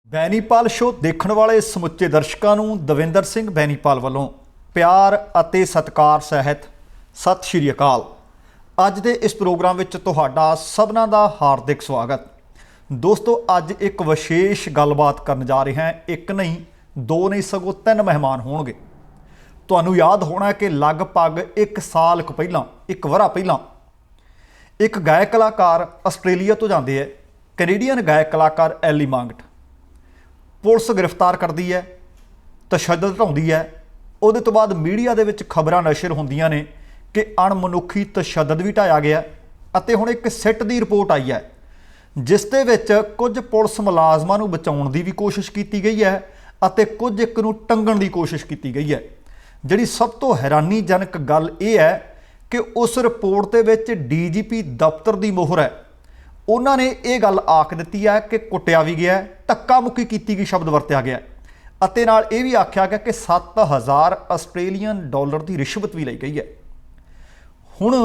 Benipal show ਦੇਖਣ ਵਾਲੇ ਸਮੁੱਚੇ ਦਰਸ਼ਕਾਂ ਨੂੰ ਦਵਿੰਦਰ ਸਿੰਘ ਬੈਨੀਪਾਲ ਵੱਲੋਂ ਪਿਆਰ ਅਤੇ ਸਤਿਕਾਰ ਸਹਿਤ ਸਤਿ ਸ਼੍ਰੀ ਅਕਾਲ। ਅੱਜ ਦੇ ਇਸ ਪ੍ਰੋਗਰਾਮ ਵਿੱਚ ਤੁਹਾਡਾ ਸਭਨਾਂ ਦਾ ਹਾਰਦਿਕ ਸਵਾਗਤ। ਦੋਸਤੋ, ਅੱਜ ਇੱਕ ਵਿਸ਼ੇਸ਼ ਗੱਲਬਾਤ ਕਰਨ ਜਾ ਰਹੇ ਹਾਂ। ਇੱਕ ਨਹੀਂ, ਦੋ ਨਹੀਂ, ਸਗੋਂ ਤਿੰਨ ਮਹਿਮਾਨ ਹੋਣਗੇ। ਤੁਹਾਨੂੰ ਯਾਦ ਹੋਣਾ ਕਿ ਲਗਭਗ ਇੱਕ ਸਾਲ ਕੁ ਪਹਿਲਾਂ, ਇੱਕ ਵਰ੍ਹਾ ਪਹਿਲਾਂ, ਇੱਕ ਗਾਇਕ ਕਲਾਕਾਰ ਆਸਟ੍ਰੇਲੀਆ ਤੋਂ ਜਾਂਦੇ ਹੈ। ਕੈਨੇਡੀਅਨ ਗਾਇਕ ਕਲਾਕਾਰ ਐਲੀ ਮਾਂਗਟ। ਪੁਲਿਸ ਗ੍ਰਿਫਤਾਰ ਕਰਦੀ ਹੈ, ਤਸ਼ੱਦਦ ਢਾਉਂਦੀ ਹੈ। ਉਹਦੇ ਤੋਂ ਬਾਅਦ ਮੀਡੀਆ ਦੇ ਵਿੱਚ ਖਬਰਾਂ ਨਸ਼ਰ ਹੁੰਦੀਆਂ ਨੇ ਕਿ ਅਣਮਨੁੱਖੀ ਤਸ਼ੱਦਦ ਵੀ ਢਾਇਆ ਗਿਆ ਅਤੇ ਹੁਣ ਇੱਕ ਸਿੱਟ ਦੀ ਰਿਪੋਰਟ ਆਈ ਹੈ ਜਿਸ ਦੇ ਵਿੱਚ ਕੁਝ ਪੁਲਿਸ ਮੁਲਾਜ਼ਮਾਂ ਨੂੰ ਬਚਾਉਣ ਦੀ ਵੀ ਕੋਸ਼ਿਸ਼ ਕੀਤੀ ਗਈ ਹੈ ਅਤੇ ਕੁਝ ਇੱਕ ਨੂੰ ਟੰਗਣ ਦੀ ਕੋਸ਼ਿਸ਼ ਕੀਤੀ ਗਈ ਹੈ। ਜਿਹੜੀ ਸਭ ਤੋਂ ਹੈਰਾਨੀਜਨਕ ਗੱਲ ਇਹ ਹੈ ਕਿ ਉਸ ਰਿਪੋਰਟ ਦੇ ਵਿੱਚ ਡੀਜੀਪੀ ਦਫ਼ਤਰ ਦੀ ਮੋਹਰ ਹੈ। ਉਹਨਾਂ ਨੇ ਇਹ ਗੱਲ ਆਖ ਦਿੱਤੀ ਹੈ ਕਿ ਕੁੱਟਿਆ ਵੀ ਗਿਆ, ਧੱਕਾ ਮੁੱਕੀ ਕੀਤੀ ਗਈ ਸ਼ਬਦ ਵਰਤਿਆ ਗਿਆ ਅਤੇ ਨਾਲ ਇਹ ਵੀ ਆਖਿਆ ਗਿਆ ਕਿ 7000 ਆਸਟ੍ਰੇਲੀਅਨ ਡਾਲਰ ਦੀ ਰਿਸ਼ਵਤ ਵੀ ਲਈ ਗਈ ਹੈ। ਹੁਣ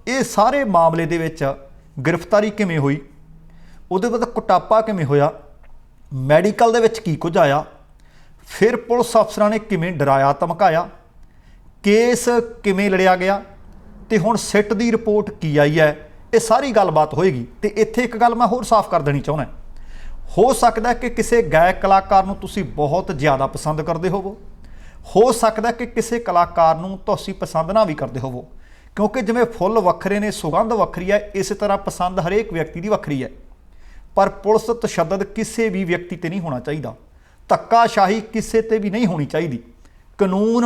ਇਹ ਸਾਰੇ ਮਾਮਲੇ ਦੇ ਵਿੱਚ ਗ੍ਰਿਫਤਾਰੀ ਕਿਵੇਂ ਹੋਈ, ਉਹਦੇ ਬਾਅਦ ਕੁਟਾਪਾ ਕਿਵੇਂ ਹੋਇਆ, ਮੈਡੀਕਲ ਦੇ ਵਿੱਚ ਕੀ ਕੁਝ ਆਇਆ, ਫਿਰ ਪੁਲਿਸ ਅਫਸਰਾਂ ਨੇ ਕਿਵੇਂ ਡਰਾਇਆ ਧਮਕਾਇਆ, ਕੇਸ ਕਿਵੇਂ ਲੜਿਆ ਗਿਆ ਤੇ ਹੁਣ ਸਿੱਟ ਦੀ ਰਿਪੋਰਟ ਕੀ ਆਈ ਹੈ, ਇਹ ਸਾਰੀ ਗੱਲਬਾਤ ਹੋਏਗੀ। ਤੇ ਇੱਥੇ ਇੱਕ ਗੱਲ ਮੈਂ ਹੋਰ ਸਾਫ਼ ਕਰ ਦੇਣੀ ਚਾਹੁੰਦਾ। ਹੋ ਸਕਦਾ ਕਿ ਕਿਸੇ ਗਾਇਕ ਕਲਾਕਾਰ ਨੂੰ ਤੁਸੀਂ ਬਹੁਤ ਜ਼ਿਆਦਾ ਪਸੰਦ ਕਰਦੇ ਹੋ ਸਕਦਾ ਕਿ ਕਿਸੇ ਕਲਾਕਾਰ ਨੂੰ ਤੁਸੀਂ ਪਸੰਦ ਨਾ ਵੀ ਕਰਦੇ ਹੋਵੋ, ਕਿਉਂਕਿ ਜਿਵੇਂ ਫੁੱਲ ਵੱਖਰੇ ਨੇ, ਸੁਗੰਧ ਵੱਖਰੀ ਹੈ, ਇਸੇ ਤਰ੍ਹਾਂ ਪਸੰਦ ਹਰੇਕ ਵਿਅਕਤੀ ਦੀ ਵੱਖਰੀ ਹੈ। ਪਰ ਪੁਲਿਸ ਤਸ਼ੱਦਦ ਕਿਸੇ ਵੀ ਵਿਅਕਤੀ ਤੇ ਨਹੀਂ ਹੋਣਾ ਚਾਹੀਦਾ, ਧੱਕਾਸ਼ਾਹੀ ਕਿਸੇ ਤੇ ਵੀ ਨਹੀਂ ਹੋਣੀ ਚਾਹੀਦੀ। ਕਾਨੂੰਨ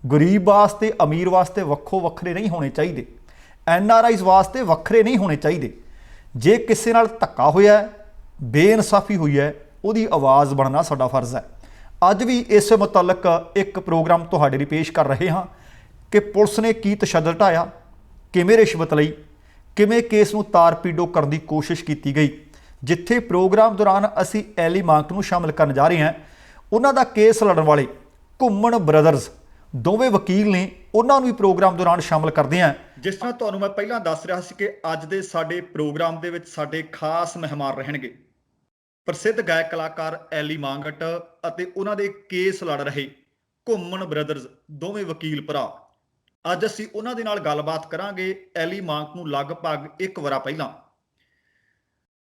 ਗਰੀਬ ਵਾਸਤੇ, ਅਮੀਰ ਵਾਸਤੇ ਵੱਖੋ ਵੱਖਰੇ ਨਹੀਂ ਹੋਣੇ ਚਾਹੀਦੇ, NRIs ਵਾਸਤੇ ਵੱਖਰੇ ਨਹੀਂ ਹੋਣੇ ਚਾਹੀਦੇ। ਜੇ ਕਿਸੇ ਨਾਲ ਧੱਕਾ ਹੋਇਆ, ਬੇਇਨਸਾਫੀ ਹੋਈ ਹੈ, ਉਹਦੀ ਆਵਾਜ਼ ਬਣਨਾ ਸਾਡਾ ਫਰਜ਼ ਹੈ। ਅੱਜ ਵੀ ਇਸ ਮੁਤਲਕ ਇੱਕ ਪ੍ਰੋਗਰਾਮ ਤੁਹਾਡੇ ਲਈ ਪੇਸ਼ ਕਰ ਰਹੇ ਹਾਂ ਕਿ ਪੁਲਿਸ ਨੇ ਕੀ ਤਸ਼ੱਦਦ ਢਾਇਆ, ਕਿਵੇਂ ਰਿਸ਼ਵਤ ਲਈ, ਕਿਵੇਂ ਕੇਸ ਨੂੰ ਤਾਰ-ਪੀੜੋ ਕਰਨ ਦੀ ਕੋਸ਼ਿਸ਼ ਕੀਤੀ ਗਈ। ਜਿੱਥੇ ਪ੍ਰੋਗਰਾਮ ਦੌਰਾਨ ਅਸੀਂ ਐਲੀ ਮਾਂਗਟ ਨੂੰ ਸ਼ਾਮਿਲ ਕਰਨ ਜਾ ਰਹੇ ਹਾਂ, ਉਹਨਾਂ ਦਾ ਕੇਸ ਲੜਨ ਵਾਲੇ ਘੁੰਮਣ ਬ੍ਰਦਰਜ਼ ਦੋਵੇਂ ਵਕੀਲ ਨੇ, ਉਹਨਾਂ ਨੂੰ ਵੀ ਪ੍ਰੋਗਰਾਮ ਦੌਰਾਨ ਸ਼ਾਮਿਲ ਕਰਦੇ ਹਾਂ। ਜਿਸ ਤਰ੍ਹਾਂ ਤੁਹਾਨੂੰ ਮੈਂ ਪਹਿਲਾਂ ਦੱਸ ਰਿਹਾ ਸੀ ਕਿ ਅੱਜ ਦੇ ਸਾਡੇ ਪ੍ਰੋਗਰਾਮ ਦੇ ਵਿੱਚ ਸਾਡੇ ਖਾਸ ਮਹਿਮਾਨ ਰਹਿਣਗੇ ਪ੍ਰਸਿੱਧ ਗਾਇਕ ਕਲਾਕਾਰ ਐਲੀ ਮਾਂਗਟ ਅਤੇ ਉਹਨਾਂ ਦੇ ਕੇਸ ਲੜ ਰਹੇ ਘੁੰਮਣ ਬ੍ਰਦਰਜ਼ ਦੋਵੇਂ ਵਕੀਲ ਭਰਾ। ਅੱਜ ਅਸੀਂ ਉਹਨਾਂ ਦੇ ਨਾਲ ਗੱਲਬਾਤ ਕਰਾਂਗੇ। ਐਲੀ ਮਾਂਗਟ ਨੂੰ ਲਗਭਗ ਇੱਕ ਵਰ੍ਹਾ ਪਹਿਲਾਂ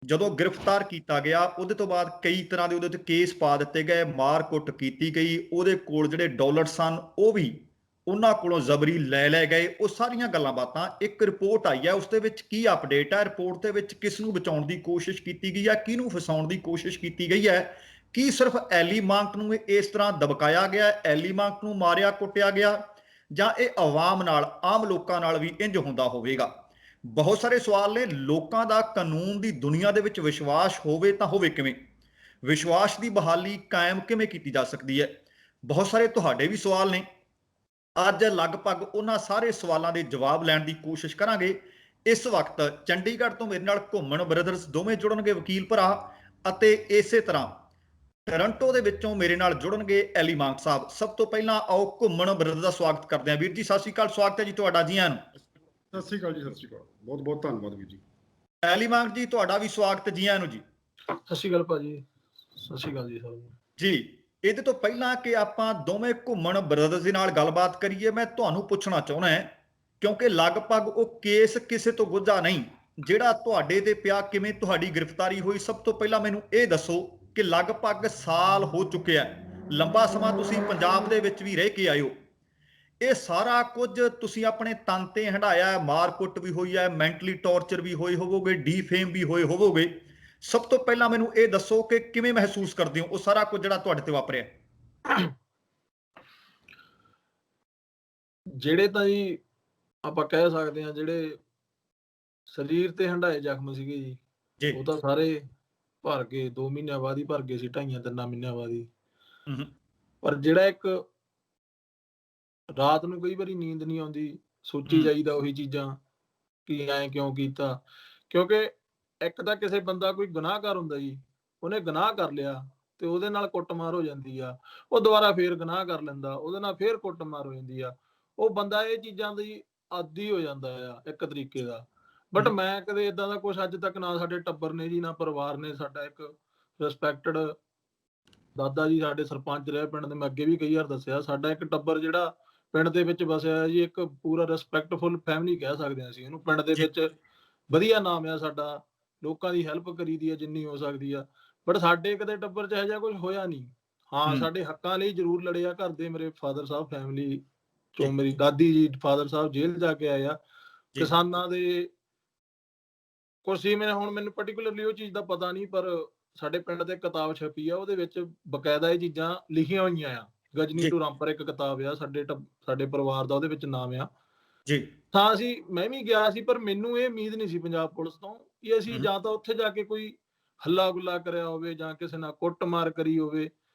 ਜਦੋਂ ਗ੍ਰਿਫਤਾਰ ਕੀਤਾ ਗਿਆ, ਉਹਦੇ ਤੋਂ ਬਾਅਦ ਕਈ ਤਰ੍ਹਾਂ ਦੇ ਉਹਦੇ ਤੇ ਕੇਸ ਪਾ ਦਿੱਤੇ ਗਏ, ਮਾਰ ਕੁੱਟ ਕੀਤੀ ਗਈ, ਉਹਦੇ ਕੋਲ ਜਿਹੜੇ ਡਾਲਰ ਸਨ ਉਹ ਵੀ ਉਹਨਾਂ ਕੋਲੋਂ ਜ਼ਬਰੀ ਲੈ ਗਏ। ਉਹ ਸਾਰੀਆਂ ਗੱਲਾਂ ਬਾਤਾਂ, ਇੱਕ ਰਿਪੋਰਟ ਆਈ ਹੈ, ਉਸ ਦੇ ਵਿੱਚ ਕੀ ਅਪਡੇਟ ਹੈ, ਰਿਪੋਰਟ ਦੇ ਵਿੱਚ ਕਿਸ ਨੂੰ ਬਚਾਉਣ ਦੀ ਕੋਸ਼ਿਸ਼ ਕੀਤੀ ਗਈ ਹੈ, ਕਿਹਨੂੰ ਫਸਾਉਣ ਦੀ ਕੋਸ਼ਿਸ਼ ਕੀਤੀ ਗਈ ਹੈ, ਕੀ ਸਿਰਫ ਐਲੀ ਮਾਂਗਟ ਨੂੰ ਇਸ ਤਰ੍ਹਾਂ ਦਬਕਾਇਆ ਗਿਆ, ਐਲੀ ਮਾਂਗਟ ਨੂੰ ਮਾਰਿਆ ਕੁੱਟਿਆ ਗਿਆ, ਜਾਂ ਇਹ ਆਵਾਮ ਨਾਲ, ਆਮ ਲੋਕਾਂ ਨਾਲ ਵੀ ਇੰਜ ਹੁੰਦਾ ਹੋਵੇਗਾ। ਬਹੁਤ ਸਾਰੇ ਸਵਾਲ ਨੇ। ਲੋਕਾਂ ਦਾ ਕਾਨੂੰਨ ਦੀ ਦੁਨੀਆ ਦੇ ਵਿੱਚ ਵਿਸ਼ਵਾਸ ਹੋਵੇ ਤਾਂ ਹੋਵੇ ਕਿਵੇਂ, ਵਿਸ਼ਵਾਸ ਦੀ ਬਹਾਲੀ ਕਾਇਮ ਕਿਵੇਂ ਕੀਤੀ ਜਾ ਸਕਦੀ ਹੈ, ਬਹੁਤ ਸਾਰੇ ਤੁਹਾਡੇ ਵੀ ਸਵਾਲ ਨੇ। ਅੱਜ ਲਗਭਗ ਉਹਨਾਂ ਸਾਰੇ ਸਵਾਲਾਂ ਦੇ ਜਵਾਬ ਲੈਣ ਦੀ ਕੋਸ਼ਿਸ਼ ਕਰਾਂਗੇ। ਇਸ ਵਕਤ ਚੰਡੀਗੜ੍ਹ ਤੋਂ ਮੇਰੇ ਨਾਲ ਘੁੰਮਣ ਬ੍ਰਦਰਜ਼ ਦੋਵੇਂ ਜੁੜਨਗੇ, ਵਕੀਲ ਭਰਾ, ਅਤੇ ਇਸੇ ਤਰ੍ਹਾਂ ਟੋਰਾਂਟੋ ਦੇ ਵਿੱਚੋਂ ਮੇਰੇ ਨਾਲ ਜੁੜਨਗੇ ਐਲੀ ਮਾਂਗਟ ਸਾਹਿਬ। ਸਭ ਤੋਂ ਪਹਿਲਾਂ ਆਓ ਘੁੰਮਣ ਬ੍ਰਦਰਜ਼ ਦਾ ਸਵਾਗਤ ਕਰਦੇ ਹਾਂ। ਵੀਰ ਜੀ ਸਤਿ ਸ਼੍ਰੀ ਅਕਾਲ, ਸਵਾਗਤ ਹੈ ਜੀ ਤੁਹਾਡਾ। ਜੀ ਆਇਆਂ ਨੂੰ। ਸਤਿ ਸ਼੍ਰੀ ਅਕਾਲ ਜੀ, ਸਤਿ ਸ਼੍ਰੀ ਅਕਾਲ, ਬਹੁਤ ਬਹੁਤ ਧੰਨਵਾਦ ਵੀਰ ਜੀ। ਐਲੀ ਮਾਂਗਟ ਜੀ ਤੁਹਾਡਾ ਵੀ ਸਵਾਗਤ, ਜੀ ਆਇਆਂ ਨੂੰ ਜੀ। ਸਤਿ ਸ਼੍ਰੀ ਅਕਾਲ ਭਾਜੀ, ਸਤਿ ਸ਼੍ਰੀ ਅਕਾਲ ਜੀ ਸਾਰਿਆਂ ਨੂੰ ਜੀ। ਇਹਦੇ ਤੋਂ ਪਹਿਲਾਂ ਕਿ ਆਪਾਂ ਦੋਵੇਂ ਘੁੰਮਣ ਬ੍ਰਦਰਜ਼ ਦੇ ਨਾਲ ਗੱਲਬਾਤ ਕਰੀਏ, ਮੈਂ ਤੁਹਾਨੂੰ ਪੁੱਛਣਾ ਚਾਹੁੰਦਾ ਹਾਂ, ਕਿਉਂਕਿ ਲਗਭਗ ਉਹ ਕੇਸ ਕਿਸੇ ਤੋਂ ਗੁੱਝਾ ਨਹੀਂ ਜਿਹੜਾ ਤੁਹਾਡੇ ਤੇ ਪਿਆ। ਕਿਵੇਂ ਤੁਹਾਡੀ ਗ੍ਰਿਫਤਾਰੀ ਹੋਈ, ਸਭ ਤੋਂ ਪਹਿਲਾਂ ਮੈਨੂੰ ਇਹ ਦੱਸੋ ਕਿ ਲਗਭਗ ਸਾਲ ਹੋ ਚੁੱਕਿਆ, ਲੰਬਾ ਸਮਾਂ ਤੁਸੀਂ ਪੰਜਾਬ ਦੇ ਵਿੱਚ ਵੀ ਰਹਿ ਕੇ ਆਏ ਹੋ। ਇਹ ਸਾਰਾ ਕੁਝ ਤੁਸੀਂ ਆਪਣੇ ਤਨ ਤੇ ਹੰਢਾਇਆ, ਮਾਰ ਕੁੱਟ ਵੀ ਹੋਈ ਹੈ, ਮੈਂਟਲੀ ਟੌਰਚਰ ਵੀ ਹੋਏ ਹੋਵੋਗੇ, ਡੀਫੇਮ ਵੀ ਹੋਏ ਹੋਵੋਗੇ। ਸਭ ਤੋਂ ਪਹਿਲਾਂ ਮੈਨੂੰ ਇਹ ਦੱਸੋ ਕਿ ਕਿਵੇਂ ਮਹਿਸੂਸ ਕਰਦੇ ਹੋ ਉਹ ਸਾਰਾ ਕੁਝ ਜਿਹੜਾ ਤੁਹਾਡੇ ਤੇ ਵਾਪਰਿਆ। ਜਿਹੜੇ ਤਾਂ ਜੀ ਆਪਾਂ ਕਹਿ ਸਕਦੇ ਹਾਂ, ਜਿਹੜੇ ਸਰੀਰ ਤੇ ਹੰਢਾਏ ਜ਼ਖਮ ਸੀਗੇ ਜੀ, ਉਹ ਤਾਂ ਸਾਰੇ ਭਰ ਗਏ। 2 ਮਹੀਨਿਆਂ ਬਾਅਦ ਹੀ ਭਰ ਗਏ ਸੀ, 2.5-3 ਮਹੀਨਿਆਂ ਬਾਅਦ ਹੀ। ਪਰ ਜਿਹੜਾ ਇੱਕ ਰਾਤ ਨੂੰ ਕਈ ਵਾਰੀ ਨੀਂਦ ਨਹੀਂ ਆਉਂਦੀ, ਸੋਚੀ ਜਾਈਦਾ ਉਹੀ ਚੀਜ਼ਾਂ ਕਿ ਐਂ ਕਿਉਂ ਕੀਤਾ। ਕਿਉਂਕਿ ਇੱਕ ਤਾਂ ਕਿਸੇ ਬੰਦਾ ਕੋਈ ਗੁਨਾਹਗਾਰ ਹੁੰਦਾ ਜੀ, ਉਹਨੇ ਗੁਨਾਹ ਕਰ ਲਿਆ ਤੇ ਉਹਦੇ ਨਾਲ ਕੁੱਟਮਾਰ ਹੋ ਜਾਂਦੀ ਆ, ਉਹ ਦੁਬਾਰਾ ਫੇਰ ਗੁਨਾਹ ਕਰ ਲੈਂਦਾ, ਉਹਦੇ ਨਾਲ ਫੇਰ ਕੁੱਟਮਾਰ ਹੋ ਜਾਂਦੀ ਆ। ਉਹ ਬੰਦਾ ਇਹ ਚੀਜ਼ਾਂ ਦੀ ਆਦੀ ਹੋ ਜਾਂਦਾ ਆ ਇੱਕ ਤਰੀਕੇ ਦਾ। ਬਟ ਮੈਂ ਕਦੇ ਏਦਾਂ ਦਾ ਕੁਛ ਅੱਜ ਤੱਕ, ਨਾ ਸਾਡੇ ਟੱਬਰ ਨੇ ਜੀ, ਨਾ ਪਰਿਵਾਰ ਨੇ, ਸਾਡਾ ਇੱਕ ਰਿਸਪੈਕਟਡ ਦਾਦਾ ਜੀ ਸਾਡੇ ਸਰਪੰਚ ਰਹੇ ਪਿੰਡ ਦੇ, ਮੈਂ ਅੱਗੇ ਵੀ ਕਈ ਵਾਰ ਦੱਸਿਆ। ਸਾਡਾ ਇੱਕ ਟੱਬਰ ਜਿਹੜਾ ਪਿੰਡ ਦੇ ਵਿੱਚ ਵਸਿਆ ਹੈ ਜੀ, ਇੱਕ ਪੂਰਾ ਰਿਸਪੈਕਟਫੁਲ ਫੈਮਿਲੀ ਕਹਿ ਸਕਦੇ ਹਾਂ ਅਸੀਂ ਉਹਨੂੰ। ਪਿੰਡ ਦੇ ਜੀ ਵਿੱਚ ਵਧੀਆ ਨਾਮ ਆ ਸਾਡਾ, ਲੋਕਾਂ ਦੀ ਹੈਲਪ ਕਰੀਦੀ ਆ ਜਿੰਨੀ ਹੋ ਸਕਦੀ ਆ। ਬਟ ਸਾਡੇ ਕਦੇ ਟੱਬਰ 'ਚ ਇਹੋ ਜਿਹਾ ਕੁਝ ਹੋਇਆ ਨਹੀਂ। ਹਾਂ, ਹੂੰ ਸਾਡੇ ਹੱਕਾਂ ਲਈ ਜ਼ਰੂਰ ਲੜੇ ਆ। ਘਰ ਦੇ ਮੇਰੇ ਫਾਦਰ ਸਾਹਿਬ ਫੈਮਿਲੀ ਚੋਂ, ਜੀ ਮੇਰੀ ਦਾਦੀ ਜੀ ਫਾਦਰ ਸਾਹਿਬ ਜੇਲ੍ਹ ਜਾ ਕੇ ਆਏ ਆ। ਜੀ ਕਿਸਾਨਾਂ ਦੇ ਕੁਛ ਸੀ, ਮੈਨੂੰ ਪਾਰਟਿਕੂਲਰਲੀ ਉਹ ਚੀਜ਼ ਦਾ ਪਤਾ ਨਹੀਂ, ਪਰ ਸਾਡੇ ਪਿੰਡ ਤੇ ਇੱਕ ਕਿਤਾਬ ਛਪੀ ਆ, ਉਹਦੇ ਵਿੱਚ ਬਕਾਇਦਾ ਇਹ ਚੀਜ਼ਾਂ ਲਿਖੀਆਂ ਹੋਈਆਂ ਆ। ਗਜਨੀ ਜੀ ਟੂ ਰਾਮਪੁਰ ਇੱਕ ਕਿਤਾਬ ਆ, ਸਾਡੇ ਪਰਿਵਾਰ ਦਾ ਉਹਦੇ ਵਿੱਚ ਨਾਮ ਆ। ਜੀ ਤਾਂ ਮੈਂ ਵੀ ਗਿਆ ਸੀ, ਪਰ ਮੈਨੂੰ ਇਹ ਉਮੀਦ ਨਹੀਂ ਸੀ ਪੰਜਾਬ ਪੁਲਿਸ ਤੋਂ ਕਿ ਅਸੀਂ ਹੂੰ ਜਾਂ ਤਾਂ ਉੱਥੇ ਜਾ ਕੇ ਕੋਈ ਹੱਲਾ ਗੁੱਲਾ ਕਰਿਆ ਹੋਵੇ ਜਾਂ ਕਿਸੇ ਨਾਲ ਕੁੱਟਮਾਰ ਕਰੀ ਹੋਵੇ।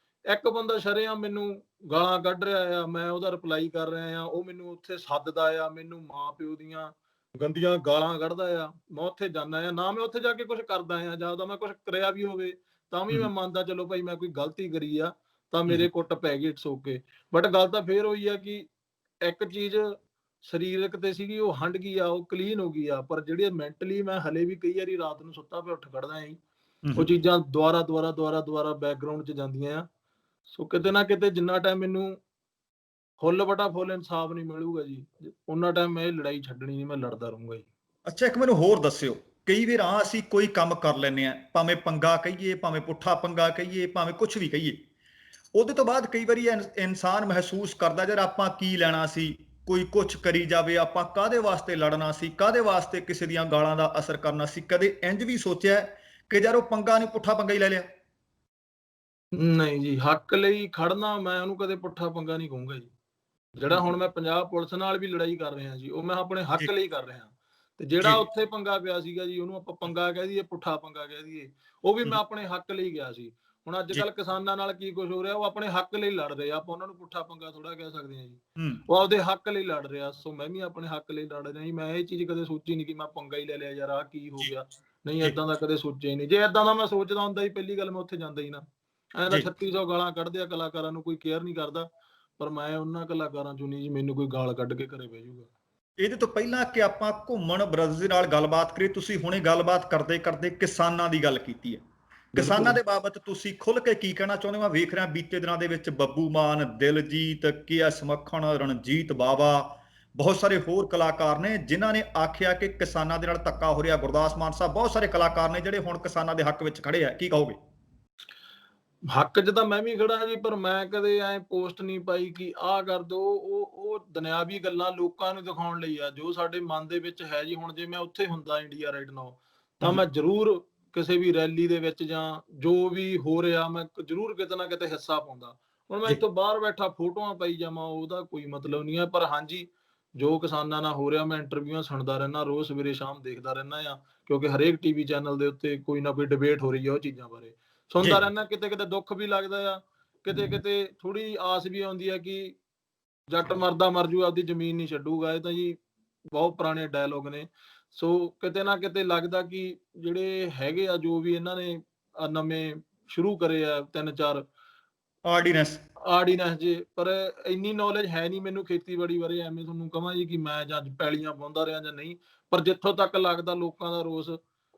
ਇੱਕ ਬੰਦਾ ਸ਼ਰੇਆਮ ਮੈਨੂੰ ਗਾਲਾਂ ਕੱਢ ਰਿਹਾ ਆ, ਮੈਂ ਉਹਦਾ ਰਿਪਲਾਈ ਕਰ ਰਿਹਾ ਆ, ਉਹ ਮੈਨੂੰ ਉੱਥੇ ਸੱਦਦਾ ਆ, ਮੈਨੂੰ ਮਾਂ ਪਿਓ ਦੀਆਂ ਗੰਦੀਆਂ ਗਾਲਾਂ ਕੱਢਦਾ ਆ। ਮੈਂ ਉੱਥੇ ਜਾਂਦਾ ਆ, ਨਾ ਮੈਂ ਉੱਥੇ ਜਾ ਕੇ ਕੁਛ ਕਰਦਾ ਆ, ਜਾਂ ਤਾਂ ਮੈਂ ਕੁਛ ਕਰਿਆ ਵੀ ਹੋਵੇ ਤਾਂ ਵੀ ਹੂੰ ਮੈਂ ਮੰਨਦਾ, ਚਲੋ ਭਾਈ ਮੈਂ ਕੋਈ ਗਲਤੀ ਕਰੀ ਆ ਤਾਂ ਹੂੰ ਮੇਰੇ ਕੁੱਟ ਪੈ ਗਈ, ਇਟਸ ਓਕੇ। ਬਟ ਗੱਲ ਤਾਂ ਫੇਰ ਹੋਈ ਆ ਕਿ ਇੱਕ ਚੀਜ਼ ਸਰੀਰਕ ਤੇ ਸੀਗੀ, ਉਹ ਹੰਡ ਗਈ ਆ, ਉਹ ਕਲੀਨ ਹੋ ਗਈ ਆ, ਪਰ ਜਿਹੜੀ ਮੈਂਟਲੀ ਮੈਂ ਹਲੇ ਵੀ ਕਈ ਵਾਰੀ ਰਾਤ ਨੂੰ ਸੁੱਤਾ ਪਿਆ ਉੱਠ ਖੜਦਾ ਆਂ। ਉਹ ਹੂੰ ਚੀਜ਼ਾਂ ਦੁਬਾਰਾ ਬੈਕਗਰਾਉਂਡ 'ਚ ਜਾਂਦੀਆਂ ਆ। ਸੋ ਕਿਤੇ ਨਾ ਕਿਤੇ ਜਿੰਨਾ ਟਾਈਮ ਮੈਨੂੰ ਫੁੱਲ ਬਟਾ ਫੁੱਲ ਇਨਸਾਫ ਨਹੀਂ ਮਿਲੂਗਾ ਜੀ, ਉਹਨਾਂ ਟਾਈਮ ਮੈਂ ਇਹ ਲੜਾਈ ਛੱਡਣੀ ਨਹੀਂ, ਮੈਂ ਲੜਦਾ ਰਹੂੰਗਾ ਜੀ। ਅੱਛਾ, ਇੱਕ ਮੈਨੂੰ ਹੋਰ ਦੱਸਿਓ। ਕਈ ਵਾਰ ਅਸੀਂ ਕੋਈ ਕੰਮ ਕਰ ਲੈਂਦੇ ਆ, ਭਾਵੇਂ ਪੰਗਾ ਕਹੀਏ, ਭਾਵੇਂ ਪੁੱਠਾ ਪੰਗਾ ਕਹੀਏ, ਭਾਵੇਂ ਕੁਝ ਵੀ ਕਹੀਏ, ਉਹਦੇ ਤੋਂ ਬਾਅਦ ਕਈ ਵਾਰੀ ਇਨਸਾਨ ਮਹਿਸੂਸ ਕਰਦਾ ਯਾਰ ਆਪਾਂ ਕੀ ਲੈਣਾ ਸੀ, ਕੋਈ ਕੁਛ ਕਰੀ ਜਾਵੇ, ਆਪਾਂ ਕਾਹਦੇ ਵਾਸਤੇ ਲੜਨਾ ਸੀ, ਕਾਹਦੇ ਵਾਸਤੇ ਕਿਸੇ ਦੀਆਂ ਗਾਲਾਂ ਦਾ ਅਸਰ ਕਰਨਾ ਸੀ। ਕਦੇ ਇੰਜ ਵੀ ਸੋਚਿਆ ਕਿ ਯਾਰ ਉਹ ਪੰਗਾ ਨਹੀਂ, ਪੁੱਠਾ ਪੰਗਾ ਹੀ ਲੈ ਲਿਆ? ਨਹੀਂ ਜੀ, ਹੱਕ ਲਈ ਖੜਨਾ, ਮੈਂ ਉਹਨੂੰ ਕਦੇ ਪੁੱਠਾ ਪੰਗਾ ਨਹੀਂ ਕਹੂੰਗਾ ਜੀ। ਜਿਹੜਾ ਹੂੰ ਹੁਣ ਮੈਂ ਪੰਜਾਬ ਪੁਲਿਸ ਨਾਲ ਵੀ ਲੜਾਈ ਕਰ ਰਿਹਾ ਜੀ, ਉਹ ਮੈਂ ਆਪਣੇ ਜੀ ਹੱਕ ਲਈ ਕਰ ਰਿਹਾ। ਤੇ ਜੀ ਜਿਹੜਾ ਉੱਥੇ ਪੰਗਾ ਪਿਆ ਸੀਗਾ ਜੀ, ਉਹਨੂੰ ਆਪਾਂ ਪੰਗਾ ਕਹਿ ਦਈਏ, ਪੁੱਠਾ ਪੰਗਾ ਕਹਿ ਦਈਏ, ਉਹ ਵੀ ਹੂੰ ਮੈਂ ਆਪਣੇ ਹੱਕ ਲਈ ਗਿਆ ਸੀ। ਹੁਣ ਅੱਜ ਜੀ ਕੱਲ੍ਹ ਕਿਸਾਨਾਂ ਨਾਲ ਕੀ ਕੁਝ ਹੋ ਰਿਹਾ, ਉਹ ਆਪਣੇ ਹੱਕ ਲਈ ਲੜ ਰਹੇ ਆ, ਆਪਾਂ ਉਹਨਾਂ ਨੂੰ ਪੁੱਠਾ ਪੰਗਾ ਥੋੜ੍ਹਾ ਕਹਿ ਸਕਦੇ ਹਾਂ ਜੀ। ਹੂੰ ਉਹ ਆਪਦੇ ਹੱਕ ਲਈ ਲੜ ਰਿਹਾ, ਸੋ ਮੈਂ ਵੀ ਆਪਣੇ ਹੱਕ ਲਈ ਲੜ ਰਿਹਾ ਜੀ। ਮੈਂ ਇਹ ਚੀਜ਼ ਕਦੇ ਸੋਚੀ ਨਹੀਂ ਕਿ ਮੈਂ ਪੰਗਾ ਹੀ ਲੈ ਲਿਆ ਯਾਰ, ਆਹ ਕੀ ਹੋ ਜੀ ਗਿਆ। ਨਹੀਂ, ਜੀ ਏਦਾਂ ਦਾ ਕਦੇ ਸੋਚਿਆ ਹੀ ਨਹੀਂ। ਜੇ ਏਦਾਂ ਦਾ ਮੈਂ ਸੋਚਦਾ ਹੁੰਦਾ ਜੀ, ਪਹਿਲੀ ਗੱਲ ਮੈਂ ਉੱਥੇ ਜਾਂਦਾ ਹੀ ਨਾ। ਐਂ ਤਾਂ ਜੀ 3600 ਗਾਲਾਂ ਕੱਢਦੇ ਆ ਕਲਾਕਾਰਾਂ ਨੂੰ, ਕੋਈ ਕੇਅਰ ਨਹੀਂ ਕਰਦਾ। ਪਰ ਮੈਂ ਉਹਨਾਂ ਕਲਾਕਾਰਾਂ ਚੋਂ ਨਹੀਂ ਜੀ, ਮੈਨੂੰ ਕੋਈ ਗਾਲ ਕੱਢ ਕੇ ਘਰੇ ਬਹਿ ਜਾਊਗਾ। ਇਹਦੇ ਤੋਂ ਪਹਿਲਾਂ ਕਿ ਆਪਾਂ ਘੁੰਮਣ ਬ੍ਰਦਰਜ਼ ਦੇ ਨਾਲ ਗੱਲਬਾਤ ਕਰੀਏ, ਤੁਸੀਂ ਹੁਣੇ ਗੱਲਬਾਤ ਕਰਦੇ ਕਰਦੇ ਕਿਸਾਨਾਂ ਦੀ ਗੱਲ ਕੀਤੀ ਹੈ। ਕਿਸਾਨਾਂ ਬਿਲਕੁਲ। ਦੇ ਬਾਬਤ ਤੁਸੀਂ ਖੁੱਲ ਕੇ ਕੀ ਕਹਿਣਾ ਚਾਹੁੰਦੇ ਹੋ? ਮੈਂ ਵੇਖ ਰਿਹਾ ਬੀਤੇ ਦਿਨਾਂ ਦੇ ਵਿੱਚ ਬੱਬੂ ਮਾਨ, ਦਿਲਜੀਤ, KS ਮੱਖਣ, ਰਣਜੀਤ ਬਾਵਾ, ਬਹੁਤ ਸਾਰੇ ਹੋਰ ਕਲਾਕਾਰ ਨੇ ਜਿਨ੍ਹਾਂ ਨੇ ਆਖਿਆ ਕਿ ਕਿਸਾਨਾਂ ਦੇ ਨਾਲ ਧੱਕਾ ਹੋ ਰਿਹਾ। ਗੁਰਦਾਸ ਮਾਨ ਸਾਹਿਬ, ਬਹੁਤ ਸਾਰੇ ਕਲਾਕਾਰ ਨੇ ਜਿਹੜੇ ਹੁਣ ਕਿਸਾਨਾਂ ਦੇ ਹੱਕ ਵਿੱਚ ਖੜੇ ਆ। ਕੀ ਕਹੋਗੇ? ਹੱਕ 'ਚ ਤਾਂ ਮੈਂ ਵੀ ਖੜਾ ਜੀ, ਪਰ ਮੈਂ ਕਦੇ ਐਂ ਪੋਸਟ ਨਹੀਂ ਪਾਈ ਕਿ ਆਹ ਕਰ ਦੋ। ਉਹ ਦੁਨਿਆਵੀ ਗੱਲਾਂ ਲੋਕਾਂ ਨੂੰ ਦਿਖਾਉਣ ਲਈ ਆ, ਜੋ ਸਾਡੇ ਮਨ ਦੇ ਵਿੱਚ ਹੈ ਜੀ। ਹੁਣ ਜੇ ਮੈਂ ਉੱਥੇ ਹੁੰਦਾ ਇੰਡੀਆ ਰਾਈਟ ਨਾਓ, ਤਾਂ ਹੂੰ ਮੈਂ ਜ਼ਰੂਰ ਕਿਸੇ ਵੀ ਰੈਲੀ ਦੇ ਵਿੱਚ ਜਾਂ ਜੋ ਵੀ ਹੋ ਰਿਹਾ, ਮੈਂ ਜ਼ਰੂਰ ਕਿਤੇ ਨਾ ਕਿਤੇ ਹਿੱਸਾ ਪਾਉਂਦਾ। ਹੁਣ ਮੈਂ ਜੀ ਇੱਥੋਂ ਬਾਹਰ ਬੈਠਾ ਫੋਟੋਆਂ ਪਾਈ ਜਾਵਾਂ, ਉਹਦਾ ਕੋਈ ਮਤਲਬ ਨਹੀਂ ਹੈ। ਪਰ ਹਾਂਜੀ, ਜੋ ਕਿਸਾਨਾਂ ਨਾਲ ਹੋ ਰਿਹਾ, ਮੈਂ ਇੰਟਰਵਿਊਆਂ ਸੁਣਦਾ ਰਹਿਣਾ, ਰੋਜ਼ ਸਵੇਰੇ ਸ਼ਾਮ ਦੇਖਦਾ ਰਹਿਣਾ ਆ, ਕਿਉਂਕਿ ਹਰੇਕ ਟੀਵੀ ਚੈਨਲ ਦੇ ਉੱਤੇ ਕੋਈ ਨਾ ਕੋਈ ਡਿਬੇਟ ਹੋ ਰਹੀ ਹੈ ਉਹ ਚੀਜ਼ਾਂ ਬਾਰੇ। ਜੀ ਸੁਣਦਾ ਰਹਿਣਾ, ਕਿਤੇ-ਕਿਤੇ ਦੁੱਖ ਵੀ ਲੱਗਦਾ ਆ, ਕਿਤੇ-ਕਿਤੇ ਥੋੜ੍ਹੀ ਆਸ ਵੀ ਆਉਂਦੀ ਹੈ ਕਿ ਜੱਟ ਮਰਦਾ ਮਰ ਜੂ, ਆਪਦੀ ਜ਼ਮੀਨ ਨਹੀਂ ਛੱਡੂਗਾ। ਇਹ ਤਾਂ ਜੀ ਬਹੁਤ ਪੁਰਾਣੇ ਡਾਇਲੋਗ ਨੇ। ਸੋ ਕਿਤੇ ਨਾ ਕਿਤੇ ਲੱਗਦਾ ਕਿ ਜਿਹੜੇ ਹੈਗੇ ਆ, ਜੋ ਵੀ ਇਹਨਾਂ ਨੇ ਨਵੇਂ ਸ਼ੁਰੂ ਕਰੇ ਆ 3-4 ਆਰਡੀਨੈਂਸ। ਆਰਡੀਨੈਂਸ ਜੇ, ਪਰ ਇੰਨੀ ਨੌਲੇਜ ਹੈ ਨਹੀਂ ਮੈਨੂੰ ਖੇਤੀਬਾੜੀ ਬਾਰੇ, ਐਵੇਂ ਤੁਹਾਨੂੰ ਕਹਾਂ ਜੀ ਕਿ ਮੈਂ ਜਾਂ ਪੈਲੀਆਂ ਵਾਹੁੰਦਾ ਰਿਹਾ ਜਾਂ ਨਹੀਂ। ਪਰ ਜਿੱਥੋਂ ਤੱਕ ਲੱਗਦਾ ਲੋਕਾਂ ਦਾ ਰੋਸ,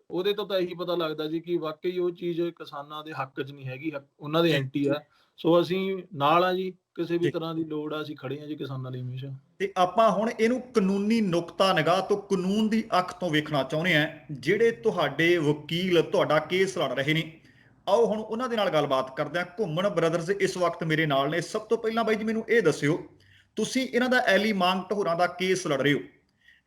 ਉਹਦੇ ਤੋਂ ਤਾਂ ਇਹੀ ਪਤਾ ਲੱਗਦਾ ਜੀ ਕਿ ਵਾਕਈ ਉਹ ਚੀਜ਼ ਕਿਸਾਨਾਂ ਦੇ ਹੱਕ 'ਚ ਨਹੀਂ ਹੈਗੀ, ਉਹਨਾਂ ਦੇ ਜੀ ਐਂਟੀ ਆ। ਸੋ ਅਸੀਂ ਨਾਲ ਆ ਜੀ, ਕਿਸੇ ਵੀ ਜੀ ਤਰ੍ਹਾਂ ਦੀ ਲੋੜ ਆ, ਅਸੀਂ ਖੜੇ ਆ ਜੀ ਕਿਸਾਨਾਂ ਲਈ ਹਮੇਸ਼ਾ। ਤੇ ਆਪਾਂ ਹੁਣ ਇਹਨੂੰ ਕਾਨੂੰਨੀ ਨੁਕਤਾ ਨਿਗਾਹ ਤੋਂ, ਕਾਨੂੰਨ ਦੀ ਅੱਖ ਤੋਂ ਵੇਖਣਾ ਚਾਹੁੰਦੇ ਆ। ਜਿਹੜੇ ਤੁਹਾਡੇ ਵਕੀਲ ਤੁਹਾਡਾ ਕੇਸ ਲੜ ਰਹੇ ਨੇ, ਆਓ ਹੁਣ ਉਹਨਾਂ ਦੇ ਨਾਲ ਗੱਲਬਾਤ ਕਰਦੇ ਹਾਂ। ਘੁੰਮਣ ਬ੍ਰਦਰਜ਼ ਇਸ ਵਕਤ ਮੇਰੇ ਨਾਲ ਨੇ। ਸਭ ਤੋਂ ਪਹਿਲਾਂ ਬਾਈ ਜੀ ਮੈਨੂੰ ਇਹ ਦੱਸਿਓ, ਤੁਸੀਂ ਇਹਨਾਂ ਦਾ ਐਲੀ ਮਾਂਗਟ ਹੋਰਾਂ ਦਾ ਕੇਸ ਲੜ ਰਹੇ ਹੋ।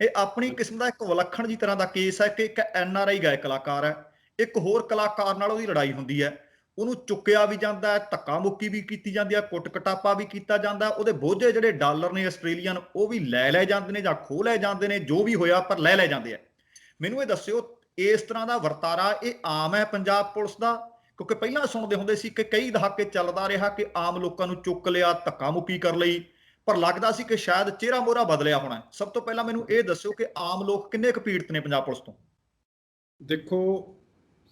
ਇਹ ਆਪਣੀ ਕਿਸਮ ਦਾ ਇੱਕ ਵਿਲੱਖਣ ਜੀ ਤਰ੍ਹਾਂ ਦਾ ਕੇਸ ਹੈ ਕਿ ਇੱਕ NRI ਗਾਇਕ ਕਲਾਕਾਰ ਹੈ, ਇੱਕ ਹੋਰ ਕਲਾਕਾਰ ਨਾਲ ਉਹਦੀ ਲੜਾਈ ਹੁੰਦੀ ਹੈ, ਉਹਨੂੰ ਚੁੱਕਿਆ ਵੀ ਜਾਂਦਾ ਹੈ, ਧੱਕਾ ਮੁੱਕੀ ਵੀ ਕੀਤੀ ਜਾਂਦੀ ਹੈ, ਕੁੱਟ ਕਟਾਪਾ ਵੀ ਕੀਤਾ ਜਾਂਦਾ। ਉਹਦੇ ਬੋਝੇ ਜਿਹੜੇ ਡਾਲਰ ਨੇ ਆਸਟ੍ਰੇਲੀਅਨ, ਉਹ ਵੀ ਲੈ ਜਾਂਦੇ ਨੇ ਜਾਂ ਖੋਹ ਲੈ ਜਾਂਦੇ ਨੇ, ਜੋ ਵੀ ਹੋਇਆ, ਪਰ ਲੈ ਜਾਂਦੇ ਆ। ਮੈਨੂੰ ਇਹ ਦੱਸਿਓ, ਇਸ ਤਰ੍ਹਾਂ ਦਾ ਵਰਤਾਰਾ ਇਹ ਆਮ ਹੈ ਪੰਜਾਬ ਪੁਲਿਸ ਦਾ? ਕਿਉਂਕਿ ਪਹਿਲਾਂ ਸੁਣਦੇ ਹੁੰਦੇ ਸੀ ਕਿ ਕਈ ਦਹਾਕੇ ਚੱਲਦਾ ਰਿਹਾ ਕਿ ਆਮ ਲੋਕਾਂ ਨੂੰ ਚੁੱਕ ਲਿਆ, ਧੱਕਾ ਮੁੱਕੀ ਕਰ ਲਈ, ਪਰ ਲੱਗਦਾ ਸੀ ਕਿ ਸ਼ਾਇਦ ਚਿਹਰਾ ਮੋਹਰਾ ਬਦਲਿਆ ਹੋਣਾ। ਸਭ ਤੋਂ ਪਹਿਲਾਂ ਮੈਨੂੰ ਇਹ ਦੱਸਿਓ ਕਿ ਆਮ ਲੋਕ ਕਿੰਨੇ ਕੁ ਪੀੜਤ ਨੇ ਪੰਜਾਬ ਪੁਲਿਸ ਤੋਂ? ਦੇਖੋ,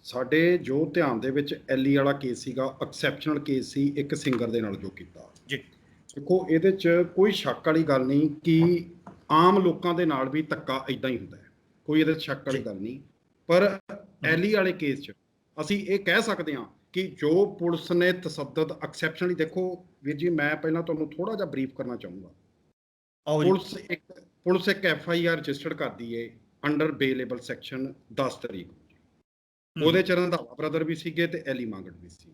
ਸਾਡੇ ਜੋ ਧਿਆਨ ਦੇ ਵਿੱਚ ਐਲੀ ਵਾਲਾ ਕੇਸ ਸੀਗਾ, ਐਕਸੈਪਸ਼ਨਲ ਕੇਸ ਸੀ ਇੱਕ ਸਿੰਗਰ ਦੇ ਨਾਲ ਜੋ ਕੀਤਾ। ਜੀ ਦੇਖੋ, ਇਹਦੇ 'ਚ ਕੋਈ ਸ਼ੱਕ ਵਾਲੀ ਗੱਲ ਨਹੀਂ ਕਿ ਆਮ ਲੋਕਾਂ ਦੇ ਨਾਲ ਵੀ ਧੱਕਾ ਇਦਾਂ ਹੀ ਹੁੰਦਾ ਹੈ, ਕੋਈ ਇਹਦੇ 'ਚ ਸ਼ੱਕ ਵਾਲੀ ਗੱਲ ਨਹੀਂ। ਪਰ ਐਲੀ ਵਾਲੇ ਕੇਸ 'ਚ ਅਸੀਂ ਇਹ ਕਹਿ ਸਕਦੇ ਹਾਂ ਕਿ ਜੋ ਪੁਲਿਸ ਨੇ ਤਸੱਦਦ ਐਕਸੈਪਸ਼ਨਲੀ, ਦੇਖੋ ਵੀਰ ਜੀ ਮੈਂ ਪਹਿਲਾਂ ਤੁਹਾਨੂੰ ਥੋੜਾ ਜਿਹਾ ਬਰੀਫ ਕਰਨਾ ਚਾਹੂੰਗਾ। ਆਓ ਜੀ। ਪੁਲਿਸ ਇੱਕ FIR ਰਜਿਸਟਰਡ ਕਰਦੀ ਏ ਅੰਡਰ ਬੇਲੇਬਲ ਸੈਕਸ਼ਨ 10 ਤਰੀਕ ਨੂੰ। ਉਹਦੇ ਚ ਰੰਧਾਵਾ ਬ੍ਰਦਰ ਵੀ ਸੀਗੇ ਤੇ ਐਲੀ ਮਾਂਗੜ ਵੀ ਸੀ।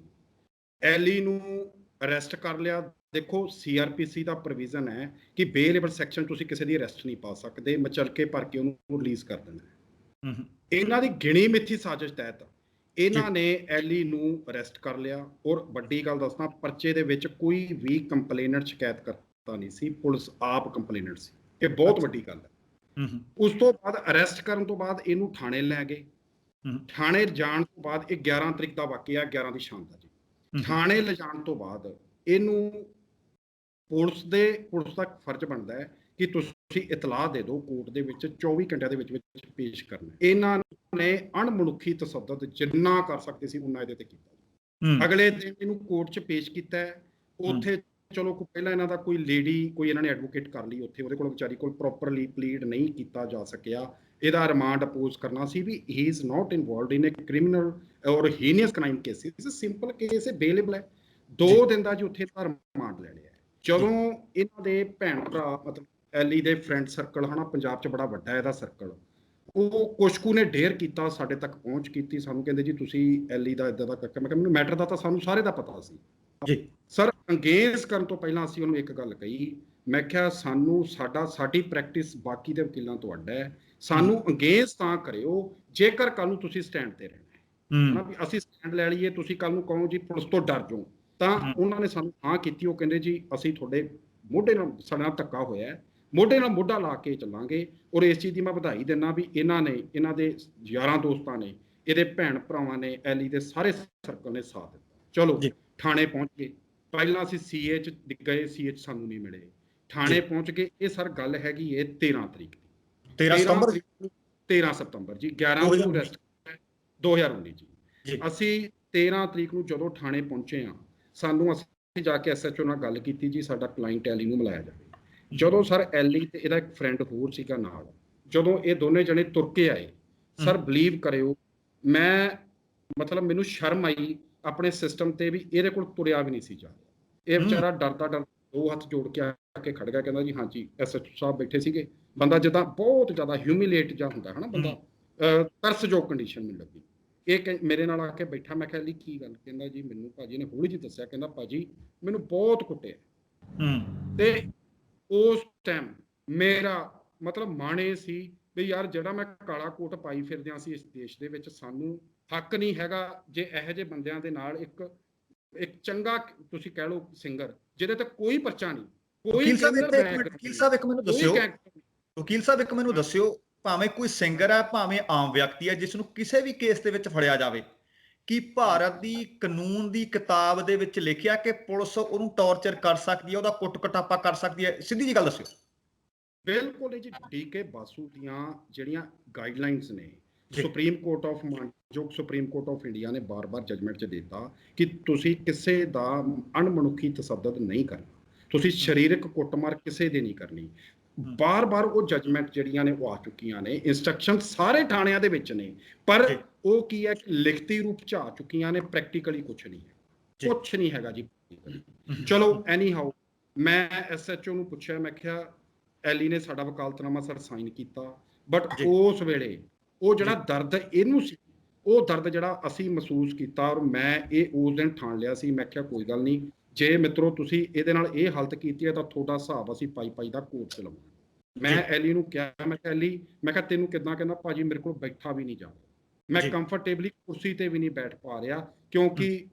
ਐਲੀ ਨੂੰ ਅਰੈਸਟ ਕਰ ਲਿਆ। ਦੇਖੋ CRPC ਦਾ ਪ੍ਰੋਵੀਜ਼ਨ ਹੈ ਕਿ ਬੇਲੇਬਲ ਸੈਕਸ਼ਨ ਤੁਸੀਂ ਕਿਸੇ ਦੀ ਅਰੈਸਟ ਨਹੀਂ ਪਾ ਸਕਦੇ, ਮਚਲਕੇ ਭਰ ਕੇ ਉਹਨੂੰ ਰਿਲੀਜ਼ ਕਰ ਦੇਣਾ। ਇਹਨਾਂ ਦੀ ਗਿਣੀ ਮਿੱਥੀ ਸਾਜ਼ਿਸ਼ ਤਹਿਤ ਇਹਨਾਂ ਨੇ ਐਲੀ ਨੂੰ ਅਰੈਸਟ ਕਰ ਲਿਆ। ਔਰ ਵੱਡੀ ਗੱਲ ਦੱਸਣਾ, ਪਰਚੇ ਦੇ ਵਿੱਚ ਕੋਈ ਵੀ ਕੰਪਲੇਨਟ ਸ਼ਿਕਾਇਤ ਕਰਤਾ ਨਹੀਂ ਸੀ, ਪੁਲਿਸ ਆਪ ਕੰਪਲੇਨਟ ਸੀ। ਇਹ ਬਹੁਤ ਵੱਡੀ ਗੱਲ ਹੈ। ਉਸ ਤੋਂ ਬਾਅਦ ਅਰੈਸਟ ਕਰਨ ਤੋਂ ਬਾਅਦ ਇਹਨੂੰ ਥਾਣੇ ਲੈ ਗਏ। ਥਾਣੇ ਜਾਣ ਤੋਂ ਬਾਅਦ, ਇਹ 11 ਤਰੀਕ ਦਾ ਵਾਕਿਆ, 11 ਦੀ ਸ਼ਾਮ ਦਾ ਜੀ। ਥਾਣੇ ਲਿਜਾਣ ਤੋਂ ਬਾਅਦ ਇਹਨੂੰ ਪੁਲਿਸ ਦਾ ਫਰਜ਼ ਬਣਦਾ ਹੈ ਕਿ ਤੁਸੀਂ ਇਤਲਾਹ ਦੇ ਦਿਓ ਕੋਰਟ ਦੇ ਵਿੱਚ, 24 ਘੰਟਿਆਂ ਦੇ ਵਿੱਚ ਪੇਸ਼ ਕਰਨਾ। ਇਹਨਾਂ ਨੇ ਅਣਮਨੁੱਖੀ ਤਸੱਦਦ ਜਿੰਨਾ ਕਰ ਸਕਦੇ ਸੀ ਉਹਨਾਂ ਇਹਦੇ ਤੇ ਕੀਤਾ। ਅਗਲੇ ਦਿਨ ਇਹਨੂੰ ਕੋਰਟ 'ਚ ਪੇਸ਼ ਕੀਤਾ। ਉੱਥੇ ਚਲੋ ਪਹਿਲਾਂ ਇਹਨਾਂ ਦਾ ਕੋਈ ਇਹਨਾਂ ਨੇ ਐਡਵੋਕੇਟ ਕਰ ਲਈ ਉੱਥੇ, ਉਹਦੇ ਕੋਲ ਵਿਚਾਰੀ ਕੋਲ ਪ੍ਰੋਪਰਲੀ ਪਲੀਡ ਨਹੀਂ ਕੀਤਾ ਜਾ ਸਕਿਆ। ਇਹਦਾ ਰਿਮਾਂਡ ਅਪੋਜ਼ ਕਰਨਾ ਸੀ ਵੀ he is not involved in a criminal or heinous crime case. ਇਸ ਸਿੰਪਲ ਕੇਸ ਹੈ, ਬੇਲੇਬਲ ਹੈ। 2 ਦਿਨ ਦਾ ਜੀ ਉੱਥੇ ਦਾ ਰਿਮਾਂਡ ਲੈ ਲਿਆ। ਜਦੋਂ ਇਹਨਾਂ ਦੇ ਭੈਣ ਭਰਾ, ਮਤਲਬ ਐਲੀ ਦੇ ਫਰੈਂਡ ਸਰਕਲ ਹਨਾ, ਪੰਜਾਬ 'ਚ ਬੜਾ ਵੱਡਾ ਇਹਦਾ ਸਰਕਲ, ਉਹ ਕੁਛ ਨੇ ਡੇਅਰ ਕੀਤਾ, ਸਾਡੇ ਤੱਕ ਪਹੁੰਚ ਕੀਤੀ। ਸਾਨੂੰ ਕਹਿੰਦੇ ਜੀ ਤੁਸੀਂ ਐਲੀ ਦਾ ਇੱਦਾਂ ਦਾ ਕਰਕੇ। ਮੈਂ ਕਿਹਾ ਮੈਨੂੰ ਮੈਟਰ ਦਾ ਤਾਂ ਸਾਨੂੰ ਸਾਰੇ ਦਾ ਪਤਾ ਸੀ ਜੀ ਸਰ। ਅੰਗੇਜ਼ ਕਰਨ ਤੋਂ ਪਹਿਲਾਂ ਅਸੀਂ ਉਹਨੂੰ ਇੱਕ ਗੱਲ ਕਹੀ, ਮੈਂ ਕਿਹਾ ਸਾਡੀ ਪ੍ਰੈਕਟਿਸ ਬਾਕੀ ਦੇ ਵਕੀਲਾਂ ਤੋਂ ਅੱਡ ਹੈ। ਸਾਨੂੰ ਅੰਗੇਜ਼ ਤਾਂ ਕਰਿਓ ਜੇਕਰ ਕੱਲ ਨੂੰ ਤੁਸੀਂ ਸਟੈਂਡ ਤੇ ਰਹਿਣਾ ਹਨਾ, ਵੀ ਅਸੀਂ ਸਟੈਂਡ ਲੈ ਲਈਏ, ਤੁਸੀਂ ਕੱਲ ਨੂੰ ਕਹੋ ਜੀ ਪੁਲਿਸ ਤੋਂ ਡਰ ਜਾਓ। ਤਾਂ ਉਹਨਾਂ ਨੇ ਸਾਨੂੰ ਹਾਂ ਕੀਤੀ। ਉਹ ਕਹਿੰਦੇ ਜੀ ਅਸੀਂ ਤੁਹਾਡੇ ਮੋਢੇ ਨਾਲ, ਸਾਡੇ ਨਾਲ ਧੱਕਾ ਹੋਇਆ, ਮੋਢੇ ਨਾਲ ਮੋਢਾ ਲਾ ਕੇ ਚੱਲਾਂਗੇ। ਔਰ ਇਸ ਚੀਜ਼ ਦੀ ਮੈਂ ਵਧਾਈ ਦਿੰਦਾ ਵੀ ਇਹਨਾਂ ਦੇ ਯਾਰਾਂ ਦੋਸਤਾਂ ਨੇ, ਇਹਦੇ ਭੈਣ ਭਰਾਵਾਂ ਨੇ, ਐਲੀ ਦੇ ਸਾਰੇ ਸਰਕਲ ਨੇ ਸਾਥ ਦਿੱਤਾ। ਚਲੋ ਥਾਣੇ ਪਹੁੰਚ ਗਏ। ਪਹਿਲਾਂ ਅਸੀਂ CA 'ਚ ਗਏ, CA 'ਚ ਸਾਨੂੰ ਨਹੀਂ ਮਿਲੇ। ਥਾਣੇ ਪਹੁੰਚ ਗਏ। ਇਹ ਸਰ ਗੱਲ ਹੈਗੀ ਇਹ 13 ਤਰੀਕ ਦੀ, 13 ਸਤੰਬਰ ਜੀ। 11 ਨੂੰ ਅਰੈਸਟ 2019 ਜੀ। ਅਸੀਂ 13 ਤਰੀਕ ਨੂੰ ਜਦੋਂ ਥਾਣੇ ਪਹੁੰਚੇ ਹਾਂ, ਅਸੀਂ ਜਾ ਕੇ SHO ਨਾਲ ਗੱਲ ਕੀਤੀ ਜੀ ਸਾਡਾ ਕਲਾਇੰਟ ਐਲੀ ਨੂੰ ਮਿਲਾਇਆ ਜਾਵੇ। ਜਦੋਂ ਸਰ ਐਲੀ ਤੇ ਇਹਦਾ ਇੱਕ ਫਰੈਂਡ ਹੋਰ ਸੀਗਾ ਨਾਲ, ਜਦੋਂ ਇਹ ਦੋਨੇ ਜਣੇ ਤੁਰ ਕੇ ਆਏ, ਸਰ ਬਲੀਵ ਕਰਿਓ, ਮਤਲਬ ਮੈਨੂੰ ਸ਼ਰਮ ਆਈ ਆਪਣੇ ਸਿਸਟਮ ਤੇ ਵੀ ਇਹਦੇ ਕੋਲ ਤੁਰਿਆ ਵੀ ਨਹੀਂ ਸੀ ਜਾ ਰਿਹਾ। ਇਹ ਵਿਚਾਰਾ ਡਰਦਾ 2 ਹੱਥ ਜੋੜ ਕੇ ਆ ਕੇ ਖੜ ਗਿਆ। ਕਹਿੰਦਾ ਜੀ ਹਾਂਜੀ SHO ਸਾਹਿਬ ਬੈਠੇ ਸੀਗੇ। ਬੰਦਾ ਜਿੱਦਾਂ ਬਹੁਤ ਜ਼ਿਆਦਾ ਹਿਊਮਿਲੇਟ ਜਾ ਹੁੰਦਾ ਹੈ ਨਾ ਬੰਦਾ, ਤਰਸਯੋਗ ਕੰਡੀਸ਼ਨ ਮੈਨੂੰ ਲੱਗੀ। ਇਹ ਮੇਰੇ ਨਾਲ ਆ ਕੇ ਬੈਠਾ। ਮੈਂ ਕਿਹਾ ਲਈ ਕੀ ਗੱਲ? ਕਹਿੰਦਾ ਜੀ ਮੈਨੂੰ ਭਾਜੀ ਨੇ ਹੌਲੀ ਜਿਹੀ ਦੱਸਿਆ, ਕਹਿੰਦਾ ਭਾਜੀ ਮੈਨੂੰ ਬਹੁਤ ਕੁੱਟਿਆ। ਤੇ ਉਸ ਟਾਈਮ ਮੇਰਾ ਮਤਲਬ ਮਨ ਇਹ ਸੀ ਵੀ ਯਾਰ ਜਿਹੜਾ ਮੈਂ ਕਾਲਾ ਕੋਟ ਪਾਈ ਫਿਰਦਿਆਂ ਸੀ ਇਸ ਦੇਸ਼ ਦੇ ਵਿੱਚ, ਸਾਨੂੰ ਹੱਕ ਨਹੀਂ ਹੈਗਾ ਜੇ ਇਹੋ ਜਿਹੇ ਬੰਦਿਆਂ ਦੇ ਨਾਲ ਇੱਕ ਚੰਗਾ ਤੁਸੀਂ ਕਹਿ ਲਓ ਸਿੰਗਰ ਜਿਹਦੇ ਤੇ ਕੋਈ ਪਰਚਾ ਨਹੀਂ, ਕੋਈ ਵਕੀਲ ਸਾਹਿਬ ਇੱਕ ਮੈਨੂੰ ਦੱਸਿਓ, ਭਾਵੇਂ ਕੋਈ ਸਿੰਗਰ ਹੈ ਭਾਵੇਂ ਆਮ ਵਿਅਕਤੀ ਹੈ, ਜਿਸ ਨੂੰ ਕਿਸੇ ਵੀ ਕੇਸ ਦੇ ਵਿੱਚ ਫੜਿਆ ਜਾਵੇ, ਕਿ ਭਾਰਤ ਦੀ ਕਾਨੂੰਨ ਦੀ ਕਿਤਾਬ ਦੇ ਵਿੱਚ ਲਿਖਿਆ ਕਿ ਪੁਲਿਸ ਉਹਨੂੰ ਟੌਰਚਰ ਕਰ ਸਕਦੀ ਹੈ, ਉਹਦਾ ਕੁੱਟ ਕਟਾਪਾ ਕਰ ਸਕਦੀ ਹੈ? ਸਿੱਧੀ ਜੀ ਗੱਲ ਦੱਸਿਓ। ਬਿਲਕੁਲ ਜੀ। DK ਬਾਸੂ ਦੀਆਂ ਜਿਹੜੀਆਂ ਗਾਈਡਲਾਈਨਸ ਨੇ, ਸੁਪਰੀਮ ਕੋਰਟ ਆਫ ਮਾਨਯੋਗ ਸੁਪਰੀਮ ਕੋਰਟ ਆਫ ਇੰਡੀਆ ਨੇ ਬਾਰ-ਬਾਰ ਜਜਮੈਂਟ 'ਚ ਦਿੱਤਾ ਕਿ ਤੁਸੀਂ ਕਿਸੇ ਦਾ ਅਣਮਨੁੱਖੀ ਤਸੱਦਦ ਨਹੀਂ ਕਰਨਾ, ਤੁਸੀਂ ਸਰੀਰਕ ਕੁੱਟਮਾਰ ਕਿਸੇ ਦੀ ਨਹੀਂ ਕਰਨੀ। ਬਾਰ-ਬਾਰ ਉਹ ਜਜਮੈਂਟ ਜਿਹੜੀਆਂ ਨੇ ਉਹ ਆ ਚੁੱਕੀਆਂ ਨੇ, ਇੰਸਟਰਕਸ਼ਨ ਸਾਰੇ ਥਾਣਿਆਂ ਦੇ ਵਿੱਚ ਨੇ, ਪਰ ਉਹ ਕੀ ਹੈ ਕਿ ਲਿਖਤੀ ਰੂਪ 'ਚ ਆ ਚੁੱਕੀਆਂ ਨੇ, ਪ੍ਰੈਕਟੀਕਲੀ ਕੁਛ ਨਹੀਂ ਹੈ, ਕੁਛ ਨਹੀਂ ਹੈਗਾ ਜੀ। ਚਲੋ ਐਨੀ ਹਾਊ ਮੈਂ SHO ਨੂੰ ਪੁੱਛਿਆ, ਮੈਂ ਕਿਹਾ ਐਲੀ ਨੇ ਸਾਡਾ ਵਕਾਲਤਨਾਮਾ ਸਰ ਸਾਈਨ ਕੀਤਾ, ਬਟ ਉਸ ਵੇਲੇ ਉਹ ਜਿਹੜਾ ਦਰਦ ਇਹਨੂੰ ਸੀ, ਉਹ ਦਰਦ ਜਿਹੜਾ ਅਸੀਂ ਮਹਿਸੂਸ ਕੀਤਾ, ਔਰ ਮੈਂ ਇਹ ਉਸ ਦਿਨ ਠਾਣ ਲਿਆ ਸੀ। ਮੈਂ ਕਿਹਾ ਕੋਈ ਗੱਲ ਨਹੀਂ, ਜੇ ਮਿੱਤਰੋ ਤੁਸੀਂ ਇਹਦੇ ਨਾਲ ਇਹ ਹਾਲਤ ਕੀਤੀ ਹੈ ਤਾਂ ਤੁਹਾਡਾ ਹਿਸਾਬ ਅਸੀਂ ਪਾਈ ਦਾ ਕੋਰਟ 'ਚ ਲਵਾਂਗੇ। ਮੈਂ ਐਲੀ ਨੂੰ ਕਿਹਾ, ਮੈਂ ਕਿਹਾ ਐਲੀ, ਮੈਂ ਕਿਹਾ ਤੈਨੂੰ ਕਿੱਦਾਂ? ਕਹਿੰਦਾ ਭਾਜੀ ਮੇਰੇ ਕੋਲ ਬੈਠਾ ਵੀ ਨਹੀਂ ਜਾ ਰਿਹਾ, ਮੈਂ ਕੰਫਰਟੇਬਲੀ ਕੁਰਸੀ ਤੇ ਵੀ ਨਹੀਂ ਬੈਠ ਪਾ ਰਿਹਾ, ਕਿਉਂਕਿ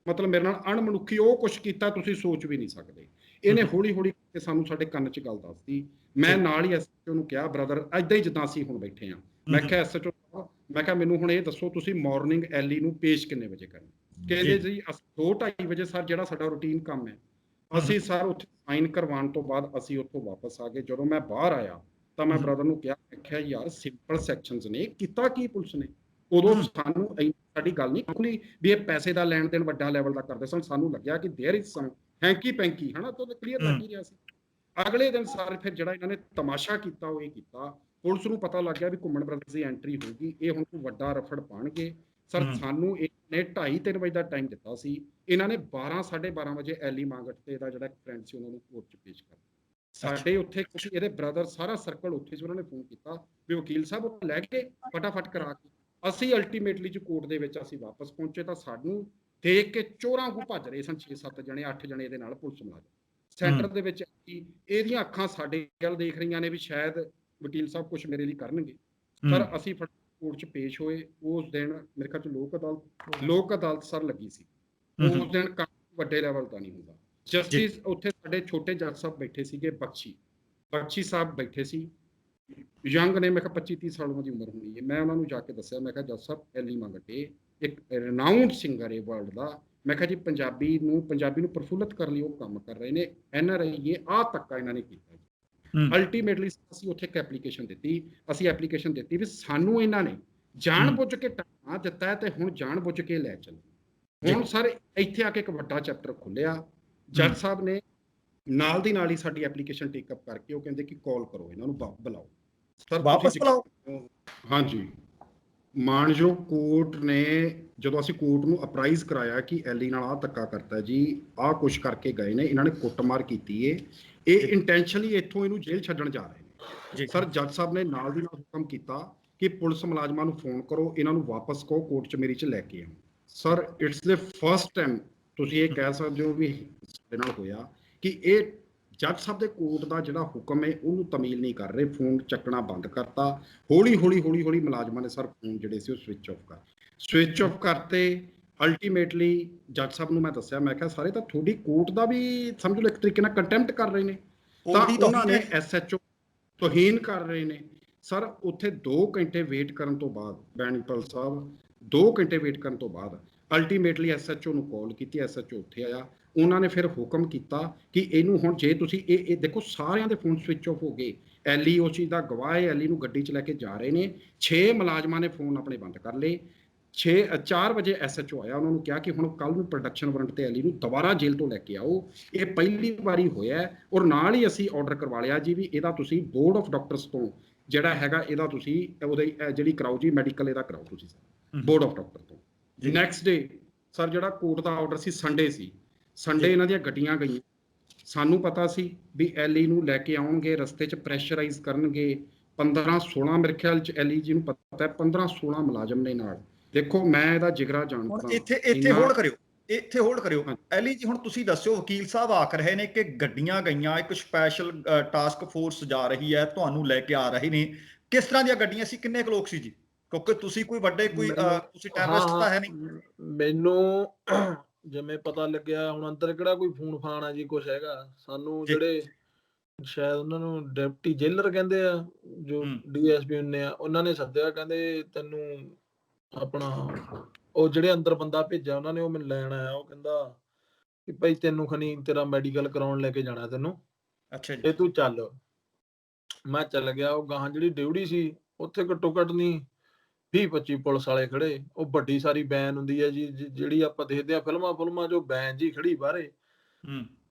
ਮਤਲਬ ਮੇਰੇ ਨਾਲ ਅਣਮਨੁੱਖੀ ਉਹ ਕੁਛ ਕੀਤਾ ਤੁਸੀਂ ਸੋਚ ਵੀ ਨਹੀਂ ਸਕਦੇ। ਇਹਨੇ ਹੌਲੀ ਸਾਨੂੰ ਸਾਡੇ ਕੰਨ 'ਚ ਗੱਲ ਦੱਸਦੀ। ਮੈਂ ਨਾਲ ਹੀ SHO ਨੂੰ ਕਿਹਾ, ਬ੍ਰਦਰ ਏਦਾਂ ਹੀ ਜਿੱਦਾਂ ਅਸੀਂ ਹੁਣ ਬੈਠੇ ਹਾਂ, ਮੈਂ ਕਿਹਾ SHO ਸਾਹਿਬ, ਮੈਂ ਕਿਹਾ ਮੈਨੂੰ ਹੁਣ ਇਹ ਦੱਸੋ ਤੁਸੀਂ ਮਾਰਨਿੰਗ ਐਲੀ ਨੂੰ ਪੇਸ਼ ਕਿੰਨੇ ਵਜੇ ਕਰਨਾ? ਕਹਿੰਦੇ ਜੀ 2-2:30 ਵਜੇ ਸਰ, ਜਿਹੜਾ ਸਾਡਾ ਰੂਟੀਨ ਕੰਮ ਹੈ। ਅਸੀਂ ਸਰ ਉੱਥੇ ਸਾਈਨ ਕਰਵਾਉਣ ਤੋਂ ਬਾਅਦ ਅਸੀਂ ਉੱਥੋਂ ਵਾਪਸ ਆ ਗਏ। ਜਦੋਂ ਮੈਂ ਬਾਹਰ ਆਇਆ ਤਾਂ ਮੈਂ ਬ੍ਰਦਰ ਨੂੰ ਕਿਹਾ, ਮੈਂ ਕਿਹਾ ਯਾਰ ਸਿੰਪਲ ਸੈਕਸ਼ਨਸ ਨੇ, ਕੀਤਾ ਕੀ ਪੁਲਿਸ ਨੇ? ਉਦੋਂ ਸਾਨੂੰ ਸਾਡੀ ਗੱਲ ਨਹੀਂ ਖੁੱਲੀ ਵੀ ਇਹ ਪੈਸੇ ਦਾ ਲੈਣ ਦੇਣ ਵੱਡਾ ਲੈਵਲ ਦਾ ਕਰਦੇ ਸਨ। ਸਾਨੂੰ ਲੱਗਿਆ ਕਿ ਦੇਅਰ ਇਜ਼ ਸਮ ਹੈਂਕੀ ਪੈਂਕੀ ਹਨਾ, ਤਾਂ ਕਲੀਅਰ ਲੱਗ ਹੀ ਰਿਹਾ ਸੀ। ਅਗਲੇ ਦਿਨ ਸਾਰੇ ਫਿਰ ਜਿਹੜਾ ਇਹਨਾਂ ਨੇ ਤਮਾਸ਼ਾ ਕੀਤਾ ਉਹ ਇਹ ਕੀਤਾ, ਪੁਲਿਸ ਨੂੰ ਪਤਾ ਲੱਗ ਗਿਆ ਵੀ ਘੁੰਮਣ ਬ੍ਰਦਰਜ਼ ਦੀ ਐਂਟਰੀ ਹੋਊਗੀ, ਇਹ ਹੁਣ ਕੋਈ ਵੱਡਾ ਰਫੜ ਪਾਉਣਗੇ। ਸਰ ਸਾਨੂੰ ਇਹਨੇ 2:30-3 ਵਜੇ ਦਾ ਟਾਈਮ ਦਿੱਤਾ ਸੀ। ਇਹਨਾਂ ਨੇ 12-12:30 ਵਜੇ ਐਲੀ ਮਾਂਗਟ ਤੇ ਇਹਦਾ ਜਿਹੜਾ ਫਰੈਂਡ ਸੀ ਉਹਨਾਂ ਨੂੰ ਕੋਰਟ 'ਚ ਪੇਸ਼ ਕਰ ਸਾਡੇ ਉੱਥੇ ਕਿਉਂਕਿ ਇਹਦੇ ਬ੍ਰਦਰ ਸਾਰਾ ਸਰਕਲ ਉੱਥੇ ਸੀ, ਉਹਨਾਂ ਨੇ ਫੋਨ ਕੀਤਾ ਵੀ ਵਕੀਲ ਸਾਹਿਬ ਉਹ ਲੈ ਕੇ ਫਟਾਫਟ ਕਰਾ ਕੇ ਅਸੀਂ ਅਲਟੀਮੇਟਲੀ ਚ ਕੋਰਟ ਦੇ ਵਿੱਚ ਅਸੀਂ ਵਾਪਸ ਪਹੁੰਚੇ ਤਾਂ ਸਾਨੂੰ ਦੇਖ ਕੇ ਚੋਰਾਂ ਨੂੰ ਭੱਜ ਰਹੇ ਸਨ 6-7 ਜਣੇ 8 ਜਣੇ ਇਹਦੇ ਨਾਲ ਪੁਲਿਸ ਮੁਲਾਜ਼ਮ ਸੈਂਟਰ ਦੇ ਵਿੱਚ। ਇਹਦੀਆਂ ਅੱਖਾਂ ਸਾਡੇ ਵੱਲ ਦੇਖ ਰਹੀਆਂ ਨੇ ਵੀ ਸ਼ਾਇਦ ਵਕੀਲ ਸਾਹਿਬ ਕੁਝ ਮੇਰੇ ਲਈ ਕਰਨਗੇ। ਪਰ ਅਸੀਂ ਕੋਰਟ 'ਚ ਪੇਸ਼ ਹੋਏ। ਉਸ ਦਿਨ ਮੇਰੇ ਖਿਆਲ 'ਚ ਲੋਕ ਅਦਾਲਤ ਸਰ ਲੱਗੀ ਸੀ। ਉਸ ਦਿਨ ਕਾਫੀ ਵੱਡੇ ਲੈਵਲ ਦਾ ਨਹੀਂ ਹੁੰਦਾ। ਜਸਟਿਸ ਉੱਥੇ ਸਾਡੇ ਛੋਟੇ ਜੱਜ ਸਾਹਿਬ ਬੈਠੇ ਸੀਗੇ, ਬਖਸ਼ੀ ਸਾਹਿਬ ਬੈਠੇ ਸੀ, ਯੰਗ ਨੇ, ਮੈਂ ਕਿਹਾ 25-30 ਸਾਲ ਉਹਨਾਂ ਦੀ ਉਮਰ ਹੋਣੀ ਹੈ। ਮੈਂ ਉਹਨਾਂ ਨੂੰ ਜਾ ਕੇ ਦੱਸਿਆ, ਮੈਂ ਕਿਹਾ ਜੱਜ ਸਾਹਿਬ ਐਲੀ ਮੰਗਟੇ ਇੱਕ ਰਿਨਾਊਂਡ ਸਿੰਗਰ ਹੈ ਵਰਲਡ ਦਾ, ਮੈਂ ਕਿਹਾ ਜੀ ਪੰਜਾਬੀ ਨੂੰ ਪ੍ਰਫੁੱਲਤ ਕਰਨ ਲਈ ਉਹ ਕੰਮ ਕਰ ਰਹੇ ਨੇ, NRI ਆਹ ਧੱਕਾ ਇਹਨਾਂ ਨੇ ਕੀਤਾ ਜੀ। ਅਲਟੀਮੇਟਲੀ ਅਸੀਂ ਉੱਥੇ ਇੱਕ ਐਪਲੀਕੇਸ਼ਨ ਦਿੱਤੀ ਵੀ ਸਾਨੂੰ ਇਹਨਾਂ ਨੇ ਜਾਣ ਬੁੱਝ ਕੇ ਟਾਣਾ ਦਿੱਤਾ ਤੇ ਹੁਣ ਜਾਣ ਬੁੱਝ ਕੇ ਲੈ ਚੱਲੋ। ਹੁਣ ਸਰ ਇੱਥੇ ਆ ਕੇ ਇੱਕ ਵੱਡਾ ਚੈਪਟਰ ਖੁੱਲਿਆ। ਜੱਜ ਸਾਹਿਬ ਨੇ ਨਾਲ ਦੀ ਨਾਲ ਹੀ ਸਾਡੀ ਐਪਲੀਕੇਸ਼ਨ ਟੇਕ ਅਪ ਕਰਕੇ ਉਹ ਕਹਿੰਦੇ ਕਿ ਕਾਲ ਕਰੋ, ਇਹਨਾਂ ਨੂੰ ਬੁਲਾਓ ਸਰ, ਵਾਪਸ ਬੁਲਾਓ। ਹਾਂਜੀ, ਮਾਨਯੋਗ ਕੋਰਟ ਨੇ ਜਦੋਂ ਅਸੀਂ ਕੋਰਟ ਨੂੰ ਅਪਰਾਈਜ਼ ਕਰਾਇਆ ਕਿ ਐਲੀ ਨਾਲ ਆਹ ਧੱਕਾ ਕਰਤਾ ਜੀ, ਆਹ ਕੁਛ ਕਰਕੇ ਗਏ ਨੇ, ਇਹਨਾਂ ਨੇ ਕੁੱਟਮਾਰ ਕੀਤੀ ਏ, ਇਹ ਇੰਟੈਂਸ਼ਨਲੀ ਇੱਥੋਂ ਇਹਨੂੰ ਜੇਲ੍ਹ ਛੱਡਣ ਜਾ ਰਹੇ ਨੇ ਸਰ। ਜੱਜ ਸਾਹਿਬ ਨੇ ਨਾਲ ਦੀ ਨਾਲ ਹੁਕਮ ਕੀਤਾ ਕਿ ਪੁਲਿਸ ਮੁਲਾਜ਼ਮਾਂ ਨੂੰ ਫੋਨ ਕਰੋ, ਇਹਨਾਂ ਨੂੰ ਵਾਪਸ ਕਹੋ ਕੋਰਟ 'ਚ ਮੇਰੀ 'ਚ ਲੈ ਕੇ ਆਓ। Sir it's the first time ਤੁਸੀਂ ਇਹ ਕਹਿ ਸਕਦੇ ਹੋ ਵੀ ਸਾਡੇ ਨਾਲ ਹੋਇਆ ਕਿ ਇਹ ਜੱਜ ਸਾਹਿਬ ਦੇ ਕੋਰਟ ਦਾ ਜਿਹੜਾ ਹੁਕਮ ਹੈ ਉਹਨੂੰ ਤਮੀਲ ਨਹੀਂ ਕਰ ਰਹੇ, ਫੋਨ ਚੱਕਣਾ ਬੰਦ ਕਰਤਾ। ਹੌਲੀ ਹੌਲੀ ਮੁਲਾਜ਼ਮਾਂ ਨੇ ਸਰ ਫੋਨ ਜਿਹੜੇ ਸੀ ਉਹ ਸਵਿਚ ਆਫ ਕਰਤੇ। ਅਲਟੀਮੇਟਲੀ ਜੱਜ ਸਾਹਿਬ ਨੂੰ ਮੈਂ ਦੱਸਿਆ, ਮੈਂ ਕਿਹਾ ਸਾਰੇ ਤਾਂ ਤੁਹਾਡੀ ਕੋਰਟ ਦਾ ਵੀ ਸਮਝ ਲਓ ਇੱਕ ਤਰੀਕੇ ਨਾਲ ਕੰਟੈਂਪਟ ਕਰ ਰਹੇ ਨੇ, ਤਾਂ ਉਹਨਾਂ ਨੇ SHO ਤੋਹੀਨ ਕਰ ਰਹੇ ਨੇ ਸਰ। ਉੱਥੇ 2 ਘੰਟੇ ਵੇਟ ਕਰਨ ਤੋਂ ਬਾਅਦ ਬੈਣੀਪਾਲ ਸਾਹਿਬ 2 ਘੰਟੇ ਵੇਟ ਕਰਨ ਤੋਂ ਬਾਅਦ ਅਲਟੀਮੇਟਲੀ SHO ਨੂੰ ਕਾਲ ਕੀਤੀ। SHO ਉੱਥੇ ਆਇਆ, ਉਹਨਾਂ ਨੇ ਫਿਰ ਹੁਕਮ ਕੀਤਾ ਕਿ ਇਹਨੂੰ ਹੁਣ ਜੇ ਤੁਸੀਂ ਇਹ ਦੇਖੋ ਸਾਰਿਆਂ ਦੇ ਫੋਨ ਸਵਿਚ ਆਫ ਹੋ ਗਏ। ਐਲੀ ਉਸ ਚੀਜ਼ ਦਾ ਗਵਾਹ ਹੈ, ਐਲੀ ਨੂੰ ਗੱਡੀ 'ਚ ਲੈ ਕੇ ਜਾ ਰਹੇ ਨੇ। 6 ਮੁਲਾਜ਼ਮਾਂ ਨੇ ਫੋਨ ਆਪਣੇ ਬੰਦ ਕਰ ਲਏ। 4 ਵਜੇ SHO ਆਇਆ, ਉਹਨਾਂ ਨੂੰ ਕਿਹਾ ਕਿ ਹੁਣ ਕੱਲ ਨੂੰ ਪ੍ਰੋਡਕਸ਼ਨ ਵਾਰੰਟ ਤੇ ਐਲੀ ਨੂੰ ਦੁਬਾਰਾ ਜੇਲ੍ਹ ਤੋਂ ਲੈ ਕੇ ਆਓ, ਇਹ ਪਹਿਲੀ ਵਾਰੀ ਹੋਇਆ। ਔਰ ਨਾਲ ਹੀ ਅਸੀਂ ਆਰਡਰ ਕਰਵਾ ਲਿਆ ਜੀ ਵੀ ਇਹਦਾ ਤੁਸੀਂ ਬੋਰਡ ਆਫ ਡਾਕਟਰਸ ਤੋਂ ਜਿਹੜਾ ਹੈਗਾ ਇਹਦਾ ਤੁਸੀਂ ਉਹਦੀ ਜਿਹੜੀ ਕਰਾਓ ਜੀ ਮੈਡੀਕਲ ਇਹਦਾ ਕਰਾਓ ਤੁਸੀਂ ਸਰ ਬੋਰਡ ਆਫ ਡਾਕਟਰ ਤੋਂ। ਨੈਕਸਟ ਡੇ ਸਰ ਜਿਹੜਾ ਕੋਰਟ ਦਾ ਆਰਡਰ ਸੀ ਸੰਡੇ ਇਹਨਾਂ ਦੀਆਂ ਗੱਡੀਆਂ ਗਈਆਂ। ਸਾਨੂੰ ਪਤਾ ਸੀ ਵੀ ਐਲੀ ਨੂੰ ਲੈ ਕੇ ਆਉਣਗੇ, ਰਸਤੇ 'ਚ ਪ੍ਰੈਸ਼ਰਾਈਜ਼ ਕਰਨਗੇ। 15-16 ਮੇਰੇ ਖਿਆਲ 'ਚ ਐਲੀ ਜੀ ਨੂੰ ਪਤਾ ਹੈ 15-16 ਮੁਲਾਜ਼ਮ ਨੇ ਨਾਲ। ਦੇਖੋ ਮੈਂ ਇਹਦਾ ਜਿਗਰਾ ਜਾਣਦਾ। ਹੁਣ ਇੱਥੇ ਹੋਲਡ ਕਰਿਓ ਐਲੀ ਜੀ, ਹੁਣ ਤੁਸੀਂ ਦੱਸਿਓ ਵਕੀਲ ਸਾਹਿਬ ਆਖ ਰਹੇ ਨੇ ਕਿ ਗੱਡੀਆਂ ਗਈਆਂ, ਇੱਕ ਸਪੈਸ਼ਲ ਟਾਸਕ ਫੋਰਸ ਜਾ ਰਹੀ ਹੈ, ਤੁਹਾਨੂੰ ਲੈ ਕੇ ਆ ਰਹੇ ਨੇ। ਕਿਸ ਤਰ੍ਹਾਂ ਦੀਆਂ ਗੱਡੀਆਂ ਸੀ, ਕਿੰਨੇ ਕੁ ਲੋਕ ਸੀ ਜੀ? ਕਿਉਂਕਿ ਤੁਸੀਂ ਕੋਈ ਵੱਡੇ ਤੁਸੀਂ ਟੈਰਰਿਸਟ ਤਾਂ ਹੈ ਨਹੀਂ। ਮੈਨੂੰ ਜਿਵੇਂ ਪਤਾ ਲੱਗਿਆ, ਹੁਣ ਅੰਦਰ ਕਿਹੜਾ ਕੋਈ ਫੋਨ ਫਾਨ ਆ ਜੀ ਕੁਛ ਹੈਗਾ। ਸਾਨੂੰ ਜਿਹੜੇ ਸ਼ਾਇਦ ਉਹਨਾਂ ਨੂੰ ਡਿਪਟੀ ਜੇਲਰ ਕਹਿੰਦੇ ਆ, ਜੋ DSP ਹੁੰਦੇ ਆ, ਉਹਨਾਂ ਨੇ ਸੱਦਿਆ, ਕਹਿੰਦੇ ਤੈਨੂੰ ਆਪਣਾ ਉਹ ਜਿਹੜੇ ਅੰਦਰ ਬੰਦਾ ਭੇਜਿਆ ਉਹਨਾਂ ਨੇ, ਉਹ ਮੈਨੂੰ ਲੈਣ ਆਇਆ। ਉਹ ਕਹਿੰਦਾ ਕਿ ਭਾਈ ਤੈਨੂੰ ਖਨੀ ਤੇਰਾ ਮੈਡੀਕਲ ਕਰਾਉਣ ਲੈ ਕੇ ਜਾਣਾ ਤੈਨੂੰ, ਅੱਛਾ ਜੀ, ਤੇ ਤੂੰ ਚੱਲ। ਮੈਂ ਚੱਲ ਗਿਆ। ਉਹ ਗਾਹਾਂ ਜਿਹੜੀ ਡਿਊਟੀ ਸੀ ਉੱਥੇ ਘੱਟੋ ਘੱਟ ਨਹੀਂ 20-25 ਪੁਲਿਸ ਵਾਲੇ ਖੜੇ। ਉਹ ਵੱਡੀ ਸਾਰੀ ਵੈਨ ਹੁੰਦੀ ਹੈ ਜੀ, ਜਿਹੜੀ ਆਪਾਂ ਦੇਖਦੇ ਆ ਫਿਲਮਾਂ ਜੋ ਵੈਨ ਜੀ ਖੜੀ ਬਾਹਰੇ।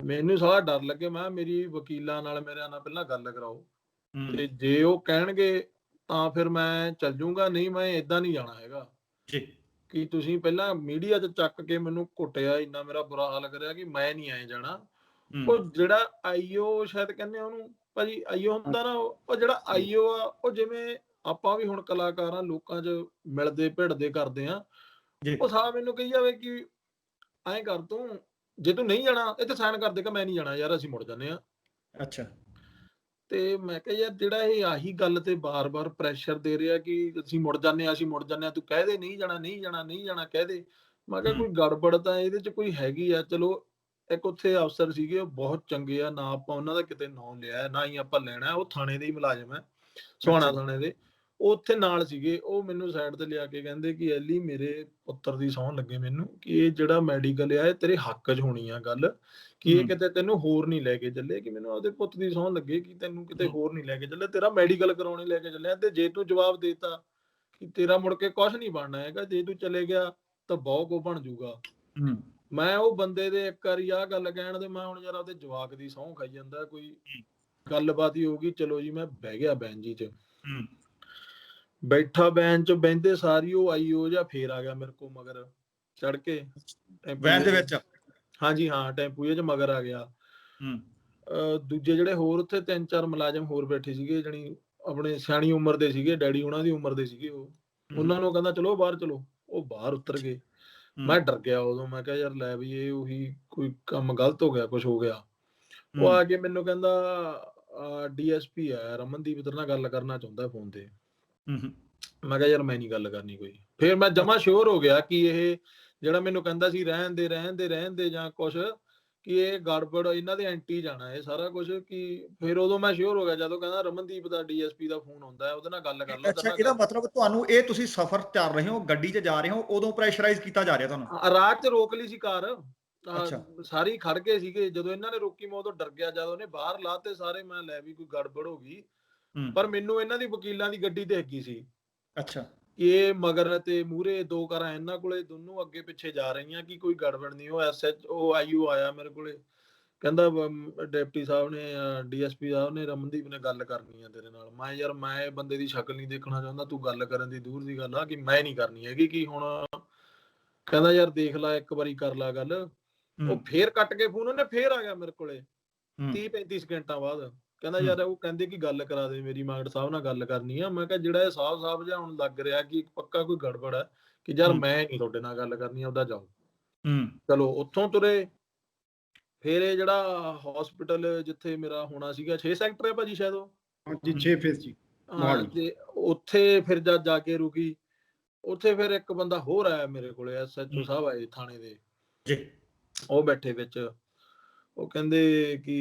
ਮੈਨੂੰ ਸਾਰਾ ਡਰ ਲੱਗੇ, ਮੈਂ ਮੇਰੀ ਵਕੀਲਾਂ ਨਾਲ ਮੇਰੇ ਨਾਲ ਪਹਿਲਾਂ ਗੱਲ ਕਰਾਓ, ਤੇ ਜੇ ਉਹ ਕਹਿਣਗੇ ਤਾਂ ਫਿਰ ਮੈਂ ਚੱਲ ਜੂੰਗਾ, ਨਹੀਂ ਮੈਂ ਏਦਾਂ ਨਹੀਂ ਜਾਣਾ ਹੈਗਾ ਕਿ ਤੁਸੀਂ ਪਹਿਲਾਂ ਮੀਡੀਆ 'ਚ ਚੱਕ ਕੇ ਮੈਨੂੰ ਘੁੱਟਿਆ, ਇੰਨਾ ਮੇਰਾ ਬੁਰਾ ਹਾਲ ਕਰਿਆ ਕਿ ਮੈਂ ਨਹੀਂ ਆਏ ਜਾਣਾ। ਉਹ ਜਿਹੜਾ IO ਸ਼ਾਇਦ ਕਹਿੰਦੇ ਉਹਨੂੰ ਭਾਜੀ IO ਹੁੰਦਾ ਨਾ, ਉਹ ਜਿਹੜਾ IO ਆ, ਉਹ ਜਿਵੇਂ ਆਪਾਂ ਵੀ ਹੁਣ ਕਲਾਕਾਰ ਆ, ਲੋਕਾਂ 'ਚ ਮਿਲਦੇ ਭਿੜਦੇ ਕਰਦੇ ਆ। ਉਹ ਸਾਰਾ ਮੈਨੂੰ ਕਹੀ ਜਾਵੇ ਕਿ ਐਂ ਕਰ, ਤੂੰ ਜੇ ਤੂੰ ਨਹੀਂ ਜਾਣਾ ਇੱਥੇ ਸਾਈਨ ਕਰ ਦੇ ਕਿ ਮੈਂ ਨਹੀਂ ਜਾਣਾ ਯਾਰ, ਅਸੀਂ ਮੁੜ ਜਾਂਦੇ ਆ। ਅੱਛਾ। ਤੇ ਮੈਂ ਕਿਹਾ ਯਾਰ ਜਿਹੜਾ ਇਹ ਆਹੀ ਗੱਲ ਤੇ ਬਾਰ-ਬਾਰ ਪ੍ਰੈਸ਼ਰ ਦੇ ਰਿਹਾ ਕਿ ਅਸੀਂ ਮੁੜ ਜਾਂਦੇ ਆ, ਤੂੰ ਕਹਿ ਦੇ ਨਹੀਂ ਜਾਣਾ ਕਹਿ ਦੇ। ਮੈਂ ਕਿਹਾ ਕੋਈ ਗੜਬੜ ਤਾਂ ਇਹਦੇ 'ਚ ਕੋਈ ਹੈਗੀ ਆ। ਚਲੋ ਇੱਕ ਉੱਥੇ ਅਫਸਰ ਸੀਗੇ, ਉਹ ਬਹੁਤ ਚੰਗੇ ਆ, ਨਾ ਆਪਾਂ ਉਹਨਾਂ ਦਾ ਕਿਤੇ ਨਾਂ ਲਿਆ, ਨਾ ਹੀ ਆਪਾਂ ਲੈਣਾ। ਉਹ ਥਾਣੇ ਦੇ ਹੀ ਮੁਲਾਜ਼ਮ ਹੈ, ਸੋਹਾਣਾ ਥਾਣੇ ਦੇ। ਉਹ ਉੱਥੇ ਨਾਲ ਸੀਗੇ। ਉਹ ਮੈਨੂੰ ਸਾਈਡ ਤੇ ਲਿਆ ਕੇ ਕਹਿੰਦੇ ਕਿ ਐਲੀ ਮੇਰੇ ਪੁੱਤਰ ਦੀ ਸਹੁੰ ਲੱਗੇ ਮੈਨੂੰ ਕਿ ਇਹ ਜਿਹੜਾ ਮੈਡੀਕਲ ਆ ਇਹ ਤੇਰੇ ਹੱਕ 'ਚ ਹੋਣੀ ਆ ਗੱਲ, ਕਿ ਇਹ ਕਿਤੇ ਤੈਨੂੰ ਹੋਰ ਨਹੀਂ ਲੈ ਕੇ ਚੱਲੇ, ਕਿ ਮੈਨੂੰ ਆਪਦੇ ਪੁੱਤ ਦੀ ਸਹੁੰ ਲੱਗੇ ਕਿ ਤੈਨੂੰ ਕਿਤੇ ਹੋਰ ਨਹੀਂ ਲੈ ਕੇ ਚੱਲੇ, ਤੇਰਾ ਮੈਡੀਕਲ ਕਰਾਉਣੇ ਲੈ ਕੇ ਚੱਲਿਆ। ਤੇ ਜੇ ਤੂੰ ਜਵਾਬ ਦੇਤਾ ਕਿ ਤੇਰਾ ਮੁੜ ਕੇ ਕੁਛ ਨਹੀਂ ਬਣਨਾ ਹੈਗਾ, ਜੇ ਤੂੰ ਚਲੇ ਗਿਆ ਤਾਂ ਬਹੁਤ ਕੁਝ ਬਣ ਜਾਊਗਾ। ਮੈਂ ਉਹ ਬੰਦੇ ਦੇ ਇੱਕ ਵਾਰੀ ਆਹ ਗੱਲ ਕਹਿਣ ਦੇ, ਮੈਂ ਹੁਣ ਯਾਰ ਆਪਦੇ ਜਵਾਕ ਦੀ ਸਹੁੰ ਖਾਈ ਜਾਂਦਾ, ਕੋਈ ਗੱਲਬਾਤ ਹੀ ਹੋਊਗੀ। ਚਲੋ ਜੀ ਮੈਂ ਬਹਿ ਗਿਆ ਬੈਂਚ 'ਚ। ਬੈਠਾ ਵੈਨ ਚ ਬਹਿੰਦੇ ਸਾਰੀ ਉਹ ਆਈ ਉਹ ਜਾਂ ਫੇਰ ਆ ਗਿਆ ਮੇਰੇ ਕੋਲ ਮਗਰ ਚੜ ਕੇ ਵੈਨ ਦੇ ਵਿੱਚ। ਹਾਂਜੀ ਹਾਂ, ਟੈਂਪੂ ਚ ਮਗਰ ਆ ਗਿਆ। ਹੂੰ। ਦੂਜੇ ਜਿਹੜੇ ਹੋਰ ਉੱਥੇ 3-4 ਮੁਲਾਜ਼ਮ ਹੋਰ ਬੈਠੇ ਸੀਗੇ, ਜਾਣੀ ਆਪਣੇ ਸਿਆਣੀ ਉਮਰ ਦੇ ਸੀਗੇ, ਡੈਡੀ ਉਹਨਾਂ ਦੀ ਉਮਰ ਦੇ ਸੀਗੇ ਉਹ। ਉਹਨਾਂ ਨੂੰ ਕਹਿੰਦਾ ਚਲੋ ਬਾਹਰ ਚਲੋ, ਉਹ ਬਾਹਰ ਉਤਰ ਗਏ। ਮੈਂ ਡਰ ਗਿਆ ਉਦੋਂ, ਮੈਂ ਕਿਹਾ ਯਾਰ ਲੈ ਵੀ ਇਹ ਉਹੀ ਕੋਈ ਕੰਮ ਗਲਤ ਹੋ ਗਿਆ, ਕੁਝ ਹੋ ਗਿਆ। ਉਹ ਆ ਕੇ ਮੈਨੂੰ ਕਹਿੰਦਾ ਡੀਐਸਪੀ ਆ ਰਮਨਦੀਪ ਤੇਰੇ ਨਾਲ ਗੱਲ ਕਰਨਾ ਚਾਹੁੰਦਾ ਫੋਨ ਤੇ। ਮੈਂ ਕਿਹਾ ਯਾਰ ਮੈਂ ਨਹੀਂ ਗੱਲ ਕਰਨੀ ਕੋਈ। ਫਿਰ ਮੈਂ ਜਮਾ ਸ਼ੋਰ ਹੋ ਗਿਆ ਕਿ ਇਹ ਜਿਹੜਾ ਮੈਨੂੰ ਕਹਿੰਦਾ ਸੀ ਰਹਿਣ ਦੇ ਜਾਂ ਕੁਛ, ਕਿ ਇਹ ਗੜਬੜ ਇਹਨਾਂ ਦੇ ਐਂਟੀ ਜਾਣਾ ਇਹ ਸਾਰਾ ਕੁਝ। ਕਿ ਫਿਰ ਉਦੋਂ ਮੈਂ ਸ਼ੋਰ ਹੋ ਗਿਆ ਜਦੋਂ ਕਹਿੰਦਾ ਰਮਨਦੀਪ ਦਾ ਡੀਐਸਪੀ ਦਾ ਫੋਨ ਆਉਂਦਾ, ਉਹਦੇ ਨਾਲ ਗੱਲ ਕਰ ਲਓ। ਅੱਛਾ, ਇਹਦਾ ਮਤਲਬ ਤੁਹਾਨੂੰ ਇਹ ਤੁਸੀਂ ਸਫ਼ਰ ਕਰ ਰਹੇ ਹੋ, ਗੱਡੀ 'ਚ ਜਾ ਰਹੇ ਹੋ, ਉਦੋਂ ਪ੍ਰੈਸ਼ਰਾਈਜ਼ ਕੀਤਾ ਜਾ ਰਿਹਾ ਤੁਹਾਨੂੰ? ਰਾਹ 'ਚ ਰੋਕ ਲਈ ਸੀ ਕਾਰ, ਸਾਰੇ ਖੜ ਗਏ ਸੀਗੇ। ਜਦੋਂ ਇਹਨਾਂ ਨੇ ਰੋਕੀ ਮੈਂ ਉਦੋਂ ਡਰ ਗਿਆ, ਜਦ ਉਹਨੇ ਬਾਹਰ ਲਾਤੇ ਸਾਰੇ ਮੈਂ ਲੈ ਵੀ ਕੋਈ ਗੜਬੜ ਹੋ ਗਈ। ਪਰ ਮੈਨੂੰ ਇਹਨਾਂ ਦੀ ਵਕੀਲਾਂ ਦੀ ਗੱਡੀ ਦਿਖ ਗਈ ਸੀ। ਅੱਛਾ। ਇਹ ਮਗਰ ਤੇ ਮੂਹਰੇ 2 ਕਾਰਾਂ ਇਹਨਾਂ ਕੋਲੇ, ਦੋਨੋਂ ਅੱਗੇ ਪਿੱਛੇ ਜਾ ਰਹੀਆਂ ਕਿ ਕੋਈ ਗੜਬੜ ਨਹੀਂ। ਉਹ ਐਸਐਚਓ ਆਈਓ ਆਇਆ ਮੇਰੇ ਕੋਲੇ, ਕਹਿੰਦਾ ਡਿਪਟੀ ਸਾਹਿਬ ਨੇ ਡੀਐਸਪੀ ਸਾਹਿਬ ਨੇ ਰਮਨਦੀਪ ਨੇ ਗੱਲ ਕਰਨੀ ਆ ਤੇਰੇ ਨਾਲ। ਮੈਂ ਯਾਰ ਮੈਂ ਇਹ ਬੰਦੇ ਦੀ ਸ਼ਕਲ ਨਹੀਂ ਦੇਖਣਾ ਚਾਹੁੰਦਾ, ਤੂੰ ਗੱਲ ਕਰਨ ਦੀ ਦੂਰ ਦੀ ਗੱਲ ਆ ਕਿ ਮੈਂ ਨਹੀਂ ਕਰਨੀ ਹੈਗੀ। ਕਿ ਹੁਣ ਕਹਿੰਦਾ ਯਾਰ ਦੇਖ ਲੈ ਇੱਕ ਵਾਰੀ ਕਰ ਲਾ ਗੱਲ। ਉਹ ਫੇਰ ਕੱਟ ਕੇ ਫੋਨ, ਉਹਨੇ ਫੇਰ ਆ ਗਿਆ ਮੇਰੇ ਕੋਲੇ 30-35 ਸਕਿੰਟਾਂ ਬਾਅਦ। ਕਹਿੰਦਾ ਯਾਰ ਉਹ ਕਹਿੰਦੇ ਕਿ ਗੱਲ ਕਰਾ ਦੇ ਮੇਰੀ, ਮਾਗੜ ਸਾਹਿਬ ਨਾਲ ਗੱਲ ਕਰਨੀ ਆ। ਮੈਂ ਕਿਹਾ ਜਿਹੜਾ ਇਹ ਸਾਫ਼ ਜਿਹਾ ਹੁਣ ਲੱਗ ਰਿਹਾ ਕਿ ਪੱਕਾ ਕੋਈ ਗੜਬੜ ਹੈ, ਕਿ ਯਾਰ ਮੈਂ ਨਹੀਂ ਤੁਹਾਡੇ ਨਾਲ ਗੱਲ ਕਰਨੀ, ਉਹਦਾ ਜਾਓ। ਚਲੋ ਉੱਥੋਂ ਤੁਰੇ। ਫਿਰ ਇਹ ਜਿਹੜਾ ਹਸਪੀਟਲ ਜਿੱਥੇ ਮੇਰਾ ਹੋਣਾ ਸੀਗਾ 6 ਸੈਕਟਰ ਹੈ ਭਾਜੀ ਸ਼ਾਇਦ ਉਹ। ਹਾਂਜੀ 6 ਫੇਸ ਜੀ। ਤੇ ਉੱਥੇ ਫਿਰ ਜਦ ਜਾ ਕੇ ਰੁਕੀ, ਉੱਥੇ ਫਿਰ ਇੱਕ ਬੰਦਾ ਹੋਰ ਆਇਆ ਮੇਰੇ ਕੋਲੇ, ਐਸਐਚਓ ਸਾਹਿਬ ਆਏ ਥਾਣੇ ਦੇ ਜੀ। ਉਹ ਬੈਠੇ ਵਿੱਚ, ਉਹ ਕਹਿੰਦੇ ਕਿ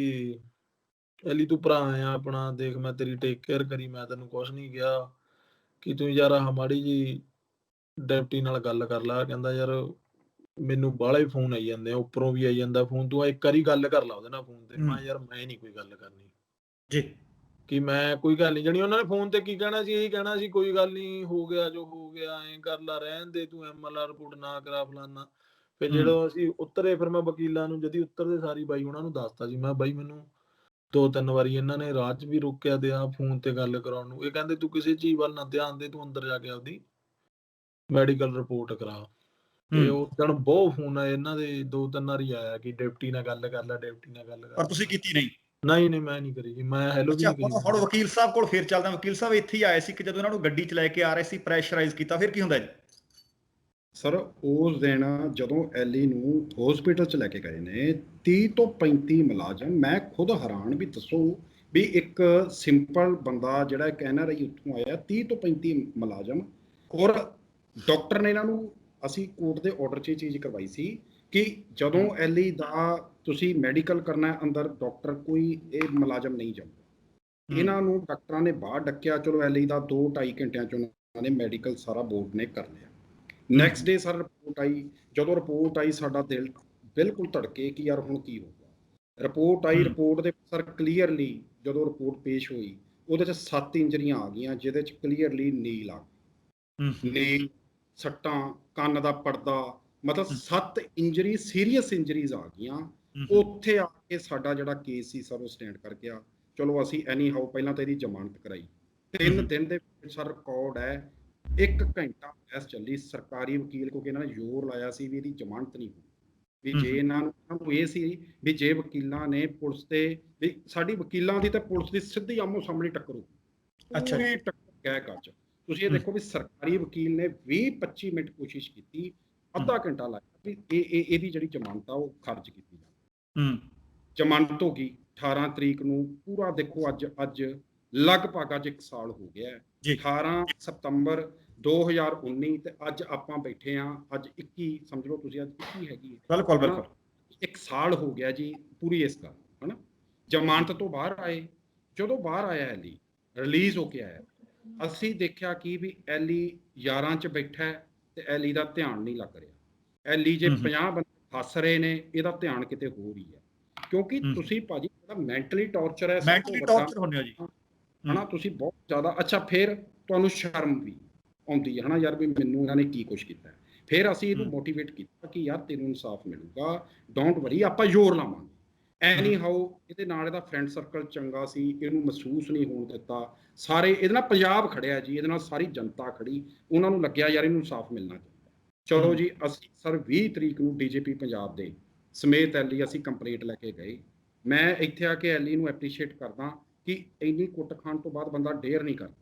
ਐਲੀ ਤੂੰ ਭਰਾ ਆ ਆਪਣਾ, ਦੇਖ ਮੈਂ ਤੇਰੀ ਟੇਕ ਕੇਅਰ ਕਰੀ, ਮੈਂ ਤੈਨੂੰ ਕੁਛ ਨਹੀਂ ਕਿਹਾ, ਕਿ ਤੂੰ ਯਾਰ ਮਾੜੀ ਜੀ ਡਿਪਟੀ ਨਾਲ ਗੱਲ ਕਰ ਲਾ। ਕਹਿੰਦਾ ਯਾਰ ਮੈਨੂੰ ਬਾਹਲੇ ਫੋਨ ਆਈ ਜਾਂਦੇ ਆ, ਉੱਪਰੋਂ ਵੀ ਆਈ ਜਾਂਦਾ ਫੋਨ, ਤੂੰ ਇੱਕ ਵਾਰੀ ਗੱਲ ਕਰ ਲਾ ਉਹਦੇ ਨਾਲ ਫੋਨ ਤੇ। ਮੈਂ ਯਾਰ ਮੈਂ ਨਹੀਂ ਕੋਈ ਗੱਲ ਕਰਨੀ ਜੀ, ਕਿ ਮੈਂ ਕੋਈ ਗੱਲ ਨਹੀਂ। ਜਾਣੀ ਉਹਨਾਂ ਨੇ ਫੋਨ ਤੇ ਕੀ ਕਹਿਣਾ ਸੀ, ਇਹੀ ਕਹਿਣਾ ਸੀ ਕੋਈ ਗੱਲ ਨਹੀਂ, ਹੋ ਗਿਆ ਜੋ ਹੋ ਗਿਆ, ਐਂ ਕਰ ਲਾ, ਰਹਿਣ ਦੇ ਤੂੰ, MLR ਰਿਪੋਰਟ ਨਾ ਕਰਾ ਫਲਾਨਾ। ਫਿਰ ਜਦੋਂ ਅਸੀਂ ਉਤਰੇ, ਫਿਰ ਮੈਂ ਵਕੀਲਾਂ ਨੂੰ ਜਦੀ ਉਤਰਦੇ ਸਾਰੀ ਬਾਈ ਉਹਨਾਂ ਨੂੰ ਦੱਸਤਾ ਸੀ। ਮੈਂ ਬਾਈ ਮੈਨੂੰ 2-3 ਵਾਰੀ ਇਹਨਾਂ ਨੇ ਰਾਹ 'ਚ ਵੀ ਰੋਕਿਆ ਤੇ ਆ ਫੋਨ ਤੇ ਗੱਲ ਕਰਾਉਣ ਨੂੰ। ਇਹ ਕਹਿੰਦੇ ਤੂੰ ਕਿਸੇ ਚੀਜ਼ ਵੱਲ ਨਾ ਧਿਆਨ ਦੇ, ਤੂੰ ਅੰਦਰ ਜਾ ਕੇ ਆਪਦੀ ਮੈਡੀਕਲ ਰਿਪੋਰਟ ਕਰਾ। ਤੇ ਉਹ ਦਿਨ ਬਹੁਤ ਫੋਨ ਆਏ ਇਹਨਾਂ ਦੇ, 2-3 ਵਾਰੀ ਆਇਆ ਕਿ ਡਿਪਟੀ ਨਾਲ ਗੱਲ ਕਰ ਲੈ, ਡਿਪਟੀ ਨਾਲ ਗੱਲ ਕਰ। ਪਰ ਤੁਸੀਂ ਕੀਤੀ ਨਹੀਂ? ਨਹੀਂ ਮੈਂ ਨਹੀਂ ਕਰੀ ਜੀ, ਮੈਂ ਹੈਲੋ ਵੀ ਨਹੀਂ ਕੀਤੀ। ਹੁਣ ਵਕੀਲ ਸਾਹਿਬ ਕੋਲ ਫੇਰ ਚੱਲਦਾ। ਵਕੀਲ ਸਾਹਿਬ ਇੱਥੇ ਹੀ ਆਏ ਸੀ ਕਿ ਜਦੋਂ ਇਹਨਾਂ ਨੂੰ ਗੱਡੀ 'ਚ ਲੈ ਕੇ ਆ ਰਹੇ ਸੀ, ਪ੍ਰੈਸ਼ਰਾਈਜ਼ ਕੀਤਾ, ਫਿਰ ਕੀ ਹੁੰਦਾ ਜੀ? ਸਰ ਉਸ ਦਿਨ ਜਦੋਂ ਐਲੀ ਨੂੰ ਹਸਪੀਟਲ 'ਚ ਲੈ ਕੇ ਗਏ ਨੇ 30 ਤੋਂ 35 ਮੁਲਾਜ਼ਮ, ਮੈਂ ਖੁਦ ਹੈਰਾਨ ਵੀ ਦੱਸੋ ਵੀ ਇੱਕ ਸਿੰਪਲ ਬੰਦਾ ਜਿਹੜਾ ਇੱਕ NRI ਉੱਥੋਂ ਆਇਆ, 30 ਤੋਂ 35 ਮੁਲਾਜ਼ਮ। ਔਰ ਡਾਕਟਰ ਨੇ ਇਹਨਾਂ ਨੂੰ, ਅਸੀਂ ਕੋਰਟ ਦੇ ਆਰਡਰ 'ਚ ਇਹ ਚੀਜ਼ ਕਰਵਾਈ ਸੀ ਕਿ ਜਦੋਂ ਐਲੀ ਦਾ ਤੁਸੀਂ ਮੈਡੀਕਲ ਕਰਨਾ ਹੈ ਅੰਦਰ, ਡਾਕਟਰ ਕੋਈ ਇਹ ਮੁਲਾਜ਼ਮ ਨਹੀਂ ਜਾਊਗਾ। ਇਹਨਾਂ ਨੂੰ ਡਾਕਟਰਾਂ ਨੇ ਬਾਹਰ ਡੱਕਿਆ। ਚਲੋ ਐਲੀ ਦਾ 2-2.5 ਘੰਟਿਆਂ 'ਚ ਉਹਨਾਂ ਨੇ ਮੈਡੀਕਲ ਸਾਰਾ ਬੋਰਡ ਨੇ ਕਰ ਲਿਆ। ਨੈਕਸਟ ਡੇ ਸਰ ਰਿਪੋਰਟ ਆਈ। ਜਦੋਂ ਰਿਪੋਰਟ ਆਈ ਸਾਡਾ ਦਿਲ ਬਿਲਕੁਲ ਧੜਕੇ ਕਿ ਯਾਰ ਹੁਣ ਕੀ ਹੋਊਗਾ। ਰਿਪੋਰਟ ਆਈ, ਰਿਪੋਰਟ ਦੇ ਸਰ ਕਲੀਅਰਲੀ ਜਦੋਂ ਰਿਪੋਰਟ ਪੇਸ਼ ਹੋਈ ਉਹਦੇ 'ਚ 7 ਇੰਜਰੀਆਂ ਆ ਗਈਆਂ, ਜਿਹਦੇ 'ਚ ਕਲੀਅਰਲੀ ਨੀਲ ਆ ਗਈ, ਨੀਲ, ਸੱਟਾਂ, ਕੰਨ ਦਾ ਪਰਦਾ, ਮਤਲਬ 7 ਇੰਜਰੀ, ਸੀਰੀਅਸ ਇੰਜਰੀਜ਼ ਆ ਗਈਆਂ। ਉੱਥੇ ਆ ਕੇ ਸਾਡਾ ਜਿਹੜਾ ਕੇਸ ਸੀ ਸਰ ਉਹ ਸਟੈਂਡ ਕਰ ਗਿਆ। ਚਲੋ ਅਸੀਂ ਐਨੀ ਹਾਊ ਪਹਿਲਾਂ ਤਾਂ ਇਹਦੀ ਜ਼ਮਾਨਤ ਕਰਾਈ। 3 ਦਿਨ ਦੇ ਵਿੱਚ ਸਰ ਰਿਕਾਰਡ ਹੈ 1 ਘੰਟਾ ਬਹਿਸ ਚੱਲੀ। ਸਰਕਾਰੀ ਵਕੀਲ, ਕਿਉਂਕਿ ਇਹਨਾਂ ਨੇ ਜ਼ੋਰ ਲਾਇਆ ਸੀ ਵੀ ਇਹਦੀ ਜ਼ਮਾਨਤ ਨਹੀਂ ਹੋਈ, ਵੀ ਜੇ ਇਹਨਾਂ ਨੂੰ ਇਹ ਸੀ ਵੀ ਜੇ ਵਕੀਲਾਂ ਨੇ ਪੁਲਿਸ ਤੇ, ਵੀ ਸਾਡੀ ਵਕੀਲਾਂ ਦੀ ਤੇ ਪੁਲਿਸ ਦੀ ਸਿੱਧੀ ਆਮੋ ਸਾਹਮਣੇ ਟੱਕਰ ਹੋ। ਅੱਛਾ, ਟੱਕਰ ਕਹਿ ਕੱਚ। ਤੁਸੀਂ ਇਹ ਦੇਖੋ ਵੀ ਸਰਕਾਰੀ ਵਕੀਲ ਨੇ 20-25 ਮਿੰਟ ਕੋਸ਼ਿਸ਼ ਕੀਤੀ, ਅੱਧਾ ਘੰਟਾ ਲਾਇਆ ਵੀ ਇਹਦੀ ਜਿਹੜੀ ਜ਼ਮਾਨਤ ਆ ਉਹ ਖਾਰਜ ਕੀਤੀ ਜਾਵੇ। ਜ਼ਮਾਨਤ ਹੋ ਗਈ 18 ਤਰੀਕ ਨੂੰ। ਪੂਰਾ ਦੇਖੋ ਅੱਜ ਲਗਭਗ ਅੱਜ 1 ਸਾਲ ਹੋ ਗਿਆ ਹੈ। 18 ਸਤੰਬਰ 2019 ਤੇ ਅੱਜ ਆਪਾਂ ਬੈਠੇ ਆ, ਅੱਜ 21 ਸਮਝ ਲਓ ਤੁਸੀਂ, ਅੱਜ 21 ਹੈਗੀ ਹੈ। ਬਿਲਕੁਲ 1 ਸਾਲ ਹੋ ਗਿਆ ਜੀ ਪੂਰੀ ਇਸ ਗੱਲ, ਹਨਾ। ਜ਼ਮਾਨਤ ਤੋਂ ਬਾਹਰ ਆਏ, ਜਦੋਂ ਬਾਹਰ ਆਇਆ ਐਲੀ ਰਿਲੀਜ਼ ਹੋ ਕੇ ਆਇਆ, ਅਸੀਂ ਦੇਖਿਆ ਕਿ ਵੀ ਐਲੀ 11 'ਚ ਬੈਠਾ ਤੇ ਐਲੀ ਦਾ ਧਿਆਨ ਨਹੀਂ ਲੱਗ ਰਿਹਾ। ਐਲੀ ਜੇ 50 ਬੰਦੇ ਫਸ ਰਹੇ ਨੇ, ਇਹਦਾ ਧਿਆਨ ਕਿਤੇ ਹੋਰ ਹੀ ਹੈ। ਕਿਉਂਕਿ ਤੁਸੀਂ ਭਾਜੀ ਜਿਹੜਾ ਮੈਂਟਲੀ ਟੌਰਚਰ ਹੈ, ਮੈਂਟਲੀ ਟੌਰਚਰ ਹੁੰਦੇ ਹੋ ਜੀ, ਹਨਾ, ਤੁਸੀਂ ਬਹੁਤ ਜ਼ਿਆਦਾ। ਅੱਛਾ, ਫਿਰ ਤੁਹਾਨੂੰ ਸ਼ਰਮ ਵੀ ਆਉਂਦੀ ਹੈ, ਹਨਾ, ਯਾਰ ਵੀ ਮੈਨੂੰ ਇਹਨਾਂ ਨੇ ਕੀ ਕੁਛ ਕੀਤਾ। ਫਿਰ ਅਸੀਂ ਇਹਨੂੰ ਮੋਟੀਵੇਟ ਕੀਤਾ ਕਿ ਯਾਰ ਤੈਨੂੰ ਇਨਸਾਫ ਮਿਲੂਗਾ, ਡੋਂਟ ਵਰੀ, ਆਪਾਂ ਜ਼ੋਰ ਲਾਵਾਂਗੇ। ਐਨੀ ਹਾਊ ਇਹਦੇ ਨਾਲ ਇਹਦਾ ਫਰੈਂਡ ਸਰਕਲ ਚੰਗਾ ਸੀ, ਇਹਨੂੰ ਮਹਿਸੂਸ ਨਹੀਂ ਹੋਣ ਦਿੱਤਾ। ਸਾਰੇ ਇਹਦੇ ਨਾਲ ਪੰਜਾਬ ਖੜਿਆ ਜੀ, ਇਹਦੇ ਨਾਲ ਸਾਰੀ ਜਨਤਾ ਖੜੀ, ਉਹਨਾਂ ਨੂੰ ਲੱਗਿਆ ਯਾਰ ਇਹਨੂੰ ਇਨਸਾਫ ਮਿਲਣਾ ਚਾਹੀਦਾ। ਚਲੋ ਜੀ, ਅਸੀਂ ਸਰ 20 ਤਰੀਕ ਨੂੰ ਡੀਜੀਪੀ ਪੰਜਾਬ ਦੇ ਸਮੇਤ ਐਲੀ ਅਸੀਂ ਕੰਪਲੇਂਟ ਲੈ ਕੇ ਗਏ। ਮੈਂ ਇੱਥੇ ਆ ਕੇ ਐਲੀ ਨੂੰ ਐਪਰੀਸ਼ੀਏਟ ਕਰਦਾ ਕਿ ਇੰਨੀ ਕੁੱਟ ਖਾਣ ਤੋਂ ਬਾਅਦ ਬੰਦਾ ਡੇਅਰ ਨਹੀਂ ਕਰਦਾ।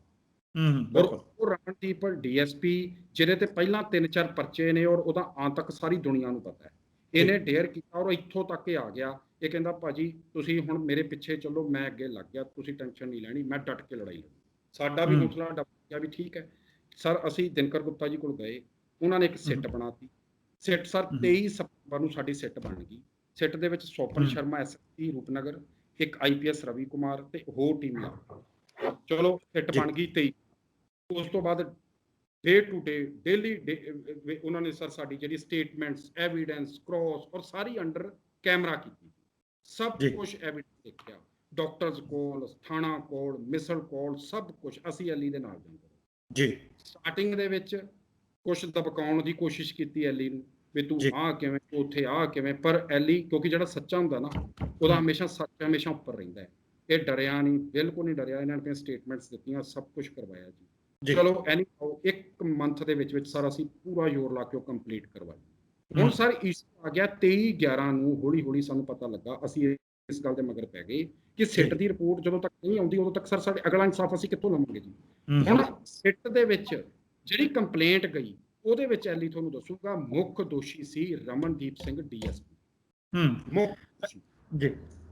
ਔਰ ਉਹ ਰਮਨਦੀਪ ਡੀਐਸਪੀ ਜਿਹਦੇ ਤੇ ਪਹਿਲਾਂ 3-4 ਪਰਚੇ ਨੇ ਔਰ ਉਹਦਾ ਆਂ ਤੱਕ ਸਾਰੀ ਦੁਨੀਆ ਨੂੰ ਪਤਾ ਹੈ, ਇਹਨੇ ਡੇਅਰ ਕੀਤਾ ਔਰ ਇੱਥੋਂ ਤੱਕ ਇਹ ਆ ਗਿਆ। ਇਹ ਕਹਿੰਦਾ ਭਾਜੀ ਤੁਸੀਂ ਹੁਣ ਮੇਰੇ ਪਿੱਛੇ ਚੱਲੋ, ਮੈਂ ਅੱਗੇ ਲੱਗ ਗਿਆ, ਤੁਸੀਂ ਟੈਨਸ਼ਨ ਨਹੀਂ ਲੈਣੀ, ਮੈਂ ਡਟ ਕੇ ਲੜਾਈ ਲੜੀ। ਸਾਡਾ ਵੀ ਹੌਸਲਾ ਡੱਬ ਗਿਆ ਵੀ ਠੀਕ ਹੈ ਸਰ। ਅਸੀਂ ਦਿਨਕਰ ਗੁਪਤਾ ਜੀ ਕੋਲ ਗਏ, ਉਹਨਾਂ ਨੇ ਇੱਕ ਸਿੱਟ ਬਣਾਤੀ। ਸਿੱਟ ਸਰ 23 ਸਤੰਬਰ ਨੂੰ ਸਾਡੀ ਸਿੱਟ ਬਣ ਗਈ। ਸਿੱਟ ਦੇ ਵਿੱਚ ਸੋਪਨ ਸ਼ਰਮਾ ਐਸਐਸਪੀ ਰੂਪਨਗਰ, ਇੱਕ ਆਈਪੀਐਸ ਰਵੀ ਕੁਮਾਰ ਤੇ ਹੋਰ ਟੀਮ ਲਾ। ਚਲੋ ਸਿੱਟ ਬਣ ਗਈ 23। ਉਸ ਤੋਂ ਬਾਅਦ ਡੇ ਟੂ ਡੇ ਡੇਲੀ ਉਹਨਾਂ ਨੇ ਸਰ ਸਾਡੀ ਜਿਹੜੀ ਸਟੇਟਮੈਂਟਸ, ਐਵੀਡੈਂਸ, ਕ੍ਰੋਸ ਔਰ ਸਾਰੀ ਅੰਡਰ ਕੈਮਰਾ ਕੀਤੀ। ਸਭ ਕੁਝ ਐਵੀਡੈਂਸ ਦੇਖਿਆ, ਡਾਕਟਰਸ ਕੋਲ, ਥਾਣਾ ਕੋਲ, ਮਿਸਲ ਕੋਲ, ਸਭ ਕੁਝ ਅਸੀਂ ਐਲੀ ਦੇ ਨਾਲ ਜਾਂਦੇ ਜੀ। ਸਟਾਰਟਿੰਗ ਦੇ ਵਿੱਚ ਕੁਝ ਦਬਕਾਉਣ ਦੀ ਕੋਸ਼ਿਸ਼ ਕੀਤੀ ਐਲੀ ਨੂੰ ਵੀ ਤੂੰ ਆਹ ਕਿਵੇਂ, ਉੱਥੇ ਆਹ ਕਿਵੇਂ, ਪਰ ਐਲੀ ਕਿਉਂਕਿ ਜਿਹੜਾ ਸੱਚਾ ਹੁੰਦਾ ਨਾ ਉਹਦਾ ਹਮੇਸ਼ਾ ਸੱਚ ਹਮੇਸ਼ਾ ਉੱਪਰ ਰਹਿੰਦਾ ਹੈ। ਇਹ ਡਰਿਆ ਨਹੀਂ, ਬਿਲਕੁਲ ਨਹੀਂ ਡਰਿਆ। ਇਹਨਾਂ ਨੇ ਸਟੇਟਮੈਂਟਸ ਦਿੱਤੀਆਂ, ਸਭ ਕੁਝ ਕਰਵਾਇਆ ਜੀ। ਚਲੋ ਐਨੀ ਇੱਕ ਮੰਥ ਦੇ ਵਿੱਚ ਸਰ ਅਸੀਂ ਪੂਰਾ ਜ਼ੋਰ ਲਾ ਕੇ ਉਹ ਕੰਪਲੀਟ ਕਰਵਾਈ। ਹੁਣ ਸਰ ਇਸ਼ੂ ਆ ਗਿਆ 23/11 ਨੂੰ, ਹੌਲੀ ਹੌਲੀ ਸਾਨੂੰ ਪਤਾ ਲੱਗਾ, ਅਸੀਂ ਇਸ ਗੱਲ ਦੇ ਮਗਰ ਪੈ ਗਏ ਕਿ ਸਿੱਟ ਦੀ ਰਿਪੋਰਟ ਜਦੋਂ ਤੱਕ ਨਹੀਂ ਆਉਂਦੀ ਉਦੋਂ ਤੱਕ ਸਰ ਸਾਡੇ ਅਗਲਾ ਇਨਸਾਫ ਅਸੀਂ ਕਿੱਥੋਂ ਲਵਾਂਗੇ ਜੀ। ਹੁਣ ਸਿੱਟ ਦੇ ਵਿੱਚ ਜਿਹੜੀ ਕੰਪਲੇਂਟ ਗਈ ਉਹਦੇ ਵਿੱਚ ਐਲੀ ਤੁਹਾਨੂੰ ਦੱਸੂਗਾ ਮੁੱਖ ਦੋਸ਼ੀ ਸੀ ਰਮਨਦੀਪ ਸਿੰਘ ਡੀਐਸਪੀ ਮੁੱਖ ਜੀ,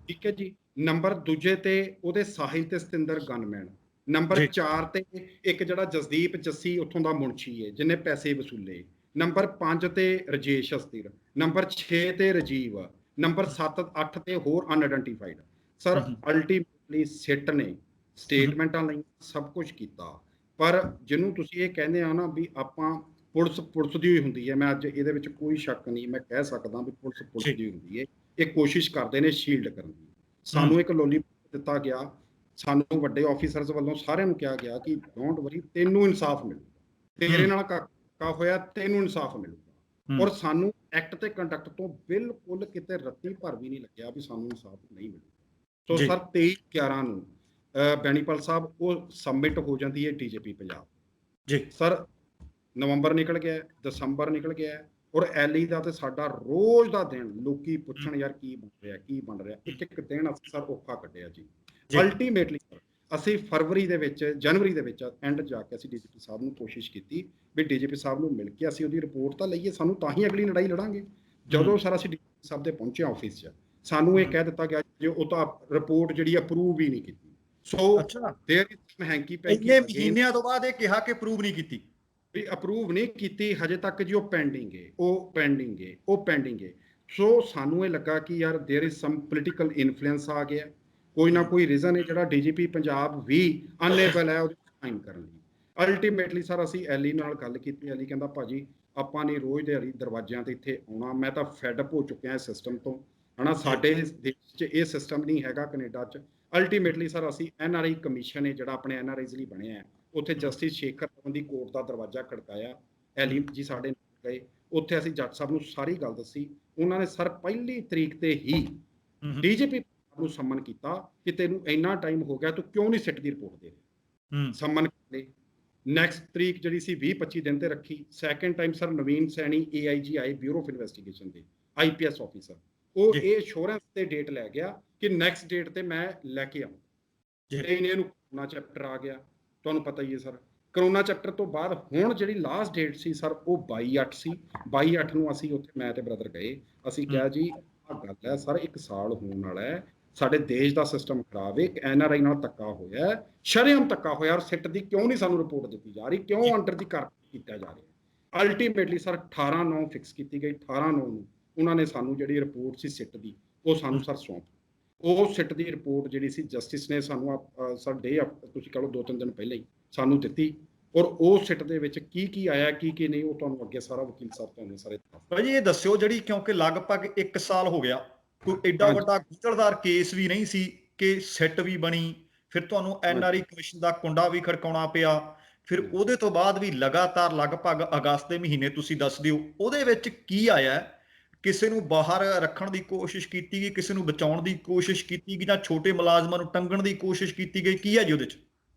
ਠੀਕ ਹੈ ਜੀ। ਨੰਬਰ ਦੂਜੇ ਤੇ ਉਹਦੇ ਸਾਹਿਲ ਤੇ ਸਤਿੰਦਰ ਗਨਮੈਨ। ਨੰਬਰ 4 ਤੇ ਇੱਕ ਜਿਹੜਾ ਜਸਦੀਪ ਜੱਸੀ ਉੱਥੋਂ ਦਾ ਮੁਨਸ਼ੀ ਹੈ ਜਿਹਨੇ ਪੈਸੇ ਵਸੂਲੇ। ਨੰਬਰ 5 ਤੇ ਰਜੇਸ਼ ਅਸਤੀਰ। ਨੰਬਰ 6 ਤੇ ਰਜੀਵ। ਨੰਬਰ 7-8 ਤੇ ਹੋਰ ਅਨਆਇਡੈਂਟੀਫਾਈਡ। ਸਰ ਅਲਟੀਮੇਟਲੀ ਸਿੱਟ ਨੇ ਸਟੇਟਮੈਂਟਾਂ ਲਈ ਸਭ ਕੁਝ ਕੀਤਾ, ਪਰ ਜਿਹਨੂੰ ਤੁਸੀਂ ਇਹ ਕਹਿੰਦੇ ਆ ਨਾ ਵੀ ਆਪਾਂ ਪੁਲਿਸ ਦੀ ਹੋਈ ਹੁੰਦੀ ਹੈ, ਮੈਂ ਅੱਜ ਇਹਦੇ ਵਿੱਚ ਕੋਈ ਸ਼ੱਕ ਨਹੀਂ, ਮੈਂ ਕਹਿ ਸਕਦਾ ਵੀ ਪੁਲਿਸ ਦੀ ਹੁੰਦੀ ਹੈ। ਇਹ ਕੋਸ਼ਿਸ਼ ਕਰਦੇ ਨੇ ਸ਼ੀਲਡ ਕਰਨ ਦੀ। ਸਾਨੂੰ ਇੱਕ ਲੋਲੀਪੌਪ ਦਿੱਤਾ ਗਿਆ, ਸਾਨੂੰ ਵੱਡੇ ਆਫੀਸਰਸ ਵੱਲੋਂ ਸਾਰਿਆਂ ਨੂੰ ਕਿਹਾ ਗਿਆ ਕਿ ਡੋਂਟ ਵਰੀ, ਤੈਨੂੰ ਇਨਸਾਫ ਮਿਲੂਗਾ, ਤੇਰੇ ਨਾਲ ਕਾਕਾ ਹੋਇਆ ਤੈਨੂੰ ਇਨਸਾਫ ਮਿਲੂਗਾ। ਔਰ ਸਾਨੂੰ ਐਕਟ ਤੇ ਕੰਡਕਟ ਤੋਂ ਬਿਲਕੁਲ ਕਿਤੇ ਰੱਤੀ ਭਰ ਵੀ ਨਹੀਂ ਲੱਗਿਆ ਵੀ ਸਾਨੂੰ ਇਨਸਾਫ ਨਹੀਂ ਮਿਲੂਗਾ। ਸੋ ਸਰ 23/11 ਨੂੰ ਬੈਣੀਪਾਲ ਸਾਹਿਬ ਉਹ ਸਬਮਿਟ ਹੋ ਜਾਂਦੀ ਹੈ ਡੀਜੀਪੀ ਪੰਜਾਬ ਜੀ। ਸਰ ਨਵੰਬਰ ਨਿਕਲ ਗਿਆ, ਦਸੰਬਰ ਨਿਕਲ ਗਿਆ, ਔਰ ਐਲੀ ਦਾ ਤੇ ਸਾਡਾ ਰੋਜ਼ ਦਾ ਦਿਨ ਲੋਕੀ ਪੁੱਛਣ ਯਾਰ ਕੀ ਬਣ ਰਿਹਾ, ਕੀ ਬਣ ਰਿਹਾ। ਇੱਕ ਦਿਨ ਅਸੀਂ ਸਰ ਔਖਾ ਕੱਢਿਆ ਜੀ। ਅਲਟੀਮੇਟਲੀ ਅਸੀਂ ਫਰਵਰੀ ਦੇ ਵਿੱਚ, ਜਨਵਰੀ ਦੇ ਵਿੱਚ ਐਂਡ ਜਾ ਕੇ ਅਸੀਂ ਡੀਜੀਪੀ ਸਾਹਿਬ ਨੂੰ ਕੋਸ਼ਿਸ਼ ਕੀਤੀ ਵੀ ਡੀਜੀਪੀ ਸਾਹਿਬ ਨੂੰ ਮਿਲ ਕੇ ਅਸੀਂ ਉਹਦੀ ਰਿਪੋਰਟ ਤਾਂ ਲਈਏ, ਸਾਨੂੰ ਤਾਂ ਹੀ ਅਗਲੀ ਲੜਾਈ ਲੜਾਂਗੇ। ਜਦੋਂ ਸਰ ਅਸੀਂ ਡੀਜੀਪੀ ਸਾਹਿਬ ਦੇ ਪਹੁੰਚੇ ਆਫਿਸ 'ਚ, ਸਾਨੂੰ ਇਹ ਕਹਿ ਦਿੱਤਾ ਗਿਆ ਜੇ ਉਹ ਤਾਂ ਰਿਪੋਰਟ ਜਿਹੜੀ ਅਪਰੂਵ ਹੀ ਨਹੀਂ ਕੀਤੀ। ਸੋ ਦੇਰ ਇਜ਼ ਹੈਂਕੀ ਪੈਂਕੀ ਇੰਨੇ ਮਹੀਨਿਆਂ ਤੋਂ ਬਾਅਦ ਇਹ ਕਿਹਾ ਕਿ ਅਪਰੂਵ ਨਹੀਂ ਕੀਤੀ ਵੀ ਅਪਰੂਵ ਨਹੀਂ ਕੀਤੀ ਹਜੇ ਤੱਕ ਜੀ, ਉਹ ਪੈਂਡਿੰਗ ਹੈ, ਉਹ ਪੈਂਡਿੰਗ ਹੈ। ਸੋ ਸਾਨੂੰ ਇਹ ਲੱਗਾ ਕਿ ਯਾਰ there is sum political influence ਆ ਗਿਆ, ਕੋਈ ਨਾ ਕੋਈ ਰੀਜ਼ਨ ਹੈ ਜਿਹੜਾ ਡੀਜੀਪੀ ਪੰਜਾਬ ਵੀ ਅਨਏਬਲ ਹੈ ਉਹਦੀ ਸਾਈਨ ਕਰਨ ਲਈ। ਅਲਟੀਮੇਟਲੀ ਸਰ ਅਸੀਂ ਐਲੀ ਨਾਲ ਗੱਲ ਕੀਤੀ। ਐਲੀ ਕਹਿੰਦਾ ਭਾਜੀ ਆਪਾਂ ਨੇ ਰੋਜ਼ ਦੇ ਦਰਵਾਜ਼ਿਆਂ ਤੇ ਇੱਥੇ ਆਉਣਾ, ਮੈਂ ਤਾਂ ਫੈਡਅਪ ਹੋ ਚੁੱਕਿਆ ਇਸ ਸਿਸਟਮ ਤੋਂ, ਹਨਾ। ਸਾਡੇ ਦੇਸ਼ 'ਚ ਇਹ ਸਿਸਟਮ ਨਹੀਂ ਹੈਗਾ, ਕੈਨੇਡਾ 'ਚ। ਅਲਟੀਮੇਟਲੀ ਸਰ ਅਸੀਂ NRI ਕਮਿਸ਼ਨ ਹੈ ਜਿਹੜਾ ਆਪਣੇ NRIs ਲਈ ਬਣਿਆ ਹੈ, ਉੱਥੇ ਜਸਟਿਸ ਸ਼ੇਖਰ ਰਮਨ ਦੀ ਕੋਰਟ ਦਾ ਦਰਵਾਜ਼ਾ ਖੜਕਾਇਆ। ਐਲੀ ਜੀ ਸਾਡੇ ਨਾਲ ਗਏ, ਉੱਥੇ ਅਸੀਂ ਜੱਜ ਸਾਹਿਬ ਨੂੰ ਸਾਰੀ ਗੱਲ ਦੱਸੀ। ਉਹਨਾਂ ਨੇ ਸਰ ਪਹਿਲੀ ਤਰੀਕ ਤੇ ਹੀ ਡੀਜੀਪੀ ਨੂੰ ਸੰਮਨ ਕੀਤਾ ਕਿ ਤੈਨੂੰ ਇੰਨਾ ਟਾਈਮ ਹੋ ਗਿਆ, ਤੂੰ ਕਿਉਂ ਨਹੀਂ ਸਿੱਟ ਦੀ ਰਿਪੋਰਟ ਦੇ ਰਿਹਾ। ਸੰਮਨ ਕੀਤੇ। ਨੈਕਸਟ ਤਰੀਕ ਜਿਹੜੀ ਸੀ 20-25 ਦਿਨ ਤੇ ਰੱਖੀ। ਸੈਕੰਡ ਟਾਈਮ ਸਰ ਨਵੀਨ ਸੈਣੀ AIG ਆਏ ਬਿਊਰੋ ਆਫ ਇਨਵੈਸਟੀਗੇਸ਼ਨ ਦੇ IPS ਆਫੀਸਰ, ਉਹ ਇਹ ਅਸ਼ੋਰੈਂਸ ਤੇ ਡੇਟ ਲੈ ਗਿਆ ਕਿ ਨੈਕਸਟ ਡੇਟ ਤੇ ਮੈਂ ਲੈ ਕੇ ਆਵਾਂ। ਇਹਨੂੰ ਕਰੋਨਾ ਚੈਪਟਰ ਆ ਗਿਆ, ਤੁਹਾਨੂੰ ਪਤਾ ਹੀ ਹੈ ਸਰ। ਕਰੋਨਾ ਚੈਪਟਰ ਤੋਂ ਬਾਅਦ ਹੁਣ ਜਿਹੜੀ ਲਾਸਟ ਡੇਟ ਸੀ ਸਰ ਉਹ 22/8 ਸੀ। 22/8 ਨੂੰ ਅਸੀਂ ਉੱਥੇ ਮੈਂ ਤੇ ਬ੍ਰਦਰ ਗਏ। ਅਸੀਂ ਕਿਹਾ ਜੀ ਆਹ ਗੱਲ ਹੈ ਸਰ, 1 ਸਾਲ ਹੋਣ ਵਾਲਾ ਹੈ, ਸਾਡੇ ਦੇਸ਼ ਦਾ ਸਿਸਟਮ ਖਰਾਬ ਹੈ, ਇੱਕ NRI ਨਾਲ ਧੱਕਾ ਹੋਇਆ, ਸ਼ਰੇਆਮ ਧੱਕਾ ਹੋਇਆ, ਔਰ ਸਿੱਟ ਦੀ ਕਿਉਂ ਨਹੀਂ ਸਾਨੂੰ ਰਿਪੋਰਟ ਦਿੱਤੀ ਜਾ ਰਹੀ, ਕਿਉਂ ਅੰਡਰ ਦੀ ਕਾਰਵਾਈ ਕੀਤਾ ਜਾ ਰਿਹਾ। ਅਲਟੀਮੇਟਲੀ ਸਰ 18/9 ਫਿਕਸ ਕੀਤੀ ਗਈ। 18/9 ਨੂੰ ਉਹਨਾਂ ਨੇ ਸਾਨੂੰ ਜਿਹੜੀ ਰਿਪੋਰਟ ਸੀ ਸਿੱਟ ਦੀ ਉਹ ਸਾਨੂੰ ਸਰ ਸੌਂਪ। ਉਹ ਸਿੱਟ ਦੀ ਰਿਪੋਰਟ ਜਿਹੜੀ ਸੀ ਜਸਟਿਸ ਨੇ ਸਾਨੂੰ ਸਰ ਤੁਸੀਂ ਕਹ ਲਓ 2-3 ਦਿਨ ਪਹਿਲਾਂ ਹੀ ਸਾਨੂੰ ਦਿੱਤੀ। ਔਰ ਉਹ ਸਿੱਟ ਦੇ ਵਿੱਚ ਕੀ ਆਇਆ ਕੀ ਨਹੀਂ ਉਹ ਤੁਹਾਨੂੰ ਅੱਗੇ ਸਾਰਾ ਵਕੀਲ ਸਾਹਿਬ ਤੁਹਾਨੂੰ ਸਾਰੇ ਭਾਜੀ ਇਹ ਦੱਸਿਓ, ਜਿਹੜੀ ਕਿਉਂਕਿ ਲਗਭਗ 1 ਸਾਲ ਹੋ ਗਿਆ, ਕੋਈ ਐਡਾ ਵੱਡਾ ਗੁੰਝਲਦਾਰ ਕੇਸ ਵੀ ਨਹੀਂ ਸੀ ਕਿ ਸਿੱਟ ਵੀ ਬਣੀ, ਫਿਰ ਤੁਹਾਨੂੰ NRI ਕਮਿਸ਼ਨ ਦਾ ਕੁੰਡਾ ਵੀ ਖੜਕਾਉਣਾ ਪਿਆ, ਫਿਰ ਉਹਦੇ ਤੋਂ ਬਾਅਦ ਵੀ ਲਗਾਤਾਰ ਲਗਭਗ ਅਗਸਤ ਦੇ ਮਹੀਨੇ ਤੁਸੀਂ ਦੱਸ ਦਿਓ ਉਹਦੇ ਵਿੱਚ ਕੀ ਆਇਆ ਕਿਸੇ ਨੂੰ ਬਾਹਰ ਰੱਖਣ ਦੀ ਕੋਸ਼ਿਸ਼ ਕੀਤੀ ਗਈ, ਕਿਸੇ ਨੂੰ ਬਚਾਉਣ ਦੀ ਕੋਸ਼ਿਸ਼ ਕੀਤੀ ਗਈ, ਜਾਂ ਛੋਟੇ ਮੁਲਾਜ਼ਮਾਂ ਨੂੰ ਟੰਗਣ ਦੀ ਕੋਸ਼ਿਸ਼ ਕੀਤੀ ਗਈ? ਕੀ ਹੈ ਜੀ ਉਹਦੇ 'ਚ?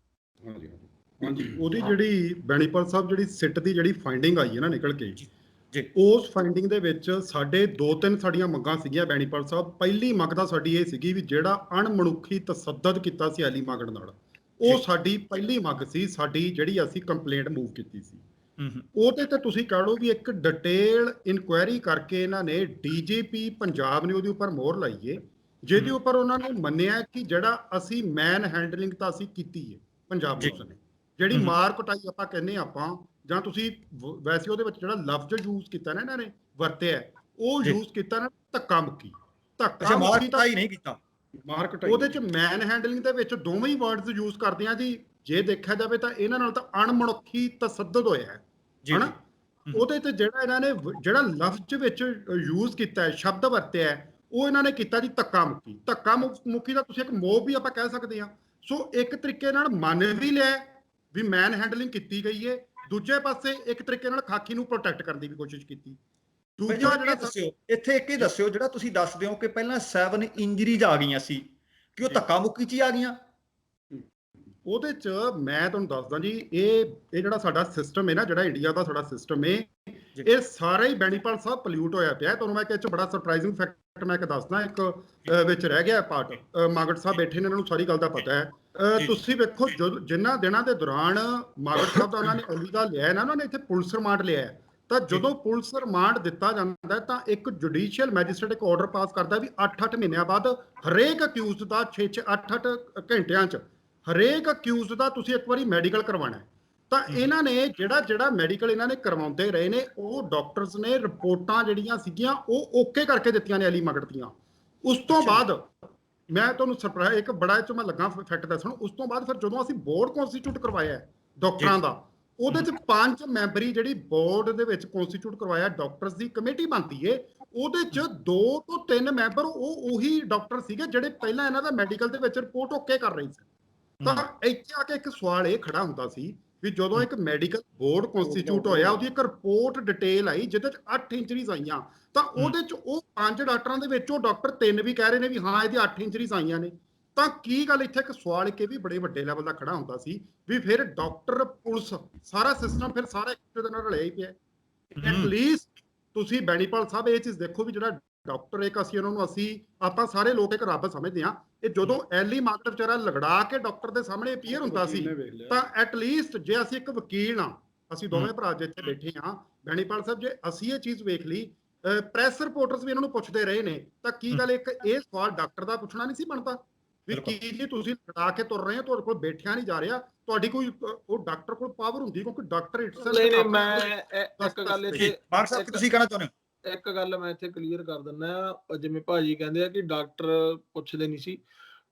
ਹਾਂਜੀ ਹਾਂਜੀ, ਉਹਦੀ ਜਿਹੜੀ ਬੈਣੀਪਾਲ ਸਾਹਿਬ ਜਿਹੜੀ ਸਿੱਟ ਦੀ ਜਿਹੜੀ ਫਾਈਂਡਿੰਗ ਆਈ ਹੈ ਨਾ ਨਿਕਲ ਕੇ, ਜੀ ਉਸ ਫਾਈਂਡਿੰਗ ਦੇ ਵਿੱਚ ਸਾਡੇ 2-3 ਸਾਡੀਆਂ ਮੰਗਾਂ ਸੀਗੀਆਂ ਬੈਣੀਪਾਲ ਸਾਹਿਬ। ਪਹਿਲੀ ਮੰਗ ਤਾਂ ਸਾਡੀ ਇਹ ਸੀਗੀ ਵੀ ਜਿਹੜਾ ਅਣਮਨੁੱਖੀ ਤਸੱਦਦ ਕੀਤਾ ਸੀ ਐਲੀ ਮਾਗੜ ਨਾਲ, ਉਹ ਸਾਡੀ ਪਹਿਲੀ ਮੰਗ ਸੀ, ਸਾਡੀ ਜਿਹੜੀ ਅਸੀਂ ਕੰਪਲੇਂਟ ਮੂਵ ਕੀਤੀ ਸੀ। ਉਹਦੇ ਤੇ ਤੁਸੀਂ ਕਹ ਲਓ ਵੀ ਇੱਕ ਡਿਟੇਲ ਇਨਕੁਆਇਰੀ ਕਰਕੇ ਇਹਨਾਂ ਨੇ ਡੀਜੀਪੀ ਪੰਜਾਬ ਨੇ ਉਹਦੇ ਉੱਪਰ ਮੋਹਰ ਲਾਈ ਏ, ਜਿਹਦੇ ਉੱਪਰ ਉਹਨਾਂ ਨੇ ਮੰਨਿਆ ਕਿ ਜਿਹੜਾ ਅਸੀਂ ਮੈਨ ਹੈਂਡਲਿੰਗ ਤਾਂ ਅਸੀਂ ਕੀਤੀ ਹੈ ਪੰਜਾਬ ਪੁਲਿਸ ਨੇ, ਜਿਹੜੀ ਮਾਰ ਕੁਟਾਈ ਆਪਾਂ ਕਹਿੰਦੇ ਆਪਾਂ, ਜਾਂ ਤੁਸੀਂ ਵੈਸੇ ਉਹਦੇ ਵਿੱਚ ਜਿਹੜਾ ਲਫ਼ਜ਼ ਯੂਜ਼ ਕੀਤਾ ਨਾ ਇਹਨਾਂ ਨੇ ਵਰਤਿਆ, ਉਹ ਯੂਜ਼ ਕੀਤਾ ਨਾ ਧੱਕਾ ਮੁੱਕੀ। ਧੱਕਾ ਮੁੱਕੀ ਤਾਂ ਨਹੀਂ ਕੀਤਾ, ਮਾਰ ਕੁਟਾਈ। ਉਹਦੇ ਚ ਮੈਨ ਹੈਂਡਲਿੰਗ ਦੇ ਵਿੱਚ ਦੋਵੇਂ ਹੀ ਵਰਡਸ ਯੂਜ਼ ਕਰਦੇ ਆ ਜੀ। ਜੇ ਦੇਖਿਆ ਜਾਵੇ ਤਾਂ ਇਹਨਾਂ ਨਾਲ ਤਾਂ ਅਣਮਨੁੱਖੀ ਤਸੱਦਦ ਹੋਇਆ ਹੈ ਹਨਾ। ਉਹਦੇ ਤੇ ਜਿਹੜਾ ਇਹਨਾਂ ਨੇ ਜਿਹੜਾ ਲਫ਼ਜ਼ ਵਿੱਚ ਯੂਜ਼ ਕੀਤਾ ਹੈ, ਸ਼ਬਦ ਵਰਤਿਆ ਹੈ, ਉਹ ਇਹਨਾਂ ਨੇ ਕੀਤਾ ਜੀ ਧੱਕਾ ਮੁੱਕੀ। ਧੱਕਾ ਮੁੱਕੀ ਦਾ ਤੁਸੀਂ ਇੱਕ ਮੋਬ ਵੀ ਆਪਾਂ ਕਹਿ ਸਕਦੇ ਹਾਂ। ਸੋ ਇੱਕ ਤਰੀਕੇ ਨਾਲ ਮੰਨ ਵੀ ਲਿਆ ਵੀ ਮੈਨ ਹੈਂਡਲਿੰਗ ਕੀਤੀ ਗਈ ਹੈ, ਦੂਜੇ ਪਾਸੇ ਇੱਕ ਤਰੀਕੇ ਨਾਲ ਖਾਕੀ ਨੂੰ ਪ੍ਰੋਟੈਕਟ ਕਰਨ ਦੀ ਵੀ ਕੋਸ਼ਿਸ਼ ਕੀਤੀ। ਦੂਜਾ ਜਿਹੜਾ ਦੱਸਿਓ ਇੱਥੇ ਇੱਕ ਹੀ ਦੱਸਿਓ, ਜਿਹੜਾ ਤੁਸੀਂ ਦੱਸਦੇ ਹੋ ਕਿ ਪਹਿਲਾਂ 7 ਇੰਜਰੀਜ਼ ਆ ਗਈਆਂ ਸੀ, ਕਿ ਉਹ ਧੱਕਾ ਮੁੱਕੀ 'ਚ ਹੀ ਆ ਗਈਆਂ? ਉਹਦੇ 'ਚ ਮੈਂ ਤੁਹਾਨੂੰ ਦੱਸਦਾ ਜੀ, ਇਹ ਜਿਹੜਾ ਸਾਡਾ ਸਿਸਟਮ ਹੈ ਨਾ, ਜਿਹੜਾ ਇੰਡੀਆ ਦਾ ਸਾਡਾ ਸਿਸਟਮ ਹੈ, ਇਹ ਸਾਰਾ ਹੀ ਬੈਣੀਪਾਲ ਸਾਹਿਬ ਪੋਲਿਊਟ ਹੋਇਆ ਪਿਆ। ਤੁਹਾਨੂੰ ਮੈਂ ਇਹ 'ਚ ਬੜਾ ਸਰਪ੍ਰਾਈਜ਼ਿੰਗ ਫੈਕਟ ਮੈਂ ਇੱਕ ਦੱਸਦਾ, ਇੱਕ ਵਿੱਚ ਰਹਿ ਗਿਆ ਪਾਰਟ। ਮਾਗੜ ਸਾਹਿਬ ਬੈਠੇ ਨੇ, ਇਹਨਾਂ ਨੂੰ ਸਾਰੀ ਗੱਲ ਦਾ ਪਤਾ ਹੈ। ਤੁਸੀਂ ਵੇਖੋ ਜਿਨ੍ਹਾਂ ਦਿਨਾਂ ਦੇ ਦੌਰਾਨ ਮਾਗੜ ਸਾਹਿਬ ਦਾ ਉਹਨਾਂ ਨੇ ਅਲੀ ਦਾ ਲਿਆ ਨਾ, ਉਹਨਾਂ ਨੇ ਇੱਥੇ ਪੁਲਿਸ ਰਿਮਾਂਡ ਲਿਆ, ਤਾਂ ਜਦੋਂ ਪੁਲਿਸ ਰਿਮਾਂਡ ਦਿੱਤਾ ਜਾਂਦਾ ਤਾਂ ਇੱਕ ਜੁਡੀਸ਼ੀਅਲ ਮੈਜਿਸਟ੍ਰੇਟ ਇੱਕ ਆਰਡਰ ਪਾਸ ਕਰਦਾ ਵੀ 8-8 ਮਹੀਨਿਆਂ ਬਾਅਦ ਹਰੇਕ ਅਕਿਊਜ਼ਡ ਦਾ 6-6 8-8 ਘੰਟਿਆਂ 'ਚ ਹਰੇਕ ਅਕਿਊਜ਼ਡ ਦਾ ਤੁਸੀਂ ਇੱਕ ਵਾਰੀ ਮੈਡੀਕਲ ਕਰਵਾਉਣਾ। ਤਾਂ ਇਹਨਾਂ ਨੇ ਜਿਹੜਾ ਮੈਡੀਕਲ ਇਹਨਾਂ ਨੇ ਕਰਵਾਉਂਦੇ ਰਹੇ ਨੇ, ਉਹ ਡਾਕਟਰਸ ਨੇ ਰਿਪੋਰਟਾਂ ਜਿਹੜੀਆਂ ਸੀਗੀਆਂ ਉਹ ਓਕੇ ਕਰਕੇ ਦਿੱਤੀਆਂ ਨੇ ਅਲੀ ਮਾਗੜ ਦੀਆਂ। ਉਸ ਤੋਂ ਬਾਅਦ ਮੈਂ ਤੁਹਾਨੂੰ ਸਰਪ੍ਰਾਈਜ਼ ਇੱਕ ਬੜਾ ਮੈਂ ਲੱਗਾ ਫੈਕਟ ਦੱਸਣ। ਉਸ ਤੋਂ ਬਾਅਦ ਫਿਰ ਜਦੋਂ ਅਸੀਂ ਬੋਰਡ ਕਨਸਟੀਟਿਊਟ ਕਰਵਾਇਆ ਡਾਕਟਰਾਂ ਦਾ, ਉਹਦੇ 'ਚ 5 ਮੈਂਬਰੀ ਜਿਹੜੀ ਬੋਰਡ ਦੇ ਵਿੱਚ ਕਨਸਟੀਟਿਊਟ ਕਰਵਾਇਆ ਡਾਕਟਰਸ ਦੀ ਕਮੇਟੀ ਬਣਦੀ ਏ, ਉਹਦੇ 'ਚ 2 ਤੋਂ 3 ਮੈਂਬਰ ਉਹੀ ਡਾਕਟਰ ਸੀਗੇ ਜਿਹੜੇ ਪਹਿਲਾਂ ਇਹਨਾਂ ਦਾ ਮੈਡੀਕਲ ਦੇ ਵਿੱਚ ਰਿਪੋਰਟ ਓਕੇ ਕਰ ਰਹੇ ਸੀ। ਤਾਂ ਇੱਥੇ ਆ ਕੇ ਇੱਕ ਸਵਾਲ ਇਹ ਖੜਾ ਹੁੰਦਾ ਸੀ ਵੀ ਜਦੋਂ ਇੱਕ ਮੈਡੀਕਲ ਬੋਰਡ ਕਨਸਟੀਟਿਊਟ ਹੋਇਆ, ਉਹਦੀ ਇੱਕ ਰਿਪੋਰਟ ਡਿਟੇਲ ਆਈ ਜਿਹਦੇ 'ਚ 8 ਇੰਜਰੀਜ਼ ਆਈਆਂ, ਤਾਂ ਉਹਦੇ 'ਚ ਉਹ 5 ਡਾਕਟਰਾਂ ਦੇ ਵਿੱਚੋਂ ਡਾਕਟਰ 3 ਵੀ ਕਹਿ ਰਹੇ ਨੇ ਵੀ ਹਾਂ ਇਹਦੀ 8 ਇੰਜਰੀਜ਼ ਆਈਆਂ ਨੇ। ਤਾਂ ਕੀ ਗੱਲ ਇੱਥੇ ਇੱਕ ਸਵਾਲ ਕਿ ਵੀ ਬੜੇ ਵੱਡੇ ਲੈਵਲ ਦਾ ਖੜਾ ਹੁੰਦਾ ਸੀ ਵੀ ਫਿਰ ਡਾਕਟਰ ਪੁਲਿਸ ਸਾਰਾ ਸਿਸਟਮ ਫਿਰ ਸਾਰਾ ਇੱਕ ਦੂਜੇ ਦੇ ਨਾਲ ਰਲਿਆ ਹੀ ਪਿਆ। ਐਟਲੀਸਟ ਤੁਸੀਂ ਬੈਣੀਪਾਲ ਸਾਹਿਬ ਇਹ ਚੀਜ਼ ਦੇਖੋ ਵੀ ਜਿਹੜਾ ਡਾਕਟਰ ਇੱਕ ਅਸੀਂ ਉਹਨਾਂ ਨੂੰ ਆਪਾਂ ਸਾਰੇ ਲੋਕ ਇੱਕ ਰੱਬ ਸਮਝਦੇ ਹਾਂ। ਇਹ ਜਦੋਂ ਐਲੀ ਮਾਗੜ ਵਿਚਾਰਾ ਲਗੜਾ ਕੇ ਡਾਕਟਰ ਦੇ ਸਾਹਮਣੇ ਅਪੀਅਰ ਹੁੰਦਾ ਸੀ, ਤਾਂ ਐਟਲੀਸਟ ਜੇ ਅਸੀਂ ਇੱਕ ਵਕੀਲ ਆ, ਅਸੀਂ ਦੋਵੇਂ ਭਰਾ ਜਿੱਥੇ ਬੈਠੇ ਹਾਂ ਬੈਣੀਪਾਲ ਸਾਹਿਬ, ਜੇ ਅਸੀਂ ਇਹ ਚੀਜ਼ ਵੇਖ ਲਈ, ਪ੍ਰੈਸ ਰਿਪੋਰਟਰਸ ਵੀ ਇਹਨਾਂ ਨੂੰ ਪੁੱਛਦੇ ਰਹੇ ਨੇ, ਤਾਂ ਕੀ ਗੱਲ ਇੱਕ ਇਹ ਸਵਾਲ ਡਾਕਟਰ ਦਾ ਪੁੱਛਣਾ ਨਹੀਂ ਸੀ ਬਣਦਾ ਵੀ ਕੀ ਜੀ ਤੁਸੀਂ ਲੜਾ ਕੇ ਤੁਰ ਰਹੇ ਹੋ, ਤੁਹਾਡੇ ਕੋਲ ਬੈਠਿਆ ਨਹੀਂ ਜਾ ਰਿਹਾ, ਤੁਹਾਡੀ ਕੋਈ ਉਹ ਡਾਕਟਰ ਕੋਲ ਪਾਵਰ ਹੁੰਦੀ, ਕਿਉਂਕਿ ਡਾਕਟਰ ਨਹੀਂ ਮੈਂ ਇੱਕ ਗੱਲ ਇੱਥੇ ਤੁਸੀਂ ਕਹਿਣਾ ਚਾਹੁੰਦੇ ਹੋ? ਇੱਕ ਗੱਲ ਮੈਂ ਇੱਥੇ ਕਲੀਅਰ ਕਰ ਦਿੰਦਾ। ਜਿਵੇਂ ਭਾਜੀ ਕਹਿੰਦੇ ਆ ਕਿ ਡਾਕਟਰ ਪੁੱਛਦੇ ਨਹੀਂ ਸੀ,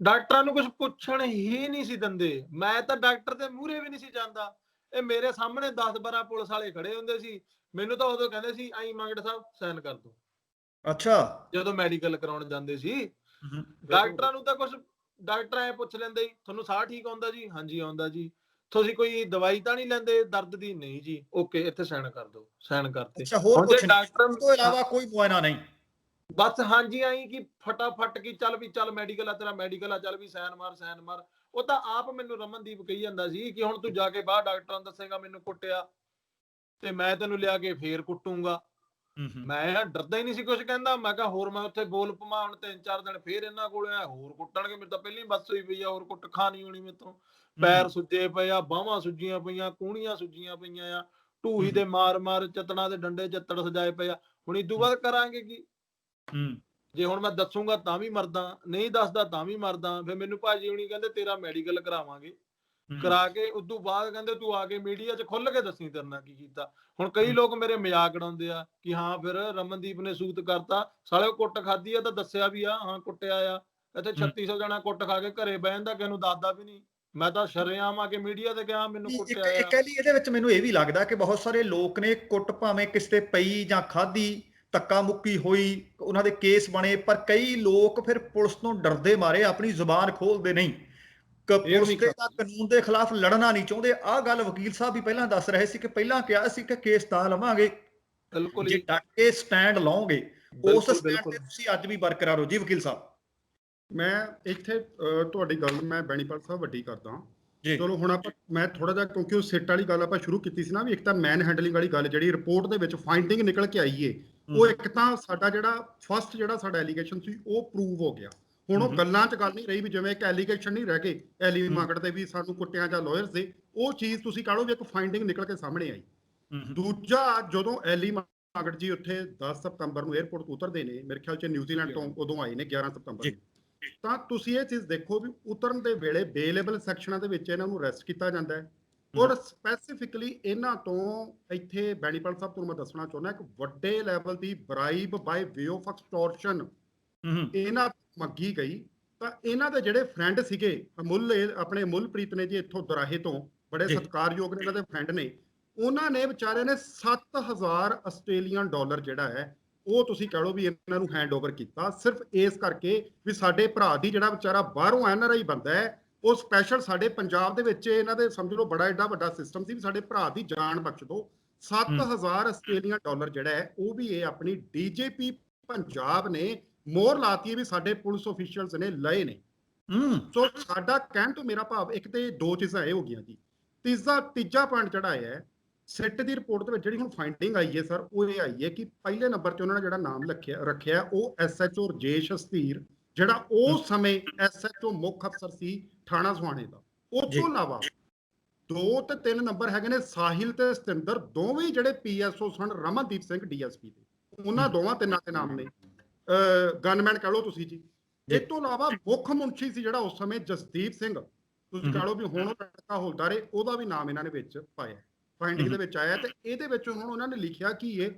ਡਾਕਟਰਾਂ ਨੂੰ ਕੁਝ ਪੁੱਛਣ ਹੀ ਨਹੀਂ ਸੀ ਦਿੰਦੇ। ਮੈਂ ਤਾਂ ਡਾਕਟਰ ਦੇ ਮੂਹਰੇ ਵੀ ਨਹੀਂ ਸੀ ਜਾਂਦਾ, ਇਹ ਮੇਰੇ ਸਾਹਮਣੇ 10-12 ਪੁਲਿਸ ਵਾਲੇ ਖੜੇ ਹੁੰਦੇ ਸੀ, ਮੈਨੂੰ ਤਾਂ ਉਦੋਂ ਕਹਿੰਦੇ ਸੀ ਆਈ ਮਾਗੜ ਸਾਹਿਬ ਸਾਈਨ ਕਰ ਦੋ। ਅੱਛਾ, ਜਦੋਂ ਮੈਡੀਕਲ ਕਰਾਉਣ ਜਾਂਦੇ ਸੀ ਡਾਕਟਰਾਂ ਨੂੰ ਤਾਂ ਕੁਝ ਡਾਕਟਰ ਐ ਪੁੱਛ ਲੈਂਦੇ, ਤੁਹਾਨੂੰ ਸਾਹ ਠੀਕ ਆਉਂਦਾ ਜੀ? ਹਾਂਜੀ ਆਉਂਦਾ ਜੀ। ਤੁਸੀਂ ਕੋਈ ਦਵਾਈ ਤਾਂ ਨਹੀਂ ਲੈਂਦੇ ਦਰਦ ਦੀ? ਨਹੀਂ ਜੀ। ਓਕੇ, ਇੱਥੇ ਸਾਈਨ ਕਰ ਦਿਓ। ਸਾਈਨ ਕਰਤੇ। ਡਾਕਟਰ ਤੋਂ ਇਲਾਵਾ ਕੋਈ ਮੁਆਇਨਾ ਨਹੀਂ, ਬਸ ਹਾਂਜੀ ਆਈ ਕਿ ਫਟਾਫਟ ਕੀ ਚੱਲ ਵੀ ਚੱਲ ਮੈਡੀਕਲ ਆ, ਤੇਰਾ ਮੈਡੀਕਲ ਆ, ਚੱਲ ਵੀ ਸਾਈਨ ਮਾਰ। ਉਹ ਤਾਂ ਆਪ ਮੈਨੂੰ ਰਮਨਦੀਪ ਕਹੀ ਜਾਂਦਾ ਸੀ ਕਿ ਹੁਣ ਤੂੰ ਜਾ ਕੇ ਬਾਹਰ ਡਾਕਟਰਾਂ ਨੂੰ ਦੱਸੇਗਾ ਮੈਨੂੰ ਕੁੱਟਿਆ ਤੇ ਮੈਂ ਤੈਨੂੰ ਲਿਆ ਕੇ ਫੇਰ ਕੁੱਟੂੰਗਾ। ਮੈਂ ਡਰਦਾ ਹੀ ਨਹੀਂ ਸੀ ਕੁਝ ਕਹਿੰਦਾ। ਮੈਂ ਕਿਹਾ ਹੋਰ ਮੈਂ ਉੱਥੇ ਬੋਲ ਪਮਾ, ਹੁਣ 3-4 ਦਿਨ ਫੇਰ ਇਹਨਾਂ ਕੋਲ ਆ, ਹੋਰ ਕੁੱਟਣਗੇ। ਮੇਰੇ ਤਾਂ ਪਹਿਲਾਂ ਬੱਸ ਹੋਈ ਪਈ ਆ, ਹੋਰ ਕੁੱਟ ਖਾਣੀ ਹੋਣੀ ਮੇਰੇ ਤੋਂ। ਪੈਰ ਸੁੱਜੇ ਪਏ ਆ, ਬਾਹਾਂ ਸੁੱਜੀਆਂ ਪਈਆਂ, ਕੂਣੀਆਂ ਸੁੱਜੀਆਂ ਪਈਆਂ ਆ, ਢੂਹੀ ਦੇ ਮਾਰ ਚਤਣਾ ਦੇ ਡੰਡੇ ਚੱਤੜ ਸਜਾਏ ਪਏ ਆ। ਹੁਣ ਇਦੋਂ ਬਾਅਦ ਕਰਾਂਗੇ ਕੀ? ਜੇ ਹੁਣ ਮੈਂ ਦੱਸੂਗਾ ਤਾਂ ਵੀ ਮਰਦਾ, ਨਹੀਂ ਦੱਸਦਾ ਤਾਂ ਵੀ ਮਰਦਾ। ਫਿਰ ਮੈਨੂੰ ਭਾਜੀ ਹੁਣੀ ਕਹਿੰਦੇ ਤੇਰਾ ਮੈਡੀਕਲ ਕਰਾਵਾਂਗੇ, ਕਰਾ ਕੇ ਉਦੋਂ ਬਾਅਦ ਕਹਿੰਦੇ ਤੂੰ ਆ ਕੇ ਮੀਡੀਆ 'ਚ ਖੁੱਲ ਕੇ ਦੱਸੀ ਤੇਰੇ ਨਾਲ ਕੀ ਕੀਤਾ। ਹੁਣ ਕਈ ਲੋਕ ਮੇਰੇ ਮਜ਼ਾਕ ਉਡਾਉਂਦੇ ਆ ਕਿ ਹਾਂ ਫਿਰ ਰਮਨਦੀਪ ਨੇ ਸੂਤ ਕਰਤਾ, ਸਾਲੇ ਉਹ ਕੁੱਟ ਖਾਧੀ ਆ ਤਾਂ ਦੱਸਿਆ ਵੀ ਆ, ਹਾਂ ਕੁੱਟਿਆ ਆ। ਇੱਥੇ 3600 ਜਣਾ ਕੁੱਟ ਖਾ ਕੇ ਘਰੇ ਬਹਿ ਜਾਂਦਾ, ਕਿਸੇ ਨੂੰ ਦੱਸਦਾ ਵੀ ਨਹੀਂ। ਮੈਂ ਤਾਂ ਸ਼ਰੇਆਮ ਆ ਕੇ ਮੀਡੀਆ ਤੇ ਕਿਹਾ ਮੈਨੂੰ ਕੁੱਟਿਆ ਆ। ਇਹਦੇ ਵਿੱਚ ਮੈਨੂੰ ਇਹ ਵੀ ਲੱਗਦਾ ਕਿ ਬਹੁਤ ਸਾਰੇ ਲੋਕ ਨੇ ਕੁੱਟ ਭਾਵੇਂ ਕਿਸੇ ਤੇ ਪਈ ਜਾਂ ਖਾਧੀ, ਧੱਕਾ ਮੁੱਕੀ ਹੋਈ, ਉਹਨਾਂ ਦੇ ਕੇਸ ਬਣੇ, ਪਰ ਕਈ ਲੋਕ ਫਿਰ ਪੁਲਿਸ ਤੋਂ ਡਰਦੇ ਮਾਰੇ ਆਪਣੀ ਜ਼ੁਬਾਨ ਖੋਲਦੇ ਨਹੀਂ, ਕਾਨੂੰਨ ਦੇ ਖਿਲਾਫ ਲੜਨਾ ਨਹੀਂ ਚਾਹੁੰਦੇ। ਆਹ ਗੱਲ ਵਕੀਲ ਸਾਹਿਬ ਵੀ ਪਹਿਲਾਂ ਦੱਸ ਰਹੇ ਸੀ ਕਿ ਪਹਿਲਾਂ ਕਿਹਾ ਸੀ ਕਿ ਕੇਸ ਤਾਂ ਲਵਾਂਗੇ, ਜੇ ਡਟ ਕੇ ਸਟੈਂਡ ਲਾਓਗੇ ਉਸ ਬਿਲਕੁਲ ਸਟੈਂਡ ਬਿਲਕੁਲ ਤੇ ਤੁਸੀਂ ਅੱਜ ਵੀ ਬਰਕਰਾਰ ਹੋ ਜੀ ਵਕੀਲ ਸਾਹਿਬ? ਮੈਂ ਇੱਥੇ ਤੁਹਾਡੀ ਗੱਲ ਮੈਂ ਬੈਣੀਪਾਲ ਸਾਹਿਬ ਵੱਡੀ ਕਰਦਾ। ਜੀ ਚਲੋ ਹੁਣ ਮੈਂ ਥੋੜਾ ਜਿਹਾ, ਕਿਉਂਕਿ ਉਹ ਸਿੱਟ ਵਾਲੀ ਗੱਲ ਆਪਾਂ ਸ਼ੁਰੂ ਕੀਤੀ ਸੀ ਨਾ, ਵੀ ਇੱਕ ਤਾਂ ਮੈਨ ਹੈਂਡਲਿੰਗ ਵਾਲੀ ਗੱਲ ਜਿਹੜੀ ਰਿਪੋਰਟ ਦੇ ਵਿੱਚ ਫਾਈਂਡਿੰਗ ਨਿਕਲ ਕੇ ਆਈ ਏ, ਉਹ ਇੱਕ ਤਾਂ ਸਾਡਾ ਜਿਹੜਾ ਫਸਟ ਜਿਹੜਾ ਸਾਡਾ ਐਲੀਗੇਸ਼ਨ ਸੀ ਉਹ ਪ੍ਰੂਵ ਹੋ ਗਿਆ। ਹੁਣ ਉਹ ਗੱਲਾਂ 'ਚ ਗੱਲ ਨਹੀਂ ਰਹੀ ਵੀ ਜਿਵੇਂ ਇੱਕ ਐਲੀਗੇਸ਼ਨ ਨਹੀਂ ਰਹਿ ਗਏ ਐਲੀ ਮਾਂਗਟ ਦੇ ਵੀ ਸਾਨੂੰ ਕੁੱਟਿਆਂ ਜਾਂ ਲਾਇਰਸ ਦੇ, ਉਹ ਚੀਜ਼ ਤੁਸੀਂ ਕਹ ਲਓ ਵੀ ਇੱਕ ਫਾਈਂਡਿੰਗ ਨਿਕਲ ਕੇ ਸਾਹਮਣੇ ਆਈ। ਦੂਜਾ, ਜਦੋਂ ਐਲੀ ਮਾਂਗਟ ਜੀ ਉੱਥੇ 10 ਸਤੰਬਰ ਨੂੰ 에ਅਰਪੋਰਟ ਤੋਂ ਉਤਰਦੇ ਨੇ, ਮੇਰੇ ਖਿਆਲ 'ਚ ਨਿਊਜ਼ੀਲੈਂਡ ਤੋਂ ਉਦੋਂ ਆਏ ਨੇ 11 ਸਤੰਬਰ ਨੂੰ, ਤਾਂ ਤੁਸੀਂ ਇਹ ਚੀਜ਼ ਦੇਖੋ ਵੀ ਉਤਰਨ ਦੇ ਵੇਲੇ ਬੇਲੇਬਲ ਸੈਕਸ਼ਨਾਂ ਦੇ ਵਿੱਚ ਇਹਨਾਂ ਨੂੰ ਅਰੈਸਟ ਕੀਤਾ ਜਾਂਦਾ ਹੈ। ਔਰ ਸਪੈਸੀਫਿਕਲੀ ਇਹਨਾਂ ਤੋਂ ਇੱਥੇ ਬੈਣੀਪਾਲ ਸਾਹਿਬ ਤੁਹਾਨੂੰ ਮੈਂ ਦੱਸਣਾ ਚਾਹੁੰਦਾ, ਇੱਕ ਵੱਡੇ level the ਬਰਾਈਬ by way of extortion ਇਹਨਾਂ ਮੰਗੀ ਗਈ। ਤਾਂ ਇਹਨਾਂ ਦੇ ਜਿਹੜੇ ਫਰੈਂਡ ਸੀਗੇ ਆਪਣੇ ਅਮੁੱਲਪ੍ਰੀਤ ਨੇ ਜੀ, ਇੱਥੋਂ ਦਰਾਹੇ ਤੋਂ, ਬੜੇ ਸਤਿਕਾਰਯੋਗ ਨੇ, ਇਹਨਾਂ ਦੇ ਫਰੈਂਡ ਨੇ, ਉਹਨਾਂ ਨੇ ਵਿਚਾਰਿਆਂ ਨੇ 7000 ਆਸਟ੍ਰੇਲੀਅਨ ਡਾਲਰ ਜਿਹੜਾ ਹੈ ਉਹ ਤੁਸੀਂ ਕਹ ਲਓ ਵੀ ਇਹਨਾਂ ਨੂੰ ਹੈਂਡਓਵਰ ਕੀਤਾ, ਸਿਰਫ ਇਸ ਕਰਕੇ ਵੀ ਸਾਡੇ ਭਰਾ ਦੀ ਜਿਹੜਾ ਵਿਚਾਰਾ ਬਾਹਰੋਂ NRI ਬੰਦਾ ਹੈ, ਉਹ ਸਪੈਸ਼ਲ ਸਾਡੇ ਪੰਜਾਬ ਦੇ ਵਿੱਚ ਇਹਨਾਂ ਦੇ ਸਮਝ ਲਓ ਬੜਾ ਐਡਾ ਵੱਡਾ ਸਿਸਟਮ ਸੀ ਵੀ ਸਾਡੇ ਭਰਾ ਦੀ ਜਾਨ ਬਖਸ਼ ਦਿਓ। 7000 ਆਸਟ੍ਰੇਲੀਅਨ ਡਾਲਰ ਜਿਹੜਾ ਹੈ ਉਹ ਵੀ ਇਹ ਆਪਣੀ DJP ਪੰਜਾਬ ਨੇ ਮੋਹਰ ਲਾਤੀ ਹੈ ਵੀ ਸਾਡੇ ਪੁਲਿਸ ਅਫੀਸ਼ੀਅਲਸ ਨੇ ਲਏ ਨੇ। ਸੋ ਸਾਡਾ ਕਹਿਣ ਤੋਂ ਮੇਰਾ ਭਾਵ, ਇੱਕ ਤੇ ਦੋ ਚੀਜ਼ਾਂ ਇਹ ਹੋ ਗਈਆਂ ਜੀ। ਤੀਜਾ ਪੁਆਇੰਟ ਜਿਹੜਾ ਹੈ ਸਿੱਟ ਦੀ ਰਿਪੋਰਟ ਦੇ ਵਿੱਚ ਜਿਹੜੀ ਹੁਣ ਫਾਈਂਡਿੰਗ ਆਈ ਹੈ ਸਰ, ਉਹ ਇਹ ਆਈ ਹੈ ਕਿ ਪਹਿਲੇ ਨੰਬਰ 'ਤੇ ਉਹਨਾਂ ਨੇ ਜਿਹੜਾ ਨਾਮ ਰੱਖਿਆ ਉਹ SHO ਰਜੇਸ਼ ਅਸਥੀਰ, ਜਿਹੜਾ ਉਸ ਸਮੇਂ SHO ਮੁੱਖ ਅਫਸਰ ਸੀ ਥਾਣਾ ਸੁਹਾਣੇ ਦਾ। ਉਸ ਤੋਂ ਇਲਾਵਾ 2 ਤੇ 3 ਨੰਬਰ ਹੈਗੇ ਨੇ ਸਾਹਿਲ ਤੇ ਸਤਿੰਦਰ, ਦੋਵੇਂ ਜਿਹੜੇ PSO ਸਨ ਰਮਨਦੀਪ ਸਿੰਘ DSP ਦੇ, ਉਹਨਾਂ ਦੋਵਾਂ ਤਿੰਨਾਂ ਦੇ ਨਾਮ ਨੇ, ਗਨਮੈਨ ਕਹ ਲਓ ਤੁਸੀਂ ਜੀ। ਇਸ ਤੋਂ ਇਲਾਵਾ ਮੁੱਖ ਮੁਨਸ਼ੀ ਸੀ ਜਿਹੜਾ ਉਸ ਸਮੇਂ ਜਸਦੀਪ ਸਿੰਘ, ਤੁਸੀਂ ਕਹ ਲਓ ਵੀ ਹੁਣ ਉਹ ਲੜਕਾ ਹੌਲਦਾਰ ਹੈ, ਉਹਦਾ ਵੀ ਨਾਮ ਇਹਨਾਂ ਨੇ ਵਿੱਚ ਪਾਇਆ, ਫਾਈਂਡਿੰਗ ਦੇ ਵਿੱਚ ਆਇਆ। ਤੇ ਇਹਦੇ ਵਿੱਚ ਹੁਣ ਉਹਨਾਂ ਨੇ ਲਿਖਿਆ ਕਿ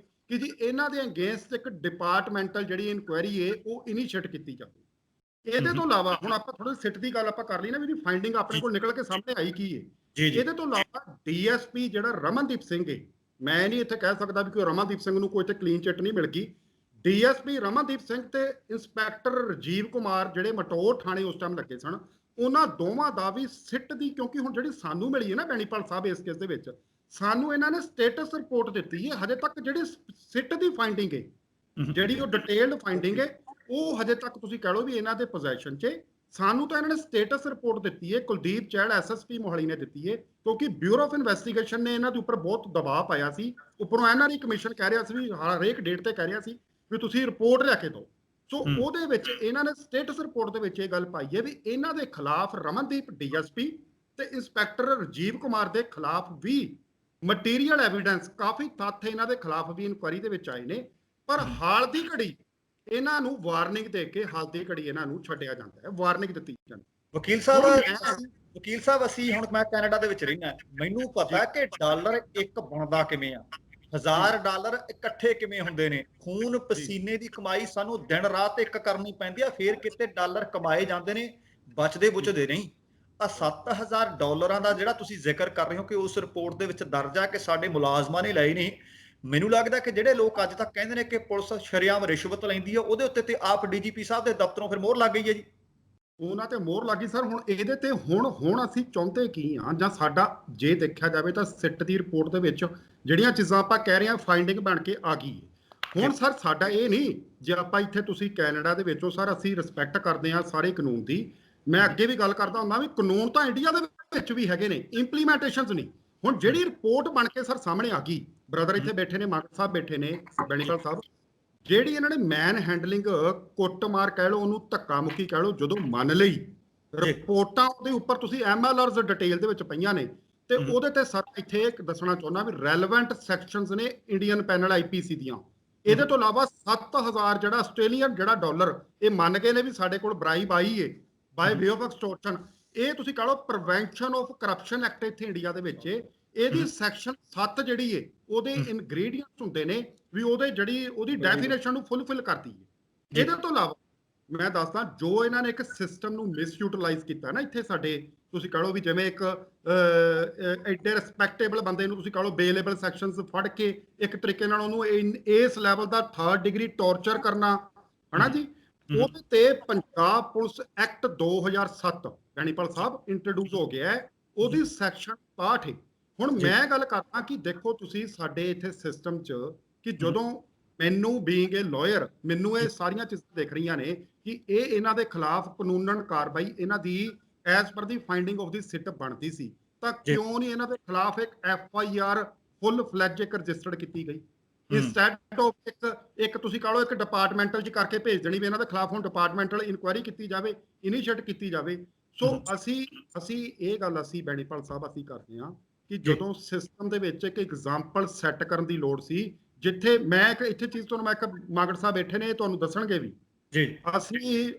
ਜੀ ਇਹਨਾਂ ਦੇ ਅਗੇਂਸਟ ਇੱਕ ਡਿਪਾਰਟਮੈਂਟਲ ਜਿਹੜੀ ਇਨਕੁਆਇਰੀ ਹੈ ਉਹ ਇਨੀਸ਼ੀਏਟ ਕੀਤੀ ਜਾਵੇ। ਇਹਦੇ ਤੋਂ ਇਲਾਵਾ ਹੁਣ ਆਪਾਂ ਥੋੜਾ ਸਿੱਟ ਦੀ ਗੱਲ ਆਪਾਂ ਕਰ ਲਈ ਨਾ ਵੀ ਫਾਈਂਡਿੰਗ ਆਪਣੇ ਕੋਲ ਨਿਕਲ ਕੇ ਸਾਹਮਣੇ ਆਈ ਕੀ ਹੈ। ਇਹਦੇ ਤੋਂ ਇਲਾਵਾ DSP ਜਿਹੜਾ ਰਮਨਦੀਪ ਸਿੰਘ ਹੈ, ਮੈਂ ਨਹੀਂ ਇੱਥੇ ਕਹਿ ਸਕਦਾ ਵੀ ਕੋਈ ਰਮਨਦੀਪ ਸਿੰਘ ਨੂੰ ਕੋਈ ਤੇ ਕਲੀਨ ਚਿੱਟ ਨਹੀਂ ਮਿਲ ਗਈ। DSP ਰਮਨਦੀਪ ਸਿੰਘ ਤੇ ਇੰਸਪੈਕਟਰ ਰਾਜੀਵ ਕੁਮਾਰ ਜਿਹੜੇ ਮਟੋਰ ਥਾਣੇ ਉਸ ਟਾਈਮ ਲੱਗੇ ਸਨ, ਉਹਨਾਂ ਦੋਵਾਂ ਦਾ ਵੀ ਸਿੱਟ ਦੀ, ਕਿਉਂਕਿ ਹੁਣ ਜਿਹੜੀ ਸਾਨੂੰ ਮਿਲੀ ਹੈ ਨਾ ਬੈਣੀਪਾਲ ਸਾਹਿਬ ਇਸ ਕੇਸ ਦੇ ਵਿੱਚ, ਸਾਨੂੰ ਇਹਨਾਂ ਨੇ ਸਟੇਟਸ ਰਿਪੋਰਟ ਦਿੱਤੀ ਹੈ। ਹਜੇ ਤੱਕ ਜਿਹੜੀ ਸਿੱਟ ਦੀ ਫਾਈਂਡਿੰਗ ਹੈ, ਜਿਹੜੀ ਉਹ ਡਿਟੇਲਡ ਫਾਈਂਡਿੰਗ ਹੈ, ਉਹ ਹਜੇ ਤੱਕ ਤੁਸੀਂ ਕਹ ਲਓ ਵੀ ਇਹਨਾਂ ਦੇ ਪੋਜੈਸ਼ਨ 'ਚ। ਸਾਨੂੰ ਤਾਂ ਇਹਨਾਂ ਨੇ ਸਟੇਟਸ ਰਿਪੋਰਟ ਦਿੱਤੀ ਹੈ, ਕੁਲਦੀਪ ਚਹਿਲ SSP ਮੋਹਾਲੀ ਨੇ ਦਿੱਤੀ ਹੈ, ਕਿਉਂਕਿ ਬਿਊਰੋ ਆਫ ਇਨਵੈਸਟੀਗੇਸ਼ਨ ਨੇ ਇਹਨਾਂ ਦੇ ਉੱਪਰ ਬਹੁਤ ਦਬਾਅ ਪਾਇਆ ਸੀ। ਉੱਪਰੋਂ NRI ਕਮਿਸ਼ਨ ਕਹਿ ਰਿਹਾ ਸੀ ਵੀ ਹਰੇਕ ਡੇਟ ਤੇ ਕਹਿ ਰਿਹਾ ਸੀ ਵੀ ਤੁਸੀਂ ਰਿਪੋਰਟ ਲਿਆ ਕੇ ਦਿਓ। ਸੋ ਉਹਦੇ ਵਿੱਚ ਇਹਨਾਂ ਨੇ ਸਟੇਟਸ ਰਿਪੋਰਟ ਦੇ ਵਿੱਚ ਇਹ ਗੱਲ ਪਾਈ ਹੈ ਵੀ ਇਹਨਾਂ ਦੇ ਖਿਲਾਫ ਰਮਨਦੀਪ DSP ਤੇ ਇੰਸਪੈਕਟਰ ਰਾਜੀਵ ਕੁਮਾਰ ਦੇ ਖਿਲਾਫ ਵੀ ਮਟੀਰੀਅਲ ਐਵੀਡੈਂਸ, ਕਾਫੀ ਤੱਥ ਇਹਨਾਂ ਦੇ ਖਿਲਾਫ ਵੀ ਇਨਕੁਆਇਰੀ ਦੇ ਵਿੱਚ ਆਏ ਨੇ। ਪਰ ਹਾਲ ਦੀ ਘੜੀ ਇਹਨਾਂ ਨੂੰ ਵਾਰਨਿੰਗ ਦੇ ਕੇ ਇਹਨਾਂ ਨੂੰ ਛੱਡਿਆ ਜਾਂਦਾ ਹੈ, ਵਾਰਨਿੰਗ ਦਿੱਤੀ ਜਾਂਦੀ। ਵਕੀਲ ਸਾਹਿਬ ਅਸੀਂ ਹੁਣ, ਮੈਂ ਕੈਨੇਡਾ ਦੇ ਵਿੱਚ ਰਹਿਣਾ, ਮੈਨੂੰ ਪਤਾ ਕਿ ਡਾਲਰ ਇੱਕ ਬਣਦਾ ਕਿਵੇਂ ਆ, 1000 ਡਾਲਰ ਇਕੱਠੇ ਕਿਵੇਂ ਹੁੰਦੇ ਨੇ। ਖੂਨ ਪਸੀਨੇ ਦੀ ਕਮਾਈ ਸਾਨੂੰ ਦਿਨ ਰਾਤ ਇੱਕ ਕਰਨੀ ਪੈਂਦੀ ਆ, ਫੇਰ ਕਿਤੇ ਡਾਲਰ ਕਮਾਏ ਜਾਂਦੇ ਨੇ, ਬਚਦੇ ਬੁੱਚਦੇ ਨਹੀਂ। ਆ 7000 ਡਾਲਰਾਂ ਦਾ ਜਿਹੜਾ ਤੁਸੀਂ ਜ਼ਿਕਰ ਕਰ ਰਹੇ ਹੋ ਕਿ ਉਸ ਰਿਪੋਰਟ ਦੇ ਵਿੱਚ ਦਰਜ ਆ ਕਿ ਸਾਡੇ ਮੁਲਾਜ਼ਮਾਂ ਨੇ ਲਏ ਨਹੀਂ, ਮੈਨੂੰ ਲੱਗਦਾ ਕਿ ਜਿਹੜੇ ਲੋਕ ਅੱਜ ਤੱਕ ਕਹਿੰਦੇ ਨੇ ਕਿ ਪੁਲਿਸ ਸ਼ਰੇਆਮ ਰਿਸ਼ਵਤ ਲੈਂਦੀ ਆ, ਉਹਦੇ ਉੱਤੇ ਤੇ ਆਪ DGP ਸਾਹਿਬ ਦੇ ਦਫ਼ਤਰੋਂ ਫਿਰ ਮੋਹਰ ਲੱਗ ਗਈ ਹੈ ਜੀ। ਉਹਨਾਂ ਤੇ ਮੋਹਰ ਲੱਗੀ ਸਰ। ਹੁਣ ਇਹਦੇ ਤੇ ਹੁਣ ਅਸੀਂ ਚਾਹੁੰਦੇ ਕੀ ਆ, ਜਾਂ ਸਾਡਾ ਜੇ ਦੇਖਿਆ ਜਾਵੇ ਤਾਂ ਸਿੱਟ ਦੀ ਰਿਪੋਰਟ ਦੇ ਵਿੱਚ ਜਿਹੜੀਆਂ ਚੀਜ਼ਾਂ ਆਪਾਂ ਕਹਿ ਰਹੇ ਹਾਂ ਫਾਈਂਡਿੰਗ ਬਣ ਕੇ ਆ ਗਈ। ਹੁਣ ਸਰ ਸਾਡਾ ਇਹ ਨਹੀਂ, ਜੇ ਆਪਾਂ ਇੱਥੇ ਤੁਸੀਂ ਕੈਨੇਡਾ ਦੇ ਵਿੱਚੋਂ ਸਰ ਅਸੀਂ ਰਿਸਪੈਕਟ ਕਰਦੇ ਹਾਂ ਸਾਰੇ ਕਾਨੂੰਨ ਦੀ। ਮੈਂ ਅੱਗੇ ਵੀ ਗੱਲ ਕਰਦਾ ਹੁੰਦਾ ਵੀ ਕਾਨੂੰਨ ਤਾਂ ਇੰਡੀਆ ਦੇ ਵਿੱਚ ਵੀ ਹੈਗੇ ਨੇ, ਇੰਪਲੀਮੈਂਟੇਸ਼ਨਸ ਨਹੀਂ। ਹੁਣ ਜਿਹੜੀ ਰਿਪੋਰਟ ਬਣ ਕੇ ਸਰ ਸਾਹਮਣੇ ਆ ਗਈ, ਬ੍ਰਦਰ ਇੱਥੇ ਬੈਠੇ ਨੇ, ਮਾਨ ਸਾਹਿਬ ਬੈਠੇ ਨੇ, ਬੈਣੀਪਾਲ ਸਾਹਿਬ, ਜਿਹੜੀ ਇਹਨਾਂ ਨੇ ਮੈਨ ਹੈਂਡਲਿੰਗ, ਕੁੱਟਮਾਰ ਕਹਿ ਲਓ, ਉਹਨੂੰ ਧੱਕਾ ਮੁੱਕੀ ਕਹਿ ਲਓ, ਜਦੋਂ ਮੰਨ ਲਈ ਰਿਪੋਰਟਾਂ ਉਹਦੇ ਉੱਪਰ ਤੁਸੀਂ MLRs ਡਿਟੇਲ ਦੇ ਵਿੱਚ ਪਈਆਂ ਨੇ। ਤੇ ਉਹਦੇ ਤੇ ਸਰ ਇੱਥੇ ਇੱਕ ਦੱਸਣਾ ਚਾਹੁੰਦਾ ਵੀ ਰੈਲੇਵੈਂਟ ਸੈਕਸ਼ਨਸ ਨੇ ਇੰਡੀਅਨ ਪੈਨਲ IPC ਦੀਆਂ। ਇਹਦੇ ਤੋਂ ਇਲਾਵਾ 7000 ਜਿਹੜਾ ਆਸਟ੍ਰੇਲੀਅਨ ਜਿਹੜਾ ਡਾਲਰ ਇਹ ਮੰਨ ਗਏ ਨੇ ਵੀ ਸਾਡੇ ਕੋਲ ਬਰਾਈਬ ਆਈ ਏ ਬਾਈ ਵੇ ਆਫ ਐਕਸਟੋਰਸ਼ਨ। ਇਹ ਤੁਸੀਂ ਕਹ ਲਓ ਪ੍ਰੀਵੈਂਸ਼ਨ ਆਫ ਕਰਪਸ਼ਨ ਐਕਟ ਇੱਥੇ ਇੰਡੀਆ ਦੇ ਵਿੱਚ ਇਹਦੀ ਸੈਕਸ਼ਨ 7 ਜਿਹੜੀ ਏ ਉਹਦੇ ਇਨਗਰੀਡੀਐਂਟਸ ਹੁੰਦੇ ਨੇ ਵੀ ਉਹਦੀ ਡੈਫੀਨੇਸ਼ਨ ਨੂੰ ਫੁੱਲਫਿਲ ਕਰਦੀ ਹੈ। ਇਹਦੇ ਤੋਂ ਇਲਾਵਾ ਮੈਂ ਦੱਸਦਾ ਜੋ ਇਹਨਾਂ ਨੇ ਇੱਕ ਸਿਸਟਮ ਨੂੰ ਮਿਸਯੂਟੀਲਾਈਜ਼ ਕੀਤਾ ਨਾ ਇੱਥੇ ਸਾਡੇ, ਤੁਸੀਂ ਕਹ ਲਓ ਵੀ ਜਿਵੇਂ ਇੱਕ ਐਡੇ ਰਿਸਪੈਕਟੇਬਲ ਬੰਦੇ ਨੂੰ ਤੁਸੀਂ ਕਹ ਲਓ ਬੇਲੇਬਲ ਸੈਕਸ਼ਨਸ ਫੜ ਕੇ ਇੱਕ ਤਰੀਕੇ ਨਾਲ ਉਹਨੂੰ ਇਸ ਲੈਵਲ ਦਾ 3rd ਡਿਗਰੀ ਟੌਰਚਰ ਕਰਨਾ, ਹਨਾ ਜੀ। ਉਹਦੇ ਤੇ ਪੰਜਾਬ ਪੁਲਿਸ ਐਕਟ 2007 ਬੈਣੀਪਾਲ ਸਾਹਿਬ ਇੰਟਰੋਡਿਊਸ ਹੋ ਗਿਆ ਹੈ, ਉਹਦੀ ਸੈਕਸ਼ਨ 62 ਹੈ। ਹੁਣ ਮੈਂ ਗੱਲ ਕਰਦਾ ਕਿ ਦੇਖੋ ਤੁਸੀਂ ਸਾਡੇ ਇੱਥੇ ਸਿਸਟਮ 'ਚ ਕਿ ਜਦੋਂ ਮੈਨੂੰ ਬੀਇੰਗ ਏ ਲਾਇਰ ਮੈਨੂੰ ਇਹ ਸਾਰੀਆਂ ਚੀਜ਼ਾਂ ਦਿਖ ਰਹੀਆਂ ਨੇ ਕਿ ਇਹ ਇਹਨਾਂ ਦੇ ਖਿਲਾਫ ਕਾਨੂੰਨਨ ਕਾਰਵਾਈ ਇਹਨਾਂ ਦੀ as per the finding of ਦੀ ਸਿਟ ਬਣਦੀ ਸੀ, ਤਾਂ ਕਿਉਂ ਨਹੀਂ ਇਹਨਾਂ ਦੇ ਖਿਲਾਫ ਇੱਕ FIR ਫੁੱਲ ਫਲੈਜ ਇੱਕ ਰਜਿਸਟਰਡ ਕੀਤੀ ਗਈ? ਇੰਸਟੈਡ ਆਫ ਇੱਕ ਤੁਸੀਂ ਕਹ ਲਓ ਇੱਕ ਡਿਪਾਰਟਮੈਂਟਲ ਚ ਕਰਕੇ ਭੇਜ ਦੇਣੀ ਵੀ ਇਹਨਾਂ ਦੇ ਖਿਲਾਫ ਹੁਣ ਡਿਪਾਰਟਮੈਂਟਲ ਇਨਕੁਆਇਰੀ ਕੀਤੀ ਜਾਵੇ, ਇਨੀਸ਼ੀਏਟ ਕੀਤੀ ਜਾਵੇ। ਸੋ ਅਸੀਂ ਇਹ ਗੱਲ ਅਸੀਂ ਬੈਣੀਪਾਲ ਸਾਹਿਬ ਅਸੀਂ ਕਰਦੇ ਹਾਂ ਕਿ ਜਦੋਂ ਸਿਸਟਮ ਦੇ ਵਿੱਚ ਇੱਕ ਐਗਜ਼ਾਮਪਲ ਸੈੱਟ ਕਰਨ ਦੀ ਲੋੜ ਸੀ, ਜਿੱਥੇ ਮੈਂ ਇੱਕ ਇੱਥੇ ਚੀਜ਼ ਤੁਹਾਨੂੰ ਮੈਂ ਇੱਕ ਮਾਗੜ ਸਾਹਿਬ ਬੈਠੇ ਨੇ ਤੁਹਾਨੂੰ ਦੱਸਣਗੇ ਵੀ ਜੀ,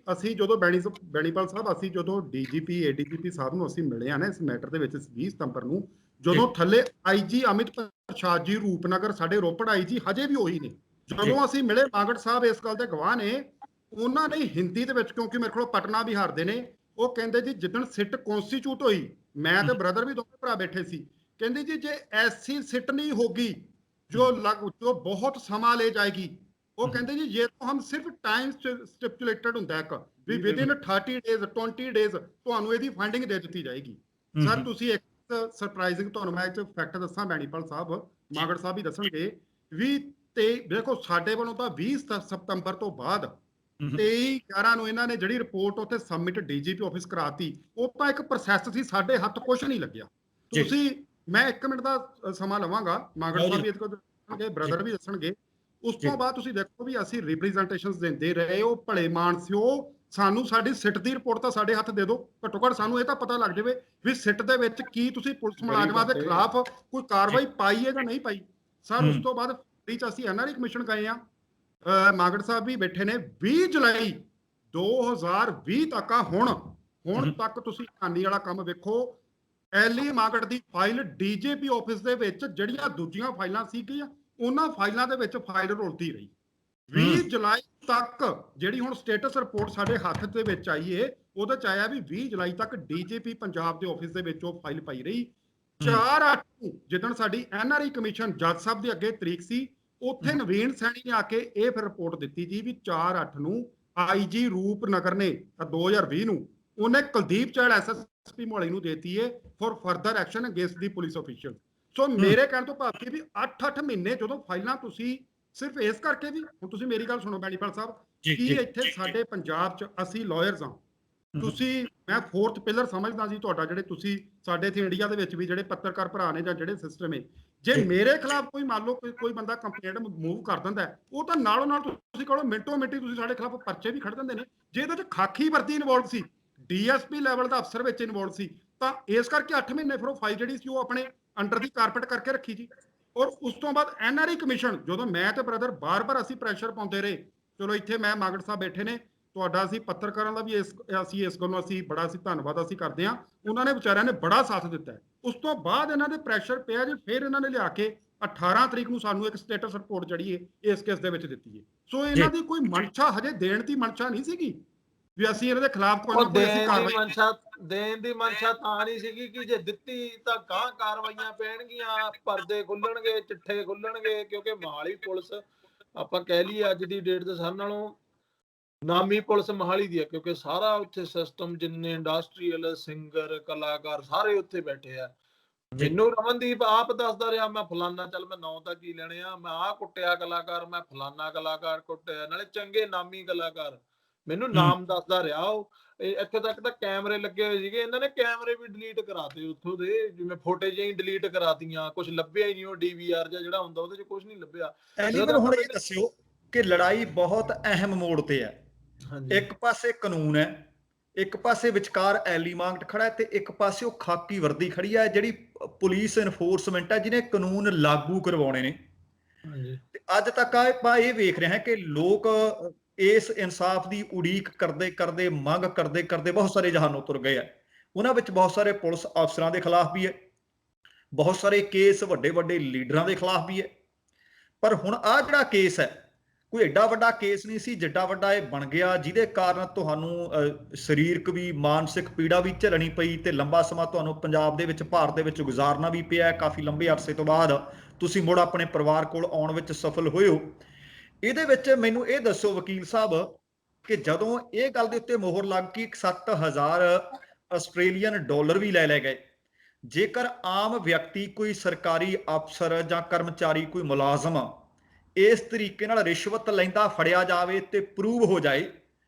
ਅਸੀਂ ਜਦੋਂ ਬੈਣੀਪਾਲ ਸਾਹਿਬ ਅਸੀਂ ਜਦੋਂ DGP ADGP ਸਾਹਿਬ ਨੂੰ ਅਸੀਂ ਮਿਲੇ ਆ ਨਾ ਇਸ ਮੈਟਰ ਦੇ ਵਿੱਚ 20 ਸਤੰਬਰ ਨੂੰ, ਜਦੋਂ ਥੱਲੇ IG ਅਮਿਤ ਪ੍ਰਸਾਦ ਜੀ ਰੂਪਨਗਰ ਸਾਡੇ ਰੋਪੜ IG ਹਜੇ ਵੀ ਉਹੀ ਨੇ, ਜਦੋਂ ਅਸੀਂ ਮਿਲੇ ਮਾਗੜ ਸਾਹਿਬ ਇਸ ਗੱਲ ਦੇ ਗਵਾਹ ਨੇ, ਉਹਨਾਂ ਨੇ ਹਿੰਦੀ ਦੇ ਵਿੱਚ, ਕਿਉਂਕਿ ਮੇਰੇ ਕੋਲ ਪਟਨਾ ਬਿਹਾਰ ਦੇ ਨੇ, ਉਹ ਕਹਿੰਦੇ ਜੀ ਜਿੱਦਣ ਸਿੱਟ ਕਨਸਟੀਟਿਊਟ ਹੋਈ, ਮੈਂ ਤੇ ਬ੍ਰਦਰ ਵੀ ਦੋਵੇਂ ਭਰਾ ਬੈਠੇ ਸੀ, ਕਹਿੰਦੇ ਜੀ ਜੇ ਐਸੀ ਸਿੱਟ नहीं होगी जो बहुत समा ले जाएगी, वो कहते जी ये तो हम सिर्फ टाइम स्टिपुलेटेड ਹੁੰਦਾ ਇੱਕ ਵੀ ਵਿਦਿਨ 30 ਡੇਜ਼ 20 ਡੇਜ਼ ਤੁਹਾਨੂੰ ਇਹਦੀ ਫੰਡਿੰਗ ਦੇ ਦਿੱਤੀ ਜਾਏਗੀ। ਸਰ ਤੁਸੀਂ ਇੱਕ ਸਰਪ੍ਰਾਈਜ਼ਿੰਗ ਤੁਹਾਨੂੰ ਮੈਂ ਇੱਕ ਫੈਕਟ ਦੱਸਾਂ, ਬੈਣੀਪਾਲ ਸਾਹਿਬ ਮਾਗੜ ਸਾਹਿਬ ਵੀ ਦੱਸਣਗੇ ਵੀ, ਤੇ ਦੇਖੋ ਸਾਡੇ ਵੱਲੋਂ ਤਾਂ 20 ਸਤੰਬਰ ਤੋਂ ਬਾਅਦ 23/11 ਨੂੰ ਇਹਨਾਂ ਨੇ ਜਿਹੜੀ ਰਿਪੋਰਟ ਉੱਥੇ ਸਬਮਿਟ DGP ਆਫਿਸ ਕਰਾਤੀ, ਉਹ ਤਾਂ ਇੱਕ ਪ੍ਰੋਸੈਸ ਸੀ, ਸਾਡੇ ਹੱਥ ਕੁਝ ਨਹੀਂ ਲੱਗਿਆ। ਤੁਸੀਂ ਮੈਂ 1 ਮਿੰਟ ਦਾ ਸਮਾਂ ਲਵਾਂਗਾ, ਮਾਗੜ ਸਾਹਿਬ ਵੀ ਇਹਦੇ ਕੋਲ ਦੱਸਣਗੇ, ਬ੍ਰਦਰ ਵੀ ਦੱਸਣਗੇ। ਉਸ ਤੋਂ ਬਾਅਦ ਤੁਸੀਂ ਦੇਖੋ ਵੀ ਅਸੀਂ ਰਿਪਰੈਜ਼ੈਂਟੇਸ਼ਨਸ ਦਿੰਦੇ ਰਹੇ, ਉਹ ਭਲੇ ਮਾਨਸਿਓ ਸਾਨੂੰ ਸਾਡੀ ਸਿੱਟ ਦੀ ਰਿਪੋਰਟ ਤਾਂ ਸਾਡੇ ਹੱਥ ਦੇ ਦਿਓ, ਘੱਟੋ ਘੱਟ ਸਾਨੂੰ ਇਹ ਤਾਂ ਪਤਾ ਲੱਗ ਜਾਵੇ ਵੀ ਸਿੱਟ ਦੇ ਵਿੱਚ ਕੀ ਤੁਸੀਂ ਪੁਲਿਸ ਮੁਲਾਜ਼ਮਾਂ ਦੇ ਖਿਲਾਫ ਕੋਈ ਕਾਰਵਾਈ ਪਾਈ ਹੈ ਜਾਂ ਨਹੀਂ ਪਾਈ। ਸਰ ਉਸ ਤੋਂ ਬਾਅਦ ਅਸੀਂ NRI ਕਮਿਸ਼ਨ ਗਏ ਆ, ਮਾਗੜ ਸਾਹਿਬ ਵੀ ਬੈਠੇ ਨੇ, 20 ਜੁਲਾਈ 2020 ਤੱਕ ਆ, ਹੁਣ ਤੱਕ ਤੁਸੀਂ ਹਾਨੀ ਵਾਲਾ ਕੰਮ ਵੇਖੋ। ਐਲੀ ਮਾਗੜ ਦੀ ਫਾਈਲ DGP ਆਫਿਸ ਦੇ ਵਿੱਚ ਜਿਹੜੀਆਂ ਦੂਜੀਆਂ ਫਾਈਲਾਂ ਸੀਗੀਆਂ ਉਹਨਾਂ ਫਾਈਲਾਂ ਦੇ ਵਿੱਚ ਫਾਈਲ ਰੁਲਦੀ ਰਹੀ। 20 ਜੁਲਾਈ ਤੱਕ ਜਿਹੜੀ ਹੁਣ ਸਟੇਟਸ ਰਿਪੋਰਟ ਸਾਡੇ ਹੱਥ ਦੇ ਵਿੱਚ ਆਈ ਏ, ਉਹਦੇ ਚ ਆਇਆ ਵੀ 20 ਜੁਲਾਈ ਤੱਕ DGP ਪੰਜਾਬ ਦੇ ਆਫਿਸ ਦੇ ਵਿੱਚ ਉਹ ਫਾਈਲ ਪਈ ਰਹੀ। 4/8 ਨੂੰ ਜਿੱਦਣ ਸਾਡੀ NRI ਕਮਿਸ਼ਨ ਜੱਜ ਸਾਹਿਬ ਦੇ ਅੱਗੇ ਤਰੀਕ ਸੀ, ਉੱਥੇ ਨਵੀਨ ਸੈਣੀ ਨੇ ਆ ਕੇ ਇਹ ਫਿਰ ਰਿਪੋਰਟ ਦਿੱਤੀ ਜੀ ਵੀ 4/8 ਨੂੰ IG ਰੂਪਨਗਰ ਨੇ 2020 ਨੂੰ ਉਹਨੇ ਕੁਲਦੀਪ ਚਹਿਲ SSP ਮੋਹਾਲੀ ਨੂੰ ਦੇਤੀ ਏ for further action against the police official. So ਮੇਰੇ ਕਹਿਣ ਤੋਂ ਭਾਵ ਕਿ ਵੀ 8-8 ਮਹੀਨੇ ਜਦੋਂ ਫਾਈਲਾਂ ਤੁਸੀਂ ਸਿਰਫ ਇਸ ਕਰਕੇ ਵੀ, ਹੁਣ ਤੁਸੀਂ ਮੇਰੀ ਗੱਲ ਸੁਣੋ ਬੈਣੀਪਾਲ ਸਾਹਿਬ, ਕੀ ਇੱਥੇ ਸਾਡੇ ਪੰਜਾਬ 'ਚ ਅਸੀਂ ਲਾਇਰਸ ਹਾਂ, ਤੁਸੀਂ ਮੈਂ 4th ਪਿਲਰ ਸਮਝਦਾ ਜੀ ਤੁਹਾਡਾ, ਜਿਹੜੇ ਤੁਸੀਂ ਸਾਡੇ ਇੱਥੇ ਇੰਡੀਆ ਦੇ ਵਿੱਚ ਵੀ ਜਿਹੜੇ ਪੱਤਰਕਾਰ ਭਰਾ ਨੇ ਜਾਂ ਜਿਹੜੇ ਸਿਸਟਮ ਹੈ, ਜੇ ਮੇਰੇ ਖਿਲਾਫ ਕੋਈ ਮੰਨ ਲਓ ਕੋਈ ਬੰਦਾ ਕੰਪਲੇਂਟ ਮੂਵ ਕਰ ਦਿੰਦਾ, ਉਹ ਤਾਂ ਨਾਲੋਂ ਨਾਲ ਤੁਸੀਂ ਕਹੋ ਮਿੰਟੋ ਮਿੰਟੀ ਤੁਸੀਂ ਸਾਡੇ ਖਿਲਾਫ ਪਰਚੇ ਵੀ ਖੜ ਦਿੰਦੇ ਨੇ। ਜੇ ਇਹਦੇ 'ਚ ਖਾਕੀ ਵਰਦੀ ਇਨਵੋਲਵ ਸੀ, DSP ਲੈਵਲ ਦਾ ਅਫਸਰ ਵਿੱਚ ਇਨਵੋਲਵ ਸੀ, ਤਾਂ ਇਸ ਕਰਕੇ 8 ਮਹੀਨੇ ਫਿਰ ਉਹ ਫਾਈਲ ਜਿਹੜੀ ਸੀ ਉਹ ਆਪਣੇ ਅੰਡਰ ਦੀ ਕਾਰਪਟ ਕਰਕੇ ਰੱਖੀ ਜੀ। ਔਰ ਉਸ ਤੋਂ ਬਾਅਦ NRI ਕਮਿਸ਼ਨ, ਜਦੋਂ ਮੈਂ ਤੇ ਬ੍ਰਦਰ ਬਾਰ-ਬਾਰ ਅਸੀਂ ਪ੍ਰੈਸ਼ਰ ਪਾਉਂਦੇ ਰਹੇ, ਚਲੋ ਇੱਥੇ ਮੈਂ ਮਾਗੜ ਸਾਹਿਬ ਬੈਠੇ ਨੇ, ਤੁਹਾਡਾ ਅਸੀਂ ਪੱਤਰਕਾਰਾਂ ਦਾ ਵੀ ਅਸੀਂ ਇਸ ਗੱਲੋਂ ਅਸੀਂ ਬੜਾ ਅਸੀਂ ਧੰਨਵਾਦ ਅਸੀਂ ਕਰਦੇ ਹਾਂ, ਉਹਨਾਂ ਨੇ ਵਿਚਾਰਿਆਂ ਨੇ ਬੜਾ ਸਾਥ ਦਿੱਤਾ ਹੈ। ਉਸ ਤੋਂ ਬਾਅਦ ਇਹਨਾਂ ਦੇ ਪ੍ਰੈਸ਼ਰ ਪਿਆ ਜੀ, ਫਿਰ ਇਹਨਾਂ ਨੇ ਲਿਆ ਕੇ 18 ਤਰੀਕ ਨੂੰ ਸਾਨੂੰ ਇੱਕ ਸਟੇਟਸ ਰਿਪੋਰਟ ਜਿਹੜੀ ਹੈ ਇਸ ਕੇਸ ਦੇ ਵਿੱਚ ਦਿੱਤੀ ਹੈ। ਸੋ ਇਹਨਾਂ ਦੀ ਕੋਈ ਮਨਸ਼ਾ ਹਜੇ ਦੇਣ ਦੀ ਮਨਸ਼ਾ ਨਹੀਂ ਸੀਗੀ ਵੀ ਅਸੀਂ ਇਹਨਾਂ ਦੇ ਖਿਲਾਫ ਕੋਈ ਨਾ ਕੋਈ ਅਸੀਂ ਕਾਰਵਾਈ ਦੇਣ ਦੀ ਮਨਸ਼ਾ ਤਾਂ ਨਹੀਂ ਸੀਗੀ ਕਿ ਜੇ ਦਿੱਤੀ ਤਾਂ ਗਾਂ ਕਾਰਵਾਈਆਂ ਪੈਣਗੀਆਂ, ਪਰਦੇ ਖੁੱਲਣਗੇ, ਚਿੱਠੇ ਖੁੱਲਣਗੇ, ਕਿਉਂਕਿ ਮੋਹਾਲੀ ਪੁਲਿਸ ਆਪਾਂ ਕਹਿ ਲਈਏ ਅੱਜ ਦੀ ਡੇਟ ਦੇ ਸਭ ਨਾਲੋਂ ਨਾਮੀ ਪੁਲਿਸ ਮੋਹਾਲੀ ਦੀ ਹੈ, ਕਿਉਂਕਿ ਸਾਰਾ ਉੱਥੇ ਸਿਸਟਮ, ਜਿੰਨੇ ਇੰਡਸਟਰੀਅਲ, ਸਿੰਗਰ, ਕਲਾਕਾਰ ਸਾਰੇ ਉੱਥੇ ਬੈਠੇ ਆ। ਮੈਨੂੰ ਰਮਨਦੀਪ ਆਪ ਦੱਸਦਾ ਰਿਹਾ, ਮੈਂ ਫਲਾਨਾ, ਚੱਲ ਮੈਂ ਨਾਂ ਤਾਂ ਕੀ ਲੈਣੇ ਆ, ਮੈਂ ਆਹ ਕੁੱਟਿਆ ਕਲਾਕਾਰ, ਮੈਂ ਫਲਾਨਾ ਕਲਾਕਾਰ ਕੁੱਟਿਆ, ਨਾਲੇ ਚੰਗੇ ਨਾਮੀ ਕਲਾਕਾਰ, ਮੈਨੂੰ ਨਾਮ ਦੱਸਦਾ ਰਿਹਾ ਉਹ। ਇੱਥੇ ਤੱਕ ਤਾਂ ਕੈਮਰੇ ਲੱਗੇ ਹੋਏ ਸੀਗੇ, ਇਹਨਾਂ ਨੇ ਕੈਮਰੇ ਵੀ ਡਿਲੀਟ ਕਰਾਤੇ ਉੱਥੋਂ ਦੇ, ਜਿਵੇਂ ਫੁਟੇਜ ਹੀ ਡਿਲੀਟ ਕਰਾਤੀਆਂ, ਕੁਝ ਲੱਭਿਆ ਹੀ ਨਹੀਂ, ਉਹ DVR ਜਾਂ ਜਿਹੜਾ ਹੁੰਦਾ ਉਹਦੇ 'ਚ ਕੁਝ ਨਹੀਂ ਲੱਭਿਆ। ਹੁਣ ਇਹ ਦੱਸਿਓ ਕਿ ਲੜਾਈ ਬਹੁਤ ਅਹਿਮ ਮੋੜ ਤੇ ਹੈ। ਇੱਕ ਪਾਸੇ ਕਾਨੂੰਨ ਹੈ, ਇੱਕ ਪਾਸੇ ਵਿਚਕਾਰ ਐਲੀ ਮਾਂਗਟ ਖੜਾ ਹੈ, ਤੇ ਇੱਕ ਪਾਸੇ ਉਹ ਖਾਕੀ ਵਰਦੀ ਖੜੀ ਹੈ ਜਿਹੜੀ ਪੁਲਿਸ ਇਨਫੋਰਸਮੈਂਟ ਹੈ, ਜਿਹਨੇ ਕਾਨੂੰਨ ਲਾਗੂ ਕਰਵਾਉਣੇ ਨੇ। ਤੇ ਅੱਜ ਤੱਕ ਆਪਾਂ ਇਹ ਵੇਖ ਰਹੇ ਹਾਂ ਕਿ ਲੋਕ ਇਸ ਇਨਸਾਫ ਦੀ ਉਡੀਕ ਕਰਦੇ ਕਰਦੇ, ਮੰਗ ਕਰਦੇ ਕਰਦੇ ਬਹੁਤ ਸਾਰੇ ਜਹਾਨੋਂ ਤੁਰ ਗਏ ਆ। ਉਹਨਾਂ ਵਿੱਚ ਬਹੁਤ ਸਾਰੇ ਪੁਲਿਸ ਅਫਸਰਾਂ ਦੇ ਖਿਲਾਫ ਵੀ ਹੈ, ਬਹੁਤ ਸਾਰੇ ਕੇਸ ਵੱਡੇ ਵੱਡੇ ਲੀਡਰਾਂ ਦੇ ਖਿਲਾਫ ਵੀ ਹੈ। ਪਰ ਹੁਣ ਆਹ ਜਿਹੜਾ ਕੇਸ ਹੈ, ਕੋਈ ਐਡਾ ਵੱਡਾ ਕੇਸ ਨਹੀਂ ਸੀ ਜਿੱਡਾ ਵੱਡਾ ਇਹ ਬਣ ਗਿਆ, ਜਿਹਦੇ ਕਾਰਨ ਤੁਹਾਨੂੰ ਸਰੀਰਕ ਵੀ ਮਾਨਸਿਕ ਪੀੜਾ ਵੀ ਝੱਲਣੀ ਪਈ, ਤੇ ਲੰਬਾ ਸਮਾਂ ਤੁਹਾਨੂੰ ਪੰਜਾਬ ਦੇ ਵਿੱਚ, ਭਾਰਤ ਦੇ ਵਿੱਚ ਗੁਜ਼ਾਰਨਾ ਵੀ ਪਿਆ। ਕਾਫੀ ਲੰਬੇ ਅਰਸੇ ਤੋਂ ਬਾਅਦ ਤੁਸੀਂ ਮੁੜ ਆਪਣੇ ਪਰਿਵਾਰ ਕੋਲ ਆਉਣ ਵਿੱਚ ਸਫਲ ਹੋਏ ਹੋ। ਇਹਦੇ ਵਿੱਚ ਮੈਨੂੰ ਇਹ ਦੱਸੋ ਵਕੀਲ ਸਾਹਿਬ ਕਿ ਜਦੋਂ ਇਹ ਗੱਲ ਦੇ ਉੱਤੇ ਮੋਹਰ ਲੱਗ ਗਈ, 7000 ਆਸਟ੍ਰੇਲੀਅਨ ਡਾਲਰ ਵੀ ਲੈ ਗਏ, ਜੇਕਰ ਆਮ ਵਿਅਕਤੀ, ਕੋਈ ਸਰਕਾਰੀ ਅਫਸਰ ਜਾਂ ਕਰਮਚਾਰੀ, ਕੋਈ ਮੁਲਾਜ਼ਮ ਇਸ ਤਰੀਕੇ ਨਾਲ ਰਿਸ਼ਵਤ ਲੈਂਦਾ ਫੜਿਆ ਜਾਵੇ ਤੇ ਪ੍ਰੂਵ ਹੋ ਜਾਏ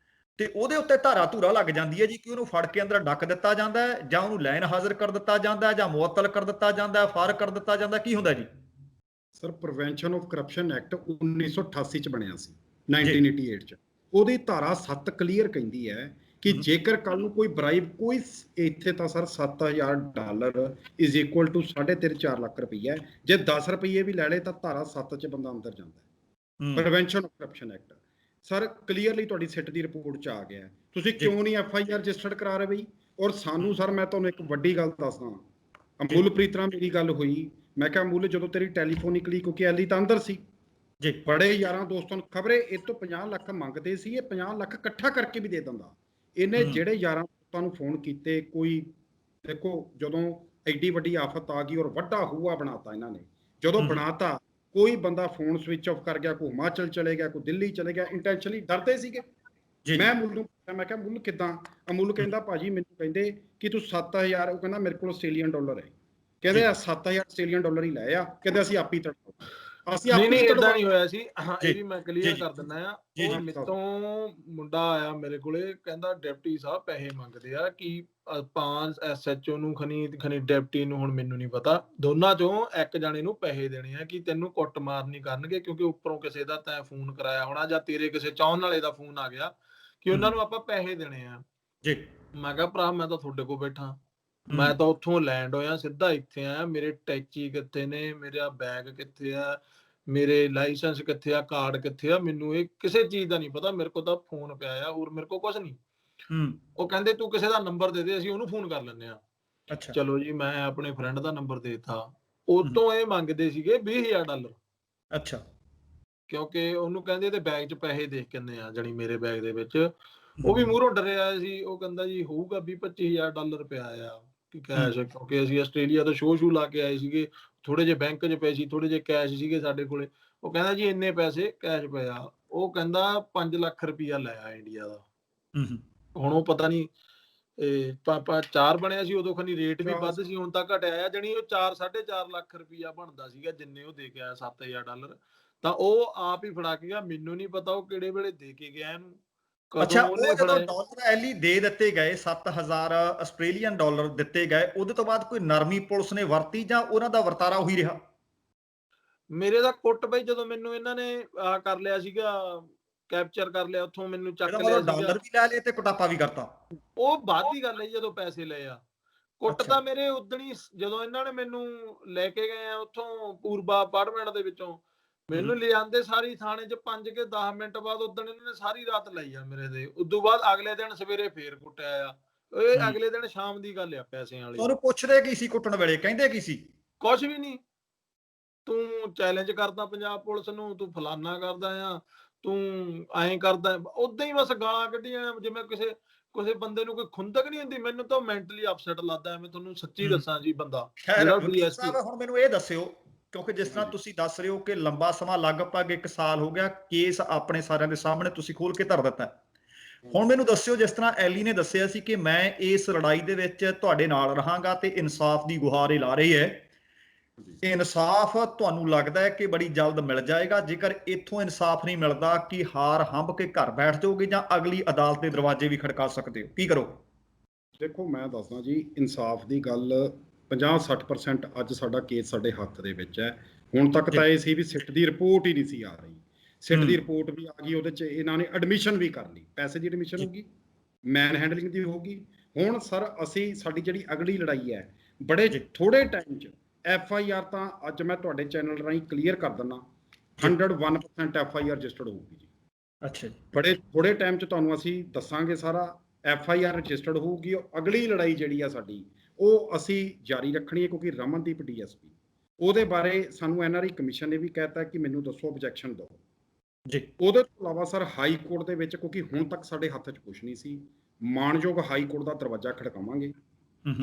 ਤੇ ਉਹਦੇ ਉੱਤੇ ਧਾਰਾ ਧੂਰਾ ਲੱਗ ਜਾਂਦੀ ਹੈ ਜੀ, ਕਿ ਉਹਨੂੰ ਫੜ ਕੇ ਅੰਦਰ ਡੱਕ ਦਿੱਤਾ ਜਾਂਦਾ ਹੈ ਜਾਂ ਉਹਨੂੰ ਲਾਈਨ ਹਾਜ਼ਰ ਕਰ ਦਿੱਤਾ ਜਾਂਦਾ ਹੈ ਜਾਂ ਮੁਅੱਤਲ ਕਰ ਦਿੱਤਾ ਜਾਂਦਾ ਹੈ, ਫਾਰਗ ਕਰ ਦਿੱਤਾ ਜਾਂਦਾ, ਕੀ ਹੁੰਦਾ ਜੀ? Sir prevention of corruption act 1988 ਚ ਬਣਿਆ ਸੀ, 1988 ਚ। ਉਹਦੀ ਧਾਰਾ 7 ਕਲੀਅਰ ਕਹਿੰਦੀ ਹੈ ਕਿ ਜੇਕਰ ਕੱਲ ਨੂੰ ਕੋਈ ਬਰਾਈਬ, ਕੋਈ ਇੱਥੇ ਤਾਂ sir $7,000 is equal to 3.5 4 lakh ਰੁਪਈਆ, ਜੇ 10 ਰੁਪਏ ਵੀ ਲੈ ਲੇ ਤਾਂ ਧਾਰਾ 7 ਚ ਬੰਦਾ ਅੰਦਰ ਜਾਂਦਾ ਹੈ। Prevention of corruption act sir clearly ਤੁਹਾਡੀ ਸਿੱਟ ਦੀ ਰਿਪੋਰਟ ਚ ਆ ਗਿਆ। ਤੁਸੀਂ ਕਿਉਂ ਨਹੀਂ FIR ਰਜਿਸਟਰਡ ਕਰਾ ਰਹੇ ਬਈ? ਔਰ ਸਾਨੂੰ ਸਰ ਮੈਂ ਤੁਹਾਨੂੰ ਇੱਕ ਵੱਡੀ ਗੱਲ ਦੱਸਦਾ, ਅਮੁੱਲਪ੍ਰੀਤ ਨਾਲ ਮੇਰੀ ਗੱਲ ਹੋਈ, ਮੈਂ ਕਿਹਾ ਅਮੁੱਲ ਜਦੋਂ ਤੇਰੀ ਟੈਲੀਫੋਨਿਕਲੀ, ਕਿਉਂਕਿ ਐਲੀ ਤਾਂ ਅੰਦਰ ਸੀ ਜੀ, ਬੜੇ ਯਾਰਾਂ ਦੋਸਤਾਂ ਨੂੰ ਖਬਰੇ ਇਹ ਤੋਂ 50 ਲੱਖ ਮੰਗਦੇ ਸੀ, ਇਹ 50 ਲੱਖ ਇਕੱਠਾ ਕਰਕੇ ਵੀ ਦੇ ਦਿੰਦਾ। ਇਹਨੇ ਜਿਹੜੇ ਯਾਰਾਂ ਦੋਸਤਾਂ ਨੂੰ ਫੋਨ ਕੀਤੇ, ਕੋਈ ਦੇਖੋ ਜਦੋਂ ਐਡੀ ਵੱਡੀ ਆਫਤ ਆ ਗਈ ਔਰ ਵੱਡਾ ਹੂਆ ਬਣਾਤਾ ਇਹਨਾਂ ਨੇ, ਜਦੋਂ ਬਣਾਤਾ ਕੋਈ ਬੰਦਾ ਫੋਨ ਸਵਿਚ ਆਫ ਕਰ ਗਿਆ, ਕੋਈ ਹਿਮਾਚਲ ਚਲੇ ਗਿਆ, ਕੋਈ ਦਿੱਲੀ ਚਲੇ ਗਿਆ, ਇੰਟੈਂਸ਼ਨਲੀ ਡਰਦੇ ਸੀਗੇ। ਮੈਂ ਅਮੁੱਲ ਨੂੰ ਪੁੱਛਿਆ, ਮੈਂ ਕਿਹਾ ਅਮੁੱਲ ਕਿੱਦਾਂ? ਅਮੁੱਲ ਕਹਿੰਦਾ ਭਾਜੀ ਮੈਨੂੰ ਕਹਿੰਦੇ ਕਿ ਤੂੰ 7,000, ਉਹ ਕਹਿੰਦਾ ਮੇਰੇ ਕੋਲ ਆਸਟ੍ਰੇਲੀਅਨ ਡਾਲਰ ਹੈ, ਕਹਿੰਦੇ ਆ 7,000 ਆਸਟ੍ਰੇਲੀਅਨ ਡਾਲਰ ਹੀ ਲਏ ਆ, ਕਹਿੰਦੇ ਅਸੀਂ ਆਪ ਹੀ ਤੜਾਓ, ਅਸੀਂ ਆਪ ਹੀ ਨਹੀਂ ਤੜਾਓ। ਇਦਾਂ ਨਹੀਂ ਹੋਇਆ ਸੀ। ਹਾਂ ਇਹ ਵੀ ਮੈਂ ਕਲੀਅਰ ਕਰ ਦਿੰਦਾ ਆ। ਉਹ ਮੇਤੋਂ ਮੁੰਡਾ ਆਇਆ ਮੇਰੇ ਕੋਲੇ, ਕਹਿੰਦਾ ਡਿਪਟੀ ਸਾਹਿਬ ਪੈਸੇ ਮੰਗਦੇ ਆ, ਕਿ 5 SHO ਨੂੰ ਖਨੀ ਡਿਪਟੀ ਨੂੰ, ਹੁਣ ਮੈਨੂੰ ਨਹੀਂ ਪਤਾ, ਦੋਨਾਂ ਚੋਂ ਇੱਕ ਜਾਣੇ ਨੂੰ ਪੈਸੇ ਦੇਣੇ ਆ, ਕਿ ਤੈਨੂੰ ਕੁੱਟ ਮਾਰ ਨਹੀਂ ਕਰਨਗੇ ਕਿਉਂਕਿ ਉੱਪਰੋਂ ਕਿਸੇ ਦਾ ਤੈਂ ਫੋਨ ਕਰਾਇਆ ਹੋਣਾ ਜਾਂ ਤੇਰੇ ਕਿਸੇ ਚਾਹਣ ਵਾਲੇ ਦਾ ਫੋਨ ਆ ਗਿਆ ਕਿ ਉਹਨਾਂ ਨੂੰ ਆਪਾਂ ਪੈਸੇ ਦੇਣੇ ਆ ਜੀ। ਮੈਂ ਕਿਹਾ ਭਰਾ ਮੈਂ ਤਾਂ ਤੁਹਾਡੇ ਕੋਲ ਬੈਠਾ, ਮੈਂ ਤਾਂ ਉੱਥੋਂ ਲੈਂਡ ਹੋਇਆ ਸਿੱਧਾ ਇੱਥੇ ਆਇਆ, ਮੇਰੇ ਟੈਚੀ ਕਿੱਥੇ ਨੇ, ਮੇਰਾ ਬੈਗ ਕਿੱਥੇ ਆ, ਮੇਰੇ ਲਾਇਸੈਂਸ ਕਿੱਥੇ ਆ, ਕਾਰਡ ਕਿੱਥੇ ਆ, ਮੈਨੂੰ ਇਹ ਕਿਸੇ ਚੀਜ਼ ਦਾ ਨਹੀਂ ਪਤਾ, ਮੇਰੇ ਕੋਲ ਤਾਂ ਫੋਨ ਪਿਆ ਆ, ਹੋਰ ਮੇਰੇ ਕੋਲ ਕੁਝ ਨਹੀਂ। ਉਹ ਕਹਿੰਦੇ ਤੂੰ ਕਿਸੇ ਦਾ ਨੰਬਰ ਦੇ ਦੇ, ਅਸੀਂ ਉਹਨੂੰ ਫੋਨ ਕਰ ਲੈਂਦੇ ਆ। ਅੱਛਾ ਚਲੋ ਜੀ, ਮੈਂ ਆਪਣੇ ਫਰੈਂਡ ਦਾ ਨੰਬਰ ਦੇ ਦਿੱਤਾ, ਉਹ ਤੋਂ ਇਹ ਮੰਗਦੇ ਸੀਗੇ $20,000। ਅੱਛਾ, ਕਿਉਂਕਿ ਉਹਨੂੰ ਕਹਿੰਦੇ ਤੇ ਬੈਗ 'ਚ ਪੈਸੇ ਦੇਖ ਕਿੰਨੇ ਆ, ਜਾਣੀ ਮੇਰੇ ਬੈਗ ਦੇ ਵਿੱਚ। ਉਹ ਵੀ ਮੂਹਰੋਂ ਡਰਿਆ ਸੀ, ਉਹ ਕਹਿੰਦਾ ਜੀ ਹੋਊਗਾ $20-25,000 ਪਿਆ ਆ ਕਿ ਕੈਸ਼, ਕਿਉਂਕਿ ਅਸੀਂ ਆਸਟ੍ਰੇਲੀਆ ਤੋਂ ਸ਼ੋਅ ਲਾ ਕੇ ਆਏ ਸੀਗੇ, ਥੋੜੇ ਜਿਹੇ ਬੈਂਕ 'ਚ ਪਏ ਸੀ, ਥੋੜੇ ਜਿਹੇ ਕੈਸ਼ ਸੀਗੇ ਸਾਡੇ ਕੋਲੇ। ਉਹ ਕਹਿੰਦਾ ਜੀ ਇੰਨੇ ਪੈਸੇ ਕੈਸ਼ ਪਏ ਆ। ਉਹ ਕਹਿੰਦਾ 5 ਲੱਖ ਰੁਪਇਆ ਲੈ ਆ ਇੰਡੀਆ ਦਾ। ਹੁਣ ਉਹ ਪਤਾ ਨਹੀਂ ਪਾਪਾ 4 ਬਣਿਆ ਸੀ ਉਦੋਂ, ਖਨੀ ਰੇਟ ਵੀ ਵੱਧ ਸੀ, ਹੁਣ ਤਾਂ ਘਟਿਆ ਆ, ਜਾਣੀ ਉਹ 4-4.5 ਲੱਖ ਰੁਪਇਆ ਬਣਦਾ ਸੀਗਾ ਜਿੰਨੇ ਉਹ ਦੇ ਕੇ ਆਇਆ $7,000। ਤਾਂ ਉਹ ਆਪ ਹੀ ਫੜਾ ਕੇ ਗਿਆ, ਮੈਨੂੰ ਨਹੀਂ ਪਤਾ ਉਹ ਕਿਹੜੇ ਵੇਲੇ ਦੇ ਕੇ ਗਿਆ ਇਹਨੂੰ। ਅੱਛਾ, ਉਹ ਜਦੋਂ ਡਾਲਰ ਐਲੀ ਦੇ ਦਿੱਤੇ ਗਏ, 7,000 ਆਸਟ੍ਰੇਲੀਅਨ ਡਾਲਰ ਦਿੱਤੇ ਗਏ, ਉਹਦੇ ਤੋਂ ਬਾਅਦ ਕੋਈ ਨਰਮੀ ਪੁਲਿਸ ਨੇ ਵਰਤੀ ਜਾਂ ਉਹਨਾਂ ਦਾ ਵਰਤਾਰਾ ਉਹੀ ਰਿਹਾ? ਮੇਰੇ ਦਾ ਕੁੱਟ ਬਈ ਜਦੋਂ ਮੈਨੂੰ ਇਹਨਾਂ ਨੇ ਕਰ ਲਿਆ ਸੀਗਾ, ਕੈਪਚਰ ਕਰ ਲਿਆ, ਉੱਥੋਂ ਮੈਨੂੰ ਚੱਕ ਲਿਆ ਸੀਗਾ, ਡਾਲਰ ਵੀ ਲੈ ਲਏ ਤੇ ਕੁਟਾਪਾ ਵੀ ਕਰਤਾ। ਉਹ ਬਾਅਦ ਦੀ ਗੱਲ ਹੈ ਜਦੋਂ ਪੈਸੇ ਲਏ ਆ। ਕੁੱਟ ਤਾਂ ਮੇਰੇ ਉਦਣੀ ਜਦੋਂ ਇਹਨਾਂ ਨੇ ਮੈਨੂੰ ਲੈ ਕੇ ਗਏ ਆ ਉੱਥੋਂ ਪੂਰਬਾ ਅਪਾਰਟਮੈਂਟ ਦੇ ਵਿੱਚੋਂ, ਮੈਨੂੰ ਲਿਆਂਦੇ ਸਾਰੀ ਥਾਣੇ 'ਚ 5 ਕੇ 10 ਮਿੰਟ ਬਾਅਦ ਉਦਣ ਇਹਨਾਂ ਨੇ ਸਾਰੀ ਰਾਤ ਲਈ ਆ ਮੇਰੇ ਤੇ। ਉਦੋਂ ਬਾਅਦ ਅਗਲੇ ਦਿਨ ਸਵੇਰੇ ਫੇਰ ਕੁੱਟਿਆ ਆ। ਇਹ ਅਗਲੇ ਦਿਨ ਸ਼ਾਮ ਦੀ ਗੱਲ ਆ ਪੈਸਿਆਂ ਵਾਲੀ। ਉਹਨੂੰ ਪੁੱਛਦੇ ਕੀ ਸੀ ਕੁੱਟਣ ਵੇਲੇ, ਕਹਿੰਦੇ ਕੀ ਸੀ? ਕੁਛ ਵੀ ਨਹੀਂ, ਤੂੰ ਚੈਲੰਜ ਕਰਦਾ ਪੰਜਾਬ ਪੁਲਿਸ ਨੂੰ, ਤੂੰ ਫਲਾਨਾ ਕਰਦਾ ਆ, ਤੂੰ ਐਂ ਕਰਦਾ, ਉਦਾਂ ਹੀ ਬਸ ਗਾਲਾਂ ਕੱਢੀਆਂ ਜਿਵੇਂ ਕਿਸੇ ਬੰਦੇ ਨੂੰ ਕੋਈ ਖੁੰਦਕ ਨਹੀਂ ਹੁੰਦੀ। ਮੈਨੂੰ ਤਾਂ ਮੈਂਟਲੀ ਅਪਸੈਟ ਲੱਗਦਾ, ਮੈਂ ਤੁਹਾਨੂੰ ਸੱਚੀ ਦੱਸਾਂ ਜੀ। ਬੰਦਾ ਹੁਣ ਮੈਨੂੰ ਇਹ ਦੱਸਿਓ, ਕਿਉਂਕਿ ਜਿਸ ਤਰ੍ਹਾਂ ਤੁਸੀਂ ਦੱਸ ਰਹੇ ਹੋ ਕਿ ਲੰਬਾ ਸਮਾਂ ਲਗਭਗ 1 ਸਾਲ ਹੋ ਗਿਆ, ਕੇਸ ਆਪਣੇ ਸਾਰਿਆਂ ਦੇ ਸਾਹਮਣੇ ਤੁਸੀਂ ਖੋਲ ਕੇ ਧਰ ਦਿੱਤਾ। ਹੁਣ ਮੈਨੂੰ ਦੱਸਿਓ, ਜਿਸ ਤਰ੍ਹਾਂ ਐਲੀ ਨੇ ਦੱਸਿਆ ਸੀ ਕਿ ਮੈਂ ਇਸ ਲੜਾਈ ਦੇ ਵਿੱਚ ਤੁਹਾਡੇ ਨਾਲ ਰਹਾਂਗਾ ਤੇ ਇਨਸਾਫ ਦੀ ਗੁਹਾਰ ਲਾ ਰਹੀ ਹੈ, ਇਨਸਾਫ ਤੁਹਾਨੂੰ ਲੱਗਦਾ ਹੈ ਕਿ ਬੜੀ ਜਲਦ ਮਿਲ ਜਾਏਗਾ? ਜੇਕਰ ਇੱਥੋਂ ਇਨਸਾਫ ਨਹੀਂ ਮਿਲਦਾ, ਕਿ ਹਾਰ ਹੰਭ ਕੇ ਘਰ ਬੈਠ ਜਾਓਗੇ ਜਾਂ ਅਗਲੀ ਅਦਾਲਤ ਦੇ ਦਰਵਾਜ਼ੇ ਵੀ ਖੜਕਾ ਸਕਦੇ ਹੋ? ਕੀ ਕਰੋ? ਦੇਖੋ ਮੈਂ ਦੱਸਦਾ ਜੀ, ਇਨਸਾਫ ਦੀ ਗੱਲ 50-60% ਅੱਜ ਸਾਡਾ ਕੇਸ ਸਾਡੇ ਹੱਥ ਦੇ ਵਿੱਚ ਹੈ। ਹੁਣ ਤੱਕ ਤਾਂ ਇਹ ਸੀ ਵੀ ਸਿੱਟ ਦੀ ਰਿਪੋਰਟ ਹੀ ਨਹੀਂ ਸੀ ਆ ਰਹੀ, ਸਿੱਟ ਦੀ ਰਿਪੋਰਟ ਵੀ ਆ ਗਈ, ਉਹਦੇ 'ਚ ਇਹਨਾਂ ਨੇ ਐਡਮਿਸ਼ਨ ਵੀ ਕਰ ਲਈ, ਪੈਸੇ ਦੀ ਐਡਮਿਸ਼ਨ ਹੋਗੀ, ਮੈਨ ਹੈਂਡਲਿੰਗ ਦੀ ਹੋਗੀ। ਹੁਣ ਸਰ ਅਸੀਂ ਸਾਡੀ ਜਿਹੜੀ ਅਗਲੀ ਲੜਾਈ ਹੈ, ਬੜੇ ਥੋੜੇ ਟਾਈਮ 'ਚ FIR ਤਾਂ ਅੱਜ ਮੈਂ ਤੁਹਾਡੇ ਚੈਨਲ ਰਾਹੀਂ ਕਲੀਅਰ ਕਰ ਦਿੰਦਾ, 101% FIR ਰਜਿਸਟਰਡ ਹੋਊਗੀ ਜੀ। ਅੱਛਾ ਜੀ, ਬੜੇ ਥੋੜੇ ਟਾਈਮ ਚ ਤੁਹਾਨੂੰ ਅਸੀਂ ਦੱਸਾਂਗੇ ਸਾਰਾ। FIR ਰਜਿਸਟਰਡ ਹੋਊਗੀ। ਅਗਲੀ ਲੜਾਈ ਜਿਹੜੀ ਆ ਸਾਡੀ, ਉਹ ਅਸੀਂ ਜਾਰੀ ਰੱਖਣੀ ਹੈ, ਕਿਉਂਕਿ ਰਮਨਦੀਪ DSP ਉਹਦੇ ਬਾਰੇ ਸਾਨੂੰ NRI ਕਮਿਸ਼ਨ ਨੇ ਵੀ ਕਹਿਤਾ ਕਿ ਮੈਨੂੰ ਦੱਸੋ, ਆਬਜੈਕਸ਼ਨ ਦਿਓ ਜੀ। ਉਹਦੇ ਤੋਂ ਇਲਾਵਾ ਸਰ ਹਾਈ ਕੋਰਟ ਦੇ ਵਿੱਚ, ਕਿਉਂਕਿ ਹੁਣ ਤੱਕ ਸਾਡੇ ਹੱਥ 'ਚ ਕੁਛ ਨਹੀਂ ਸੀ, ਮਾਣਯੋਗ ਹਾਈ ਕੋਰਟ ਦਾ ਦਰਵਾਜ਼ਾ ਖੜਕਾਵਾਂਗੇ।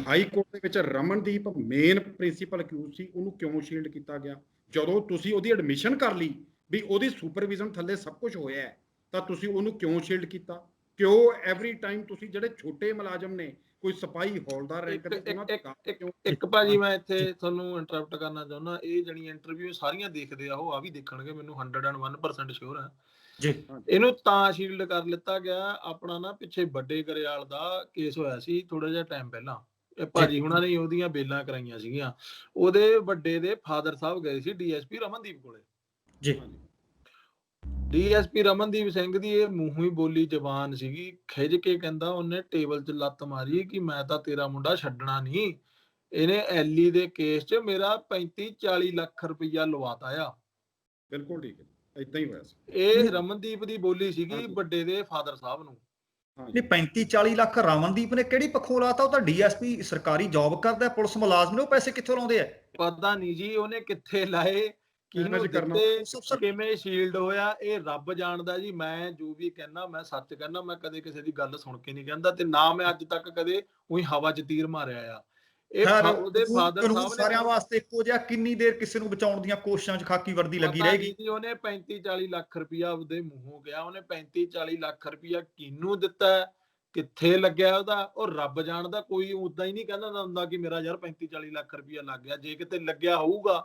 ਹਾਈ ਕੋਰਟ ਦੇ ਵਿੱਚ ਰਮਨਦੀਪ ਮੇਨ ਪ੍ਰਿੰਸੀਪਲ ਅਕਿਊਜ਼ ਸੀ, ਉਹਨੂੰ ਕਿਉਂ ਸ਼ੀਲਡ ਕੀਤਾ ਗਿਆ? ਜਦੋਂ ਤੁਸੀਂ ਉਹਦੀ ਐਡਮਿਸ਼ਨ ਕਰ ਲਈ ਵੀ ਉਹਦੀ ਸੁਪਰਵਿਜ਼ਨ ਥੱਲੇ ਸਭ ਕੁਝ ਹੋਇਆ ਹੈ, ਤਾਂ ਤੁਸੀਂ ਉਹਨੂੰ ਕਿਉਂ ਸ਼ੀਲਡ ਕੀਤਾ? ਕਿਉਂ ਐਵਰੀ ਟਾਈਮ ਤੁਸੀਂ ਜਿਹੜੇ ਛੋਟੇ ਮੁਲਾਜ਼ਮ ਨੇ, ਕੋਈ ਸਿਪਾਹੀ ਹੌਲਦਾਰ ਰੈਂਕ ਇੱਕ ਦੇ, ਉਹਨਾਂ ਇੱਕ ਤੇ ਇੱਕ ਇੱਕ ਕਿਉਂ? ਇੱਕ ਭਾਜੀ ਮੈਂ ਇੱਥੇ ਤੁਹਾਨੂੰ ਇੰਟਰਰਪਟ ਕਰਨਾ ਚਾਹੁੰਦਾ। ਇਹ ਜਿਹੜੀਆਂ ਇੰਟਰਵਿਊ ਸਾਰੀਆਂ ਦੇਖਦੇ ਆ, ਉਹ ਆ ਵੀ ਦੇਖਣਗੇ, ਮੈਨੂੰ 101% ਸ਼ੋਰ ਹੈ। ਜੀ ਇਹਨੂੰ ਤਾਂ ਸ਼ੀਲਡ ਕਰ ਲਿੱਤਾ ਗਿਆ, ਆਪਣਾ ਨਾ ਪਿੱਛੇ ਵੱਡੇ ਗਰੇਵਾਲ ਦਾ ਕੇਸ ਹੋਇਆ ਸੀ ਥੋੜਾ ਜਿਹਾ ਟਾਈਮ ਪਹਿਲਾਂ। ਇਹ ਭਾਜੀ ਹੁਣਾਂ ਨੇ ਉਹਦੀਆਂ ਬੇਲਾਂ ਕਰਾਈਆਂ ਸੀਗੀਆਂ। ਉਹਦੇ ਵੱਡੇ ਦੇ ਫਾਦਰ ਸਾਹਿਬ ਗਏ ਸੀ ਡੀਐਸਪੀ ਰਮਨਦੀਪ ਕੋਲੇ। ਜੀ ਡੀਐਸਪੀ ਰਮਨਦੀਪ ਸਿੰਘ ਦੀ ਇਹ ਮੂੰਹੋਂ ਹੀ ਬੋਲੀ ਜ਼ਬਾਨ ਸੀਗੀ, ਖਿੱਚ ਕੇ ਕਹਿੰਦਾ ਉਹਨੇ ਟੇਬਲ 'ਚ ਲੱਤ ਮਾਰੀ ਕਿ ਮੈਂ ਤਾਂ ਤੇਰਾ ਮੁੰਡਾ ਛੱਡਣਾ ਨਹੀਂ। ਇਹਨੇ ਐਲੀ ਦੇ ਕੇਸ 'ਚ ਮੇਰਾ 35-40 ਲੱਖ ਰੁਪਈਆ ਲਵਾਤਾ ਆ। ਬਿਲਕੁਲ ਠੀਕ ਹੈ, ਏਦਾਂ ਹੀ ਹੋਇਆ ਸੀ। ਇਹ ਰਮਨਦੀਪ ਦੀ ਬੋਲੀ ਸੀਗੀ ਵੱਡੇ ਦੇ ਫਾਦਰ ਸਾਹਿਬ ਨੂੰ। ਨਹੀਂ 35-40 ਲੱਖ ਰਮਨਦੀਪ ਨੇ ਕਿਹੜੀ ਪੱਖੋਂ ਲਾਤਾ? ਉਹ ਤਾਂ ਡੀਐਸਪੀ ਸਰਕਾਰੀ ਜੌਬ ਕਰਦਾ, ਪੁਲਿਸ ਮੁਲਾਜ਼ਮ ਨੇ, ਉਹ ਪੈਸੇ ਕਿੱਥੋਂ ਲਾਉਂਦੇ ਆ? ਪਤਾ ਨਹੀਂ ਜੀ ਉਹਨੇ ਕਿੱਥੇ ਲਾਏ, ਕਿਹਨੂੰ ਦਿੱਤੇ, ਕਿਵੇਂ ਸ਼ੀਲਡ ਹੋਇਆ, ਇਹ ਰੱਬ ਜਾਣਦਾ ਜੀ। ਮੈਂ ਜੋ ਵੀ ਕਹਿਣਾ ਮੈਂ ਸੱਚ ਕਹਿਣਾ, ਮੈਂ ਕਦੇ ਕਿਸੇ ਦੀ ਗੱਲ ਸੁਣ ਕੇ ਨਹੀਂ ਕਹਿੰਦਾ, ਤੇ ਨਾ ਮੈਂ ਅੱਜ ਤੱਕ ਕਦੇ ਉਹੀ ਹਵਾ 'ਚ ਤੀਰ ਮਾਰਿਆ ਆ। ਇਹ ਉਹਦੇ ਫਾਦਰ ਸਾਹਿਬ ਨੇ ਸਾਰਿਆਂ ਵਾਸਤੇ ਇੱਕੋ ਜਿਹਾ। ਕਿੰਨੀ ਦੇਰ ਕਿਸੇ ਨੂੰ ਬਚਾਉਣ ਦੀਆਂ ਕੋਸ਼ਿਸ਼ਾਂ 'ਚ ਖਾਕੀ ਵਰਦੀ ਲੱਗੀ ਰਹੇਗੀ? ਉਹਨੇ 35-40 ਲੱਖ ਰੁਪਇਆ ਉਹਦੇ ਮੂੰਹੋਂ ਗਿਆ। ਉਹਨੇ 35-40 ਲੱਖ ਰੁਪਇਆ ਕਿਹਨੂੰ ਦਿੱਤਾ, ਕਿੱਥੇ ਲੱਗਿਆ ਉਹਦਾ, ਉਹ ਰੱਬ ਜਾਣਦਾ। ਕੋਈ ਉਦਾਂ ਹੀ ਨਹੀਂ ਕਹਿੰਦਾ ਹੁੰਦਾ ਕਿ ਮੇਰਾ ਯਾਰ 35-40 ਲੱਖ ਰੁਪਇਆ ਲੱਗ ਗਿਆ। ਜੇ ਕਿਤੇ ਲੱਗਿਆ ਹੋਊਗਾ